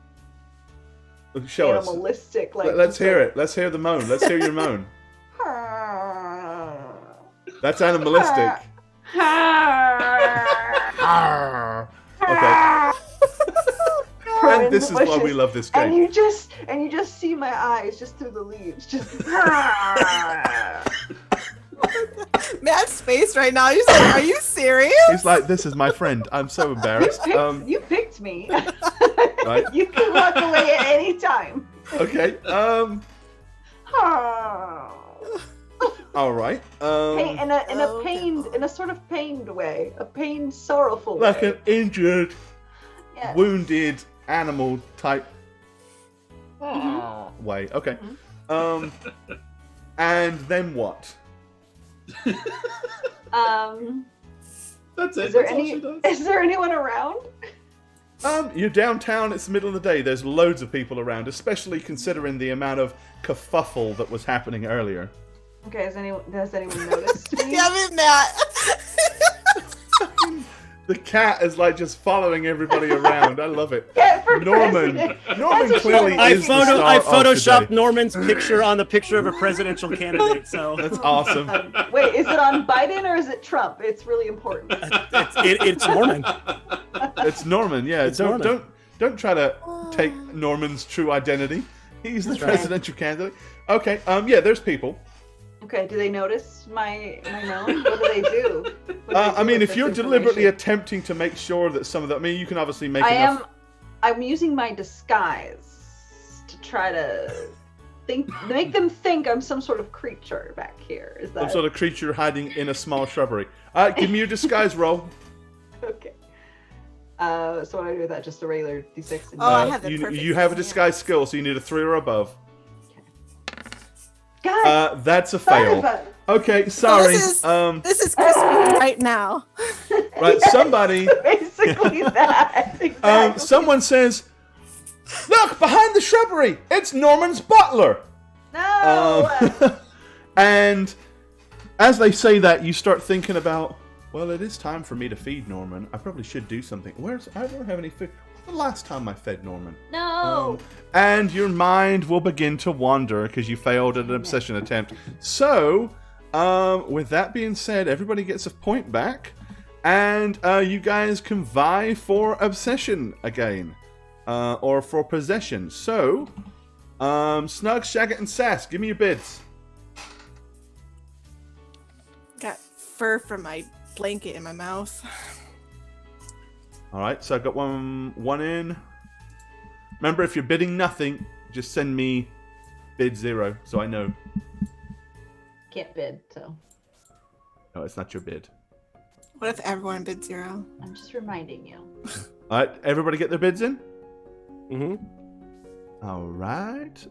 Show us. animalistic. Like Let's hear it. Let's hear the moan. Let's hear your moan. That's animalistic. Okay. And this is why we love this And game. you just see my eyes just through the leaves. Just Matt's face right now. He's like, are you serious? He's like, this is my friend. I'm so embarrassed. you picked me. Right. You can walk away at any time. Okay. All right. In a Oh, pained, in a sort of pained way, a pained, sorrowful Like way. an injured, Yes. wounded animal type way. Okay. And then what? That's it. Is there That's all she does. is there anyone around? You're downtown. It's the middle of the day. There's loads of people around, especially considering the amount of kerfuffle that was happening earlier. Okay, has anyone noticed me? Damn it, Matt. The cat is like just following everybody around. I love it. Yeah, for Norman president. Norman That's clearly what is the star I of photoshopped today. Norman's picture on the picture of a presidential candidate. So That's awesome. Wait, is it on Biden or is it Trump? It's really important. it's Norman. It's Norman. Yeah. It's don't Norman. don't try to take Norman's true identity. He's the That's right. presidential candidate. Okay. Yeah. There's people. Okay, do they notice my moan? What do they do? What do they I do mean, with if you're this deliberately information? attempting to make sure that some of the, I mean, you can obviously make I enough. I'm using my disguise to try to make them think I'm some sort of creature back here. Is Some that sort of creature hiding in a small shrubbery. Give me your disguise roll. okay? So what do I do with that? Just a regular d6. And Oh, I have the you perfect have a plan. disguise skill, so you need a 3 or above. That's a fail. Okay, sorry. This is crispy right now. Right, somebody. Basically that. Exactly. Someone says, "Look behind the shrubbery! It's Norman's butler." No. And as they say that, you start thinking about, well, it is time for me to feed Norman. I probably should do something. I don't have any food. What's the last time I fed Norman? No. And your mind will begin to wander because you failed at an obsession attempt. So, with that being said, everybody gets a point back, and you guys can vie for obsession again, or for possession. So, Snug, Shagget, and Sass, give me your bids. Got fur from my blanket in my mouth. All right, so I got one in. Remember, if you're bidding nothing, just send me bid 0, so I know. Can't bid, so No, it's not your bid. What if everyone bid 0? I'm just reminding you. All right, everybody get their bids in? Mm-hmm. All right.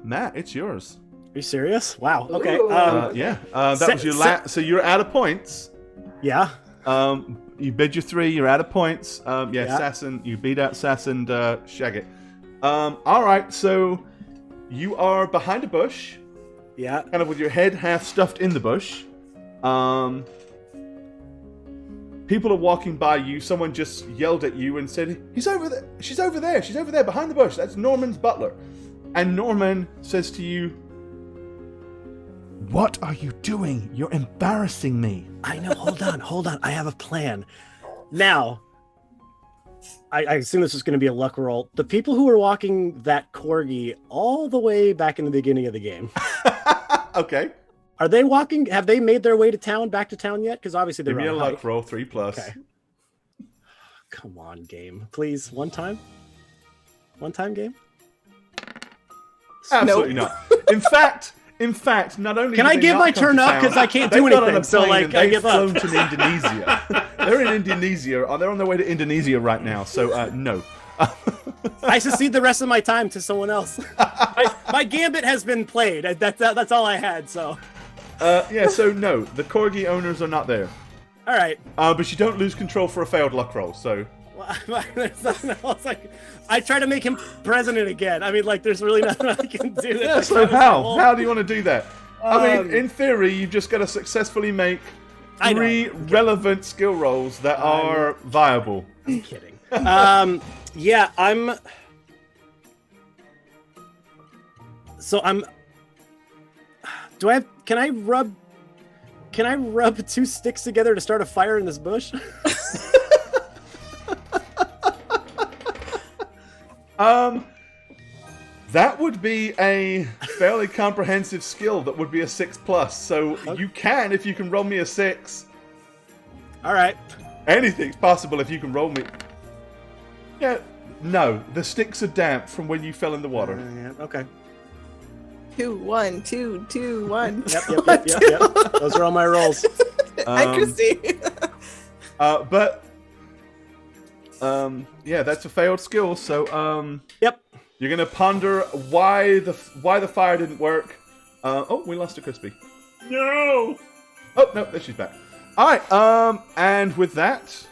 Matt, it's yours. Are you serious? Wow. Okay. Ooh. Yeah. That was your last. So you're out of points. Yeah. You bid your 3. You're out of points. Yeah. Sass and you beat out Sass and Shagget. All right. So you are behind a bush, Yeah. kind of with your head half stuffed in the bush. People are walking by you. Someone just yelled at you and said, "He's over there. She's over there. She's over there behind the bush. That's Norman's butler." And Norman says to you, "What are you doing? You're embarrassing me." I know. Hold on. I have a plan. Now, I assume this is going to be a luck roll. The people who were walking that corgi all the way back in the beginning of the game, Okay. are they walking? Have they made their way to town, back to town yet? Because obviously they're Give me a on a luck hike. roll, 3+. Okay. Come on, game. Please, one time? One time game? Absolutely not. In fact, not only Can did I they give not my come turn to up? town, 'Cause I can't they've do got on anything, a so, plane like, and I they've give up. flown to Indonesia. They're in Indonesia. They're on their way to Indonesia right now. So no. I secede the rest of my time to someone else. My gambit has been played. That's all I had, so. Yeah. So no, the corgi owners are not there. All right. But you don't lose control for a failed luck roll. So. Well, there's nothing else. I try to make him president again. I mean, like, there's really nothing I can do. Yeah. So how do you want to do that? I mean, in theory, you've just got to successfully make I know. 3 relevant skill rolls that are viable. I'm kidding. Yeah, I'm. So I'm. Do I have? Can I rub 2 sticks together to start a fire in this bush? That would be a fairly comprehensive skill. That would be a 6+. So you can, if you can roll me a 6. All right. Anything's possible if you can roll me. Yeah. No, the sticks are damp from when you fell in the water. Yeah, okay. 2, 1, 2, 2, 1. Yep. Those are all my rolls. Accuracy. Yeah, that's a failed skill. So Yep. you're gonna ponder why the fire didn't work. Oh, we lost a Crispy. No. Oh no, there she's back. All right. And with that,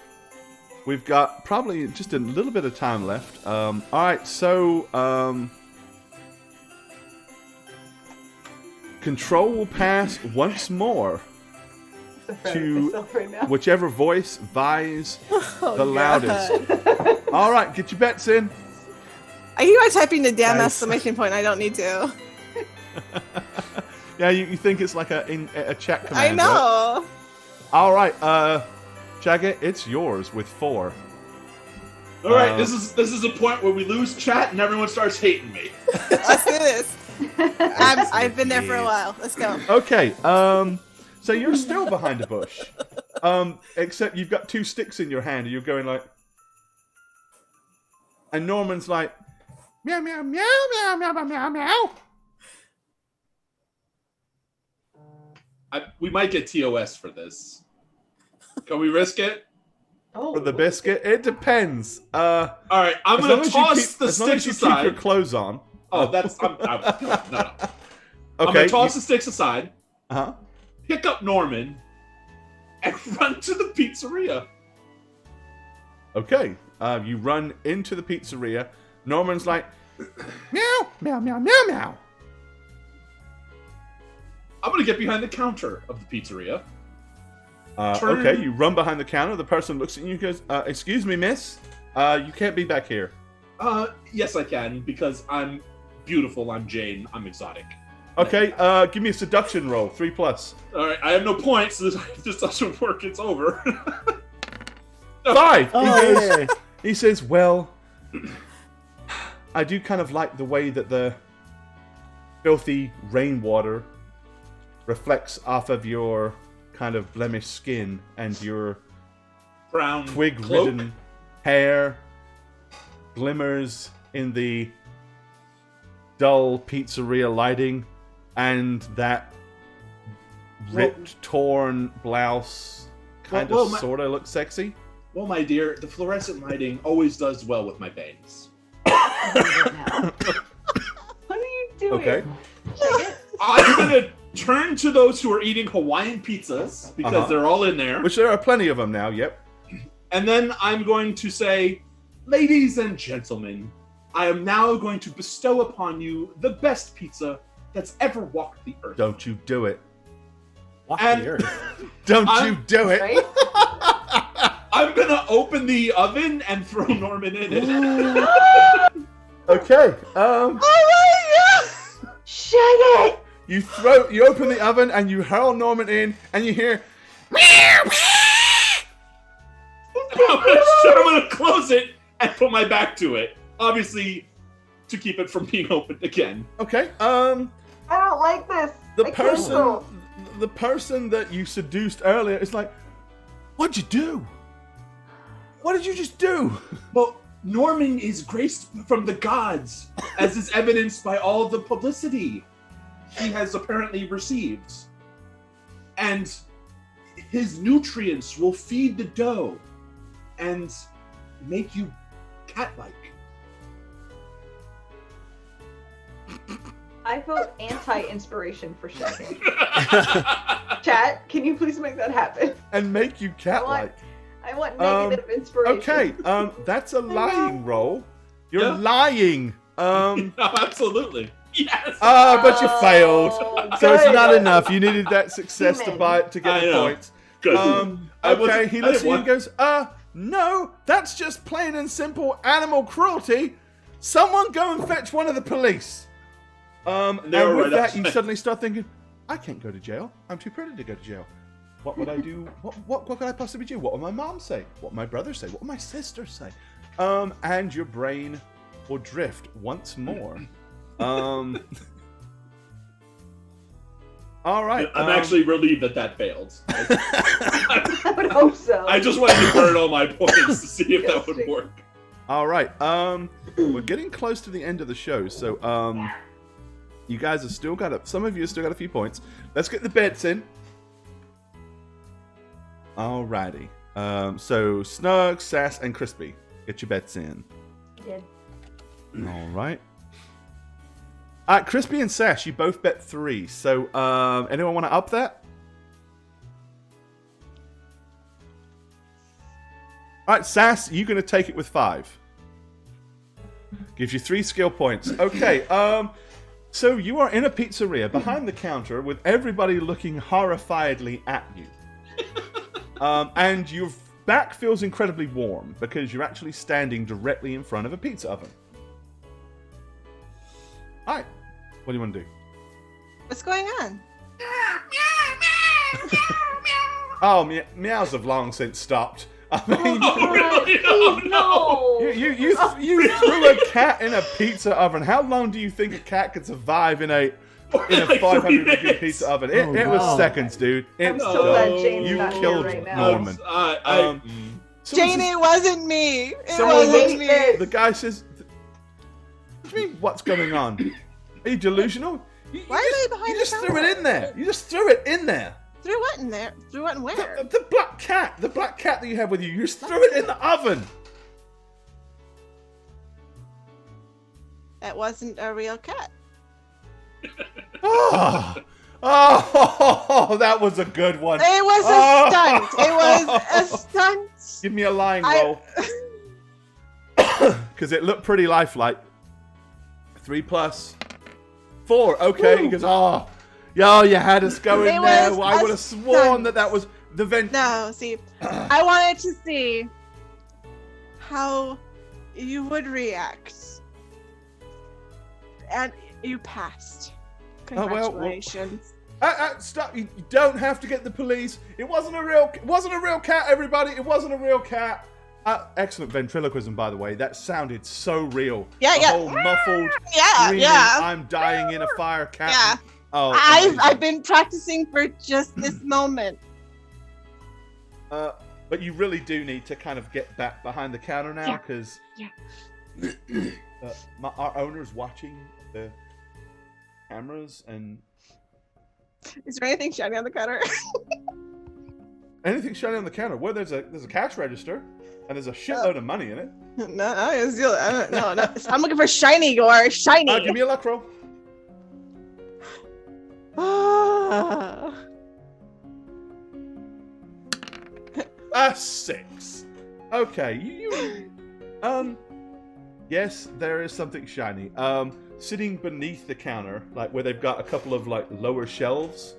we've got probably just a little bit of time left. All right. So control will pass once more to whichever voice vies the loudest. All right, get your bets in. I hear you typing the damn Nice. exclamation point. I don't need to. Yeah, you think it's like a chat command. I right? know. All right, Shagget, it's yours with 4. All right, this is a point where we lose chat and everyone starts hating me. Let's do this. I've been there for a while. Let's go. Okay, so you're still behind a bush, except you've got 2 sticks in your hand, and you're going like, and Norman's like, meow meow meow meow meow meow meow meow. We might get TOS for this. Can we risk it? Oh, For the biscuit, it depends. All right, I'm gonna toss the as long as sticks you keep your aside. clothes on. Oh, that's no. I'm Okay. gonna toss the sticks aside, Uh-huh. pick up Norman, and run to the pizzeria. Okay. You run into the pizzeria. Norman's like, meow, meow, meow, meow, meow. I'm gonna get behind the counter of the pizzeria. Turn- Okay, you run behind the counter. The person looks at you and goes, excuse me, miss. You can't be back here. Yes, I can, because I'm beautiful, I'm Jayne, I'm exotic. Okay, give me a seduction roll, 3+. Alright, I have no points, so if this doesn't work, it's over. 5! Oh, He says, well, I do kind of like the way that the filthy rainwater reflects off of your kind of blemished skin and your Brown twig-ridden cloak. hair glimmers in the dull pizzeria lighting, and that ripped, torn blouse kind Well, of my- sort of looks sexy. Well, my dear, the fluorescent lighting always does well with my bangs. What are you doing? Okay. I'm gonna turn to those who are eating Hawaiian pizzas, because Uh-huh. they're all in there. Which there are plenty of them now, yep. And then I'm going to say, ladies and gentlemen, I am now going to bestow upon you the best pizza that's ever walked the earth. Don't you do it. Walk And- the earth. Don't I'm- you do it. Right? I'm gonna open the oven and throw Norman in it. Okay. Shut it! You open the oven and you hurl Norman in, and you hear, I'm gonna close it and put my back to it. Obviously, to keep it from being opened again. okay, I don't like this. the I person, cancel. the person that you seduced earlier is like, what'd you do? What did you just do? Well, Norman is graced from the gods, as is evidenced by all the publicity he has apparently received. And his nutrients will feed the dough and make you cat-like. I vote anti-inspiration for Shaq. Chat, can you please make that happen? And make you cat-like. I want negative inspiration. Okay, that's a lying roll. You're Yeah. lying. Absolutely. Yes. But you failed. Oh, So it's good. not enough. You needed that success to Human. buy to get I the know. points. Good. I Okay, wasn't- he I looks at didn't you want- and goes, no, that's just plain and simple animal cruelty. Someone go and fetch one of the police. And they were with right that, you outside. suddenly start thinking, I can't go to jail. I'm too pretty to go to jail. What would I do? What could I possibly do? What would my mom say? What would my brother say? What would my sister say? And your brain will drift once more. All right. I'm actually relieved that failed. I would hope so. I just wanted to burn all my points to see if that would Disgusting. work. All right. We're getting close to the end of the show, so you guys have still got some of you have still got a few points. Let's get the bets in. Alrighty. So Snug, Sass, and Crispy, get your bets in. Did. All right. Crispy and Sass, you both bet 3. So anyone want to up that? All right, Sass, you're going to take it with 5. Gives you 3 skill points. Okay. So you are in a pizzeria behind the counter with everybody looking horrifiedly at you. And your back feels incredibly warm because you're actually standing directly in front of a pizza oven. Alright. What do you want to do? What's going on? Oh, meows have long since stopped. I mean, Oh, really? Oh, no. you threw a cat in a pizza oven. How long do you think a cat could survive in a Like 500 3 degree minutes. pizza oven? It Oh, was wow. seconds, dude. I'm It's so glad No. Jane's You not here killed right now. Norman. I someone Jane, says- it wasn't me. It Someone wasn't hate me. this. The guy says, "What do you mean? What's going on? Are you delusional? Why are they behind You the just threw it counter? in there. You just threw it in there. Threw what in there? Threw what and where? The black cat that you have with you. You just threw it in the oven. That wasn't a real cat. Oh, that was a good one. It was a stunt. It was a stunt. Give me a lying roll. Because it looked pretty lifelike. 3 plus 4. Okay. He goes, yo, you had us going It there. was I a would have sworn stunt. that was the vent. No, see, I wanted to see how you would react. And you passed. Oh, well, Congratulations. Stop! You don't have to get the police. It wasn't a real cat, everybody. It wasn't a real cat. Excellent ventriloquism, by the way. That sounded so real. Yeah, the yeah. whole muffled, Yeah, screaming, yeah. I'm dying in a fire, cat. Yeah. Oh, I've been practicing for just this moment. but you really do need to kind of get back behind the counter now, because our owner's watching the cameras and. Is there anything shiny on the counter? Anything shiny on the counter? Well, there's a cash register, and there's a shitload of money in it. No, I'm looking for shiny or shiny. Give me a luck roll. A 6. Okay, yes, there is something shiny. Sitting beneath the counter, like where they've got a couple of like lower shelves,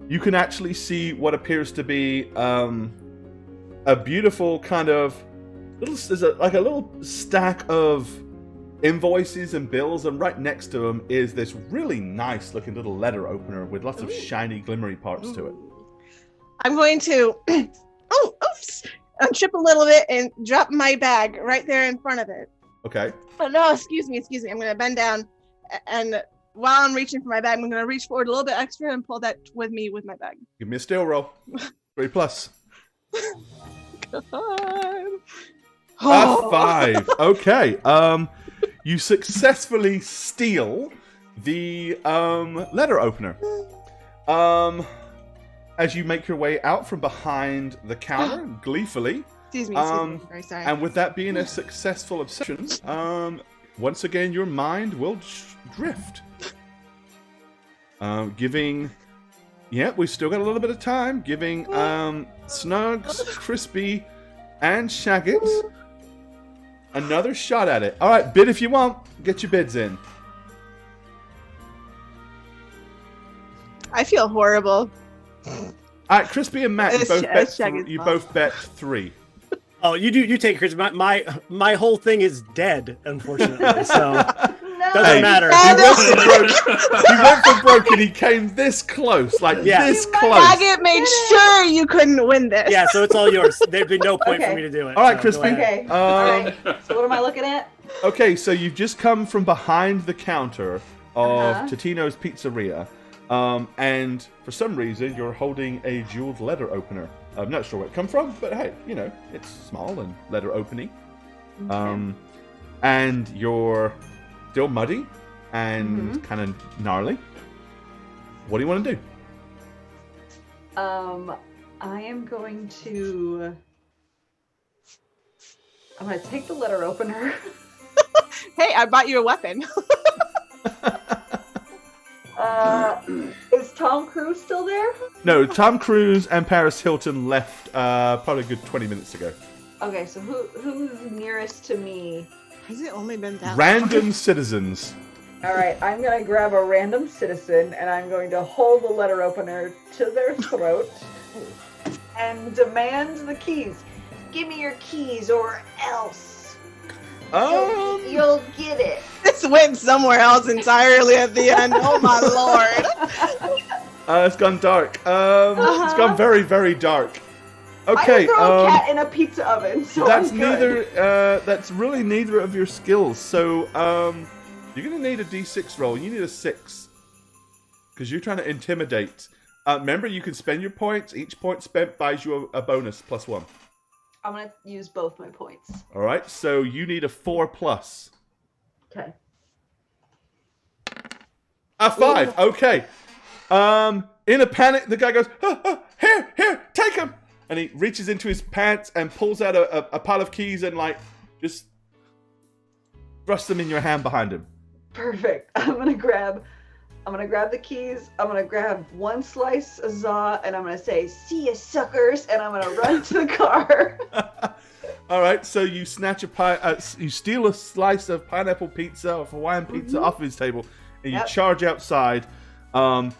you can actually see what appears to be a beautiful kind of there's a little stack of invoices and bills, and right next to them is this really nice looking little letter opener with lots of shiny glimmery parts to it. I'm going to trip a little bit and drop my bag right there in front of it. Okay. Oh no, excuse me. I'm going to bend down, and while I'm reaching for my bag, I'm going to reach forward a little bit extra and pull that with me with my bag. Give me a steal roll. 3 plus. God. A 5. Okay. You successfully steal the letter opener. As you make your way out from behind the counter, gleefully. Excuse me. Very sorry. And with that being a successful obsession, once again your mind will drift. Giving, we've still got a little bit of time. Giving Snugs, Crispy, and Shagget another shot at it. All right, bid if you want. Get your bids in. I feel horrible. All right, Crispy and Matt, you both bet 3. Oh, you take it, Chris. My whole thing is dead, unfortunately. So doesn't matter. He went for broke and he came this close, this close. Shagget made sure you couldn't win this. Yeah, so it's all yours. There'd be no point for me to do it. All right, so Crispy. Okay. All right. So what am I looking at? Okay, so you've just come from behind the counter of Totino's Pizzeria, and for some reason you're holding a jeweled letter opener. I'm not sure where it come from, but hey, it's small and letter opening. Okay. And you're still muddy and kind of gnarly. What do you want to do? I am going to take the letter opener. Hey, I bought you a weapon. Is Tom Cruise still there? No, Tom Cruise and Paris Hilton left probably a good 20 minutes ago. Okay, so who's nearest to me? Has it only been that Random long? citizens. All right, I'm going to grab a random citizen and I'm going to hold the letter opener to their throat and demand the keys. Give me your keys or else. You'll get it. This went somewhere else entirely at the end. Oh my lord. It's gone dark. It's gone very, very dark. Okay. I throw a cat in a pizza oven. So that's I'm good. That's really neither of your skills. So you're gonna need a D6 roll. You need a 6 because you're trying to intimidate. Remember, you can spend your points. Each point spent buys you a bonus +1. I'm gonna use both my points. All right. So you need a 4 plus. Okay. A 5. Ooh. Okay. In a panic, the guy goes, here, take him. And he reaches into his pants and pulls out a pile of keys and just thrusts them in your hand behind him. Perfect. I'm gonna grab the keys. I'm gonna grab one slice of za, and I'm gonna say, "See ya, suckers!" And I'm gonna run to the car. All right, so you snatch you steal a slice of pineapple pizza or Hawaiian pizza off his table, and you charge outside. Looking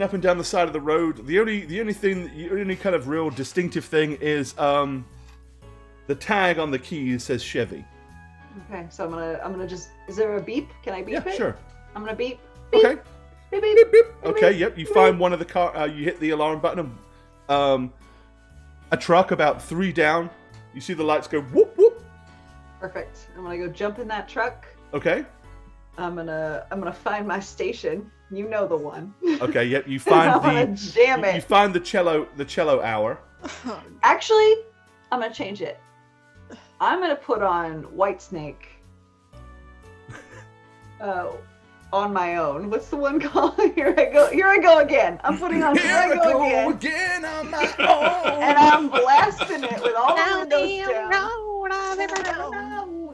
up and down the side of the road, the only kind of real distinctive thing is the tag on the keys says Chevy. Okay, so I'm gonna just. Is there a beep? Can I beep it? Yeah, sure. I'm gonna beep. Beep. Okay. Beep beep beep. Beep, Okay. beep, Yep. You beep, find one of the car. You hit the alarm button. A truck about 3 down. You see the lights go whoop whoop. Perfect. I'm gonna go jump in that truck. Okay. I'm gonna find my station. You know the one. Okay. Yep. You find I'm gonna jam it. You find the cello hour. Actually, I'm gonna change it. I'm gonna put on Whitesnake. On my own. What's the one called? Here I go again. I'm putting on Here I go again on my own. And I'm blasting it with all the windows down.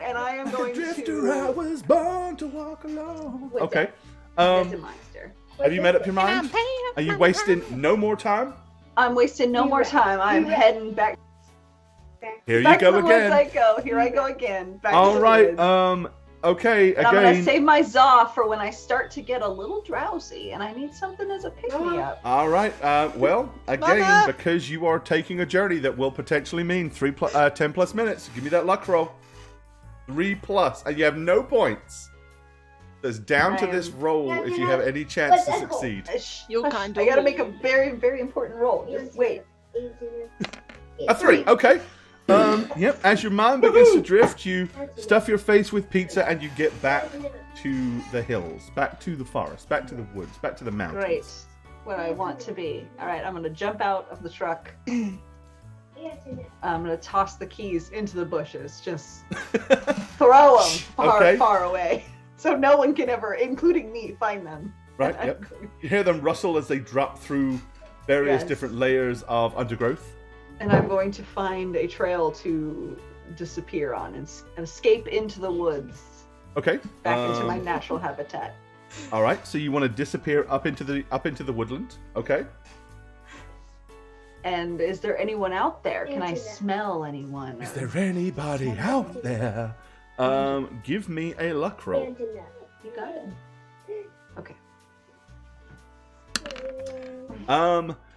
And I am going Drifter, I was born to walk alone. With Okay. That's a monster. Have you made up your mind? Are you wasting no more time? I'm wasting no more time. I'm heading back. Here Back you go to the woods again. I go. Here I go again. Back All to the right. woods. Okay. And I'm gonna Again. save my za for when I start to get a little drowsy and I need something as a pick-me-up. All right. Well, again, Mama. because you are taking a journey that will potentially mean 10 plus minutes. Give me that luck roll. 3+, and you have no points. There's down to this roll if you have any chance to succeed. You can't do I gotta it. make a very, very important roll. Just wait. A 3. Okay. Yep. As your mind begins to drift, you stuff your face with pizza, and you get back to the hills, back to the forest, back to the woods, back to the mountains. Great. What I want to be. All right. I'm gonna jump out of the truck. I'm gonna toss the keys into the bushes. Just throw them far away, so no one can ever, including me, find them. Right. Yep. You hear them rustle as they drop through various Yes. different layers of undergrowth. And I'm going to find a trail to disappear on and escape into the woods, Okay. back into my natural habitat. All right. So you want to disappear up into the woodland. Okay. And is there anyone out there? Can I smell anyone? Is there anybody out there? Give me a luck roll. You got it. Okay.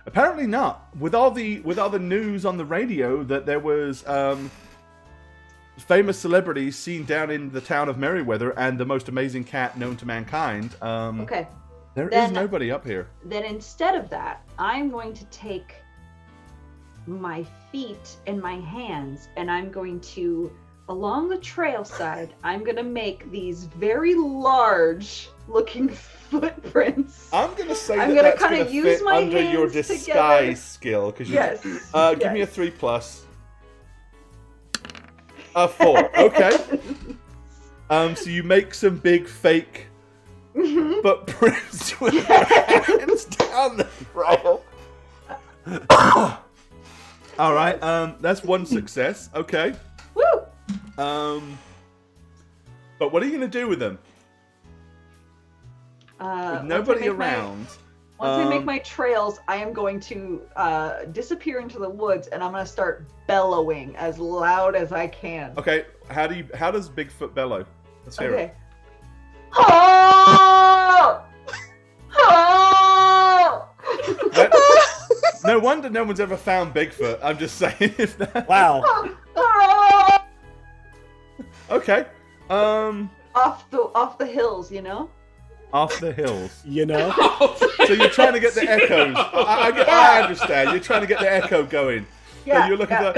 Apparently not. With all the news on the radio that there was famous celebrities seen down in the town of Merryweather and the most amazing cat known to mankind. Okay. There is Then- nobody up here. Then instead of that, I'm going to take my feet and my hands and I'm going to, along the trail side, I'm going to make these very large looking footprints. I'm gonna say I'm that gonna that's kinda gonna use fit my under your hands disguise together. skill because you. Yes. Give me a 3+. A 4. Okay. So you make some big fake footprints with your hands down the trail. All right. That's one success. Okay. Woo! But what are you gonna do with them? With nobody around. Once I make my trails, I am going to disappear into the woods and I'm going to start bellowing as loud as I can. Okay. How does Bigfoot bellow? Let's hear Okay. it. Oh! Oh! No wonder no one's ever found Bigfoot. I'm just saying if that. Wow. Oh! Okay. Off the hills, you know? Off the hills. You know? So you're trying to get the echoes. I understand. You're trying to get the echo going. Yeah. So you're looking for.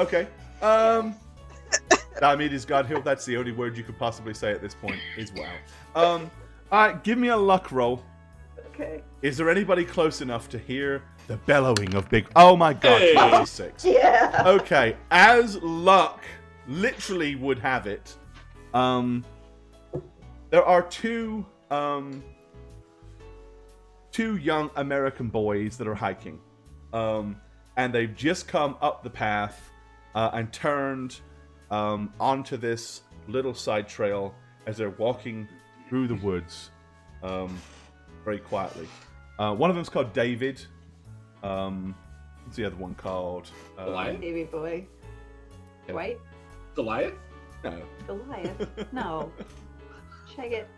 Okay. Diomedes Godhill, that's the only word you could possibly say at this point, is wow. All right, give me a luck roll. Okay. Is there anybody close enough to hear the bellowing of Big... Oh my god, Hey. 26. Yeah. Okay, as luck literally would have it, there are two young American boys that are hiking. And they've just come up the path and turned onto this little side trail as they're walking through the woods very quietly. One of them's called David. What's the other one called? Goliath? Baby boy. Yeah. Dwight? Goliath? No. Goliath? No. Check it.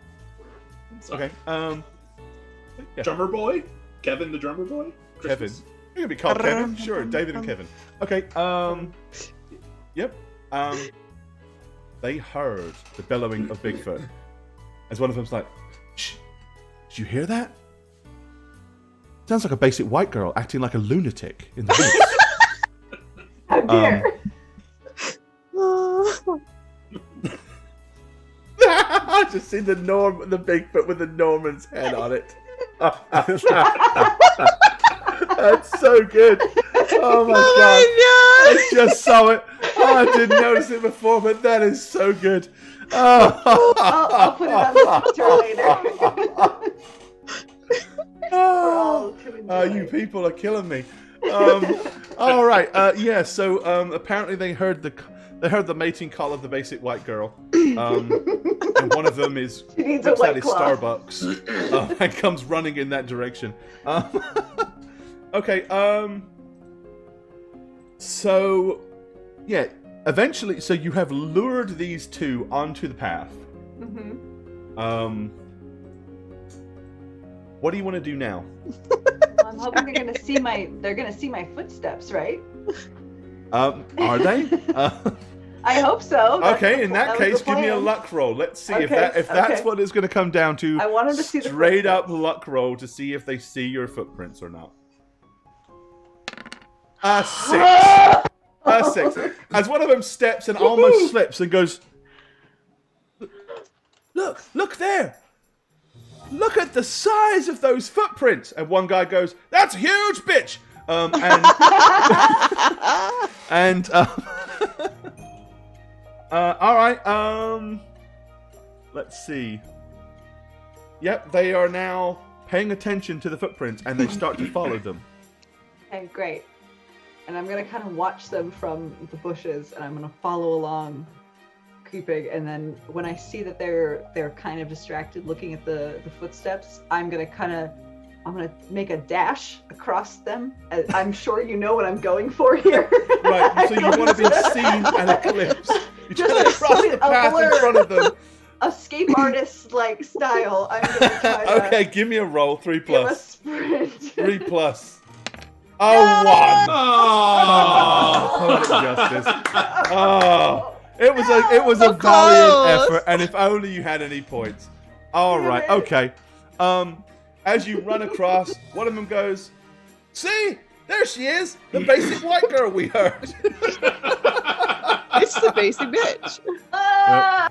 Okay. Yeah. Drummer boy? Kevin the drummer boy? Kevin. Christmas? You can be called Kevin. Sure, David and Kevin. Okay. Yep. They heard the bellowing of Bigfoot. As one of them's like, "Shh, did you hear that? Sounds like a basic white girl acting like a lunatic in the woods." How dare! I just see the Bigfoot with the Norman's head on it. That's so good. Oh my god! I just saw it. Oh, I didn't notice it before, but that is so good. Oh. I'll put it on the Twitter later. For all to enjoy. You people are killing me. All right. Yeah. So apparently they heard the mating call of the basic white girl. And one of them is She needs a looks at White his Claw. Starbucks and comes running in that direction. Okay. So yeah. Eventually, so you have lured these two onto the path. Mm-hmm. What do you want to do now? I'm hoping they're gonna see my footsteps, right? Are they? I hope so. Okay, in that was case, the give me a plan. luck roll. Let's see if Okay, that's okay. what it's going to come down to. I want 'em to see the straight up footsteps. luck roll to see if they see your footprints or not. A 6. A 6. As one of them steps and almost slips and goes, look there. Look at the size of those footprints. And one guy goes, that's a huge, bitch. All right. Let's see. Yep, they are now paying attention to the footprints, and they start to follow them. Okay, great. And I'm gonna kind of watch them from the bushes, and I'm gonna follow along, creeping. And then when I see that they're kind of distracted, looking at the footsteps, I'm gonna make a dash across them. I'm sure you know what I'm going for here. Right. So you want to be seen at a eclipse. You Just try to cross the a path in blur. front of them. Escape artist like style. I'm gonna try to Okay, give me a roll. 3 give a plus. sprint. 3 plus. Oh, 1. Oh! Poetic justice. Oh, it was a So valiant close. effort, and if only you had any points. All Damn right, it. okay. As you run across, one of them goes, "See, there she is, the basic white girl we heard." It's the basic bitch. Ah!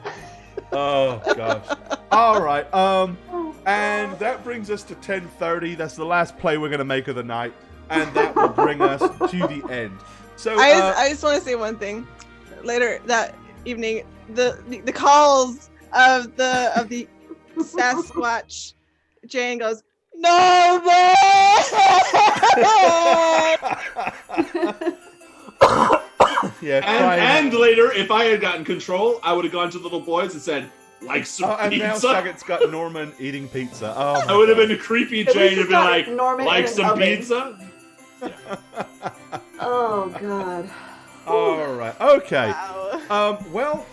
Oh gosh. All right. And that brings us to 10:30. That's the last play we're gonna make of the night, and that will bring us to the end. So I just want to say one thing. Later that evening, the calls of the Sasquatch, Jayne goes, "No more!" yeah. crying. And later, if I had gotten control, I would have gone to the little boys and said, like some Oh, and now pizza. Shaggett's got Norman eating pizza. Oh, I would have been a creepy At least Jayne it's and been not like, Norman like in an some oven. pizza? Oh god. All right. Okay. Wow.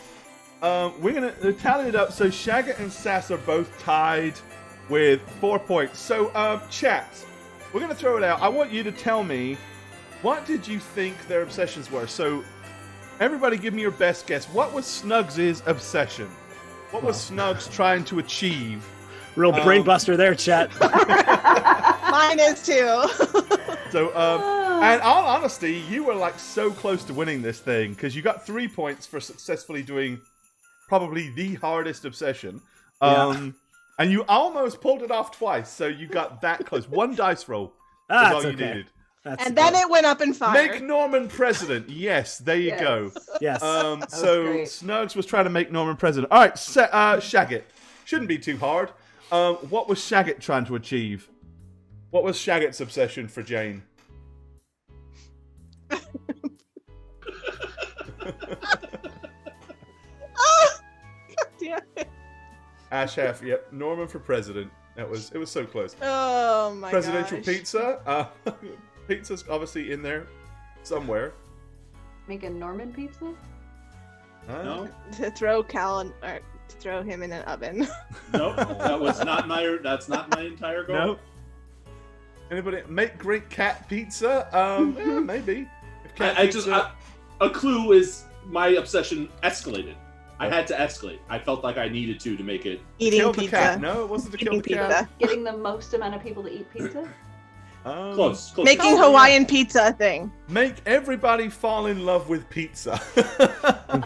We're gonna tally it up. So Shagget and Sass are both tied with 4 points. So, chat, we're gonna throw it out. I want you to tell me, what did you think their obsessions were? So, everybody, give me your best guess. What was Snugs' obsession? What was Snugs trying to achieve? Real brainbuster there, chat. Mine is too. So, and all honesty, you were like so close to winning this thing because you got 3 points for successfully doing probably the hardest obsession. And you almost pulled it off twice, so you got that close. 1 dice roll is all That's you okay. needed. That's And then okay. it went up in fire. Make Norman president. Yes, there you go. Yes. So great. Snugs was trying to make Norman president. All right, Shagget. Shouldn't be too hard. What was Shagget trying to achieve? What was Shagget's obsession for Jayne? Damn it. Ash half. Yep. Norman for president. It was so close. Oh my Presidential gosh. pizza. Pizza's obviously in there somewhere. Make a Norman pizza? No, To throw to throw him in an oven. no, that's not my entire goal. No. Anybody make great cat pizza? Yeah, maybe. If cat A clue is my obsession escalated. I had to escalate. I felt like I needed to make it. Eating kill the pizza. cat. No, it wasn't to kill Eating the cat. pizza. Getting the most amount of people to eat pizza? Close. Making Hawaiian pizza a thing. Make everybody fall in love with pizza.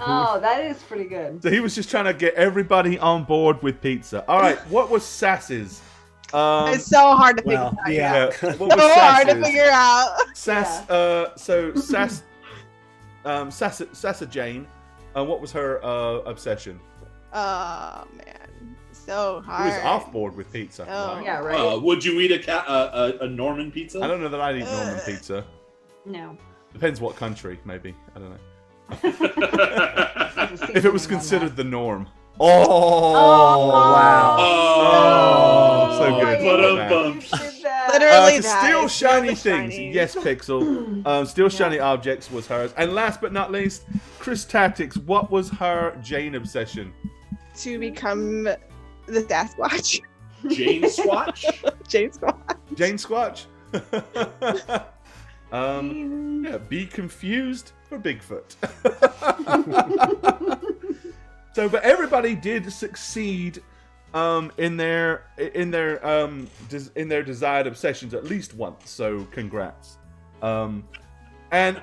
Oh, that is pretty good. So he was just trying to get everybody on board with pizza. All right, what was Sass's? It's so hard to figure Well, out. yeah. What So was hard to Sass's? figure out. Sassa Jayne. What was her obsession? Oh man, so He hard. was off board with pizza. Oh. Right? Yeah, right? Would you eat a Norman pizza? I don't know that I'd eat Norman pizza. No. Depends what country, maybe. I don't know. There's a If it was seasoning on considered that. the norm. Oh, wow. Oh, so good. Ba-dum-bum. You did that. Literally To that. steal It's shiny the things. shiny. Yes, Pixel. Steal shiny objects was hers. And last but not least, Chris Tactics. What was her Jayne obsession? To become the Sasquatch. Jayne Swatch? Jane Squatch. Jayne Squatch? Yeah, be confused for Bigfoot. So, but everybody did succeed in their desired obsessions at least once. So, congrats. And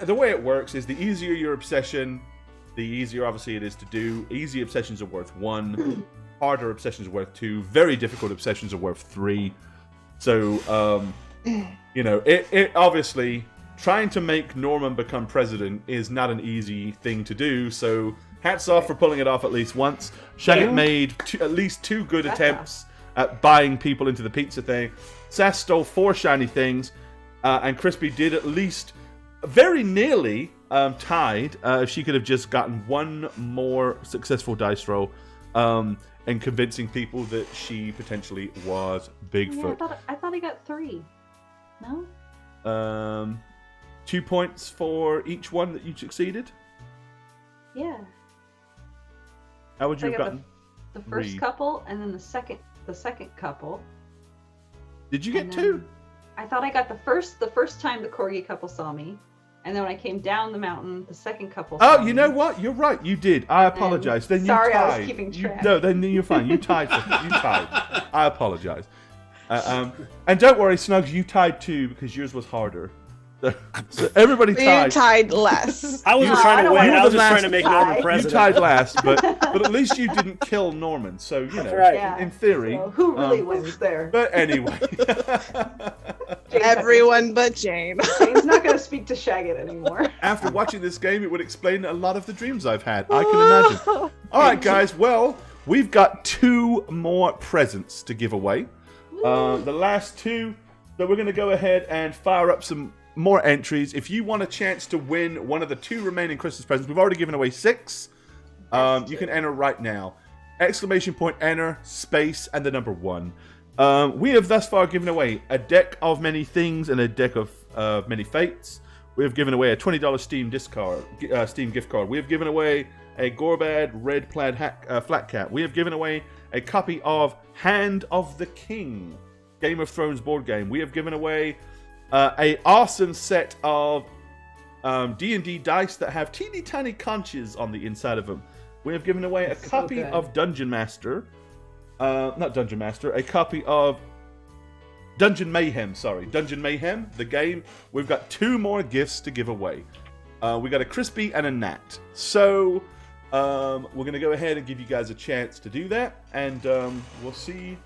the way it works is the easier your obsession, the easier obviously it is to do. Easy obsessions are worth 1. Harder obsessions are worth 2. Very difficult obsessions are worth 3. So, it obviously trying to make Norman become president is not an easy thing to do. So, hats off for pulling it off at least once. Shaggy made at least 2 good attempts at buying people into the pizza thing. Sass stole 4 shiny things, and Crispy did at least very nearly tied. If she could have just gotten 1 more successful dice roll, and convincing people that she potentially was Bigfoot. Yeah, I thought he got 3. No? 2 points for each one that you succeeded. Yeah. How would you I have got gotten? The first 3. couple, and then the second couple. Did you get and 2? then I thought I got the first time the corgi couple saw me, and then when I came down the mountain, the second couple. Oh, saw you me. know what? You're right. You did. I apologize. Then you sorry, tied. I was keeping track. No, then you're fine. You tied. You tied. I apologize. And don't worry, Snugs. You tied 2 because yours was harder. So everybody You tied. tied less. I wasn't No, trying I to don't win. want I was the just trying last to make tie. Norman You president. You tied last, but at least you didn't kill Norman. So you know, That's right. Yeah. in theory. So who really wins there? But anyway. Jane's Everyone but Jane. Jane's not going to speak to Shaggy anymore. After watching this game, it would explain a lot of the dreams I've had. I can imagine. All right, guys. Well, we've got 2 more presents to give away. The last 2. So we're going to go ahead and fire up some more entries. If you want a chance to win one of the 2 remaining Christmas presents, we've already given away 6. You can enter right now. ! Enter, space, and the number 1. We have thus far given away a deck of many things and a deck of many fates. We have given away a $20 Steam gift card. We have given away a Gorbad red plaid flat cap. We have given away a copy of Hand of the King, Game of Thrones board game. We have given away a awesome set of D&D dice that have teeny tiny conches on the inside of them. We have given away a So copy good. of Dungeon Master. Not Dungeon Master, a copy of Dungeon Mayhem, Dungeon Mayhem, the game. We've got 2 more gifts to give away. We got a Crispy and a Nat. So, we're going to go ahead and give you guys a chance to do that, and we'll see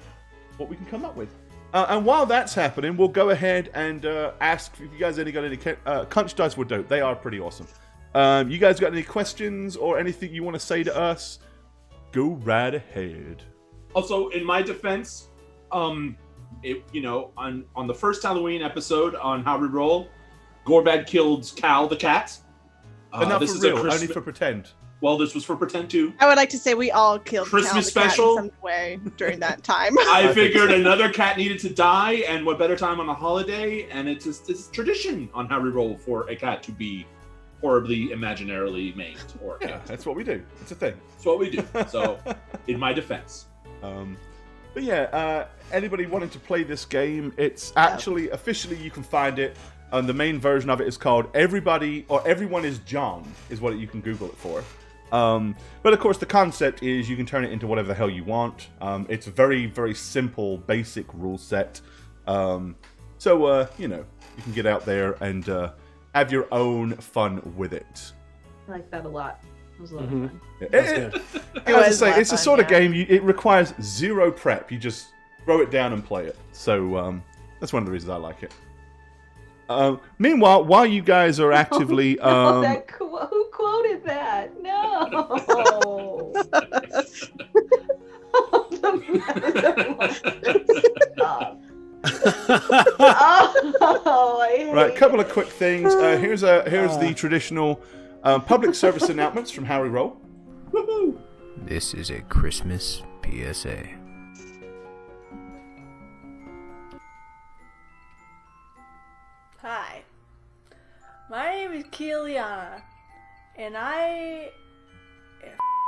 what we can come up with. And while that's happening, we'll go ahead and ask if you guys got any Conch Dice were dope. They are pretty awesome. You guys got any questions or anything you want to say to us? Go right ahead. Also, in my defense, on the first Halloween episode on How We Roll, Gorbad killed Cal the cat. But not This for is a real, only Christmas- for pretend. Well, this was for pretend too. I would like to say we all killed Christmas Cal the cat special? in some way during that time. I think figured so. another cat needed to die, and what better time on a holiday? And it's tradition on how we roll for a cat to be horribly imaginarily maimed or Yeah, killed. that's what we do. It's a thing. That's what we do. So, in my defense, But yeah, anybody wanting to play this game, it's actually officially you can find it. The main version of it is called Everybody or Everyone is John, is what you can Google it for. But of course, the concept is you can turn it into whatever the hell you want. It's a very, very simple, basic rule set. So you know, you can get out there and have your own fun with it. I like that a lot. It was a lot of fun. As I was say, a lot it's the of sort fun, of game it requires zero prep. You just throw it down and play it. So that's one of the reasons I like it. Meanwhile, while you guys are actively, Oh, who quoted that? No. Stop. Oh, I hate right, a couple of it. quick things. Here's the traditional public service announcements from Harry Roll. woohoo! This is a Christmas PSA. Hi, my name is Keeliana, and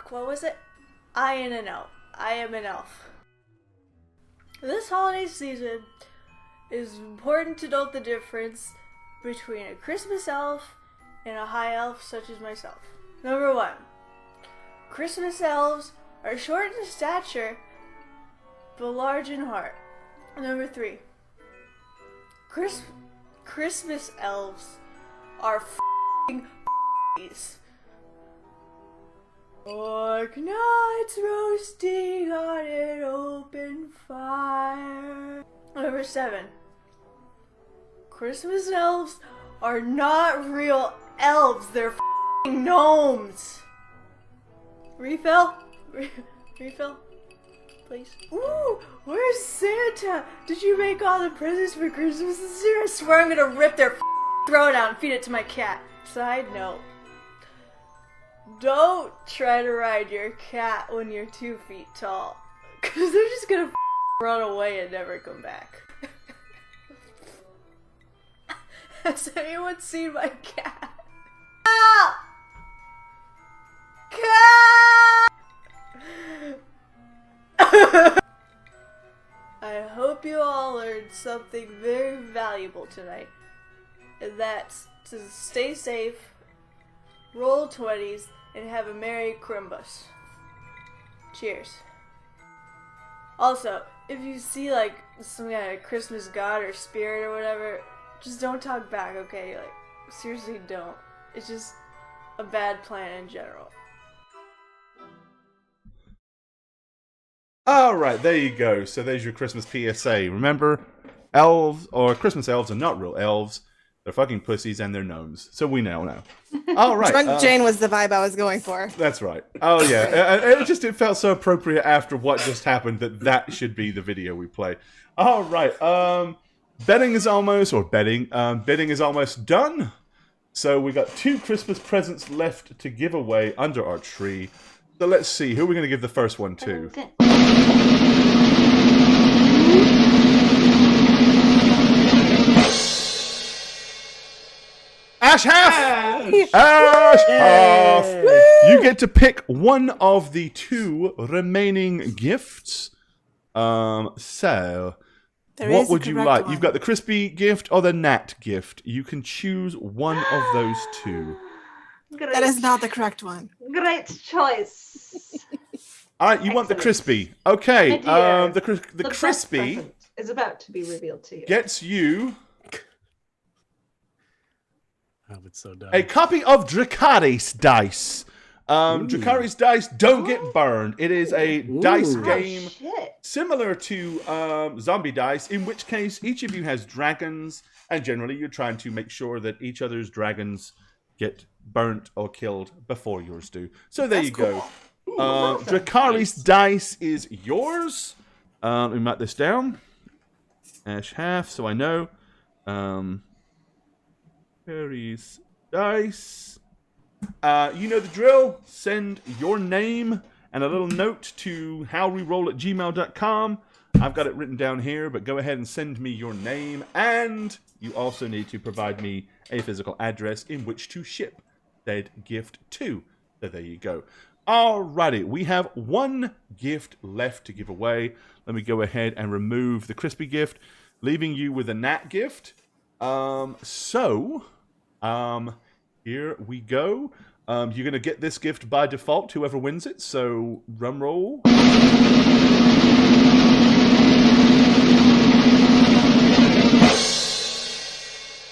what was it? I am an elf. I am an elf. This holiday season, it is important to note the difference between a Christmas elf and a high elf such as myself. Number 1, Christmas elves are short in stature, but large in heart. Number 3, Christmas elves are f***ing like nights roasting on an open fire. Number 7, Christmas elves are not real elves, they're f***ing gnomes. Refill? Refill? Please. Ooh, where's Santa? Did you make all the presents for Christmas this year? I swear I'm gonna rip their throat out and feed it to my cat. Side note. Don't try to ride your cat when you're 2 feet tall. Cause they're just gonna run away and never come back. Has anyone seen my cat? Ah! Cat! I hope you all learned something very valuable tonight. And that's to stay safe, roll 20s, and have a Merry Crimbus. Cheers. Also, if you see like some kind of Christmas god or spirit or whatever, just don't talk back, okay? Like, seriously don't. It's just a bad plan in general. All right, there you go. So there's your Christmas PSA. Remember, elves or Christmas elves are not real elves. They're fucking pussies and they're gnomes. So we now know. All right. Drunk Jane was the vibe I was going for. That's right. Oh yeah, it felt so appropriate after what just happened that should be the video we play. All right. Bidding is almost done. So we got 2 Christmas presents left to give away under our tree. So let's see, who are we going to give the first one to? Ash Half! Ash Half! You get to pick one of the 2 remaining gifts. So, There what is a would you correct like? one. You've got the crispy gift or the nat gift. You can choose one of those 2. Great. That is not the correct one. Great choice. All right, you want the Excellent. crispy. Okay, My dear, the best crispy present is about to be revealed to you. gets you Oh, it's so dumb. a copy of Dracarys Dice. Dracarys Dice don't get burned. It is a dice Ooh. game Oh, shit. similar to Zombie Dice, in which case each of you has dragons, and generally you're trying to make sure that each other's dragons get burnt or killed before yours do. So there you go. Dracarys Dice is yours. Let me mark this down. Ash Half, so I know. Dracarys Dice. You know the drill. Send your name and a little note to howreroll@gmail.com. I've got it written down here, but go ahead and send me your name. And you also need to provide me a physical address in which to ship said gift to. So there you go. Alrighty, we have one gift left to give away. Let me go ahead and remove the crispy gift, leaving you with a nat gift. Here we go. You're going to get this gift by default, whoever wins it. So, drum roll.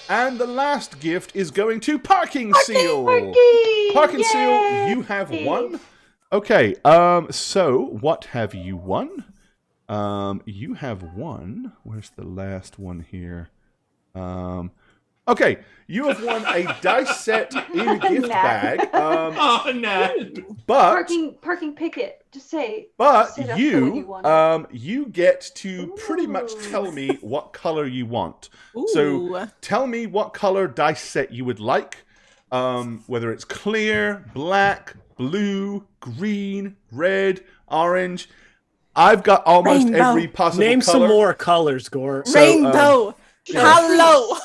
And the last gift is going to Parking Seal. Parking Seal, you have won. Okay, so what have you won? You have won. Where's the last one here? Okay, you have won a dice set in a gift bag. Oh, Ned. But parking picket. Just say. But say that's the one you wanted. you get to pretty much tell me what color you want. Ooh. So tell me what color dice set you would like. Whether it's clear, black, blue, green, red, orange. I've got almost Rainbow. every possible Name color. some more colors, Gore. So, Rainbow. Hello.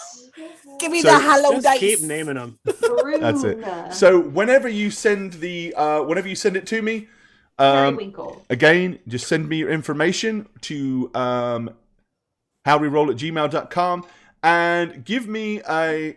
Give me So- the hello Just dice. keep naming them. That's it. So whenever you send it to me, Periwinkle. again, just send me your information to howreroll@gmail.com and give me a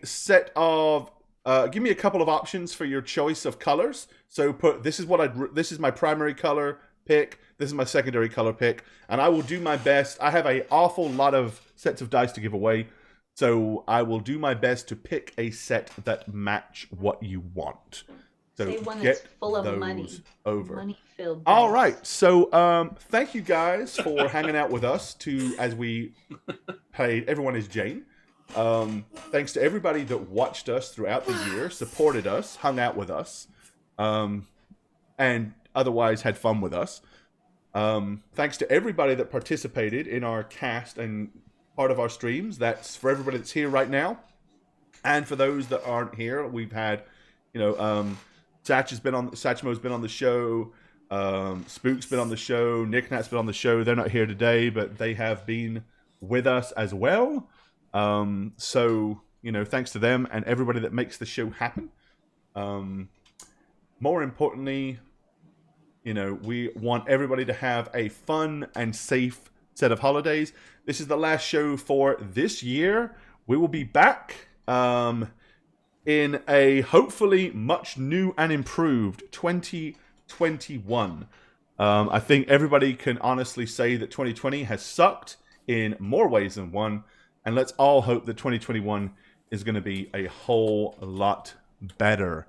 couple of options for your choice of colors. So this is my primary color pick, this is my secondary color pick, and I will do my best. I have an awful lot of sets of dice to give away, so I will do my best to pick a set that match what you want. So Say one get that's full of those money. over. Money-filled. All dice. right, so thank you guys for hanging out with us as we played Everyone is Jayne. Thanks to everybody that watched us throughout the year, supported us, hung out with us, and otherwise had fun with us. Thanks to everybody that participated in our cast and part of our streams. That's for everybody that's here right now, and for those that aren't here. We've had, Satchmo's been on the show. Spook's been on the show. Nick Nat's been on the show. They're not here today, but they have been with us as well. So, thanks to them and everybody that makes the show happen. More importantly, we want everybody to have a fun and safe set of holidays. This is the last show for this year. We will be back in a hopefully much new and improved 2021. I think everybody can honestly say that 2020 has sucked in more ways than one. And let's all hope that 2021 is going to be a whole lot better.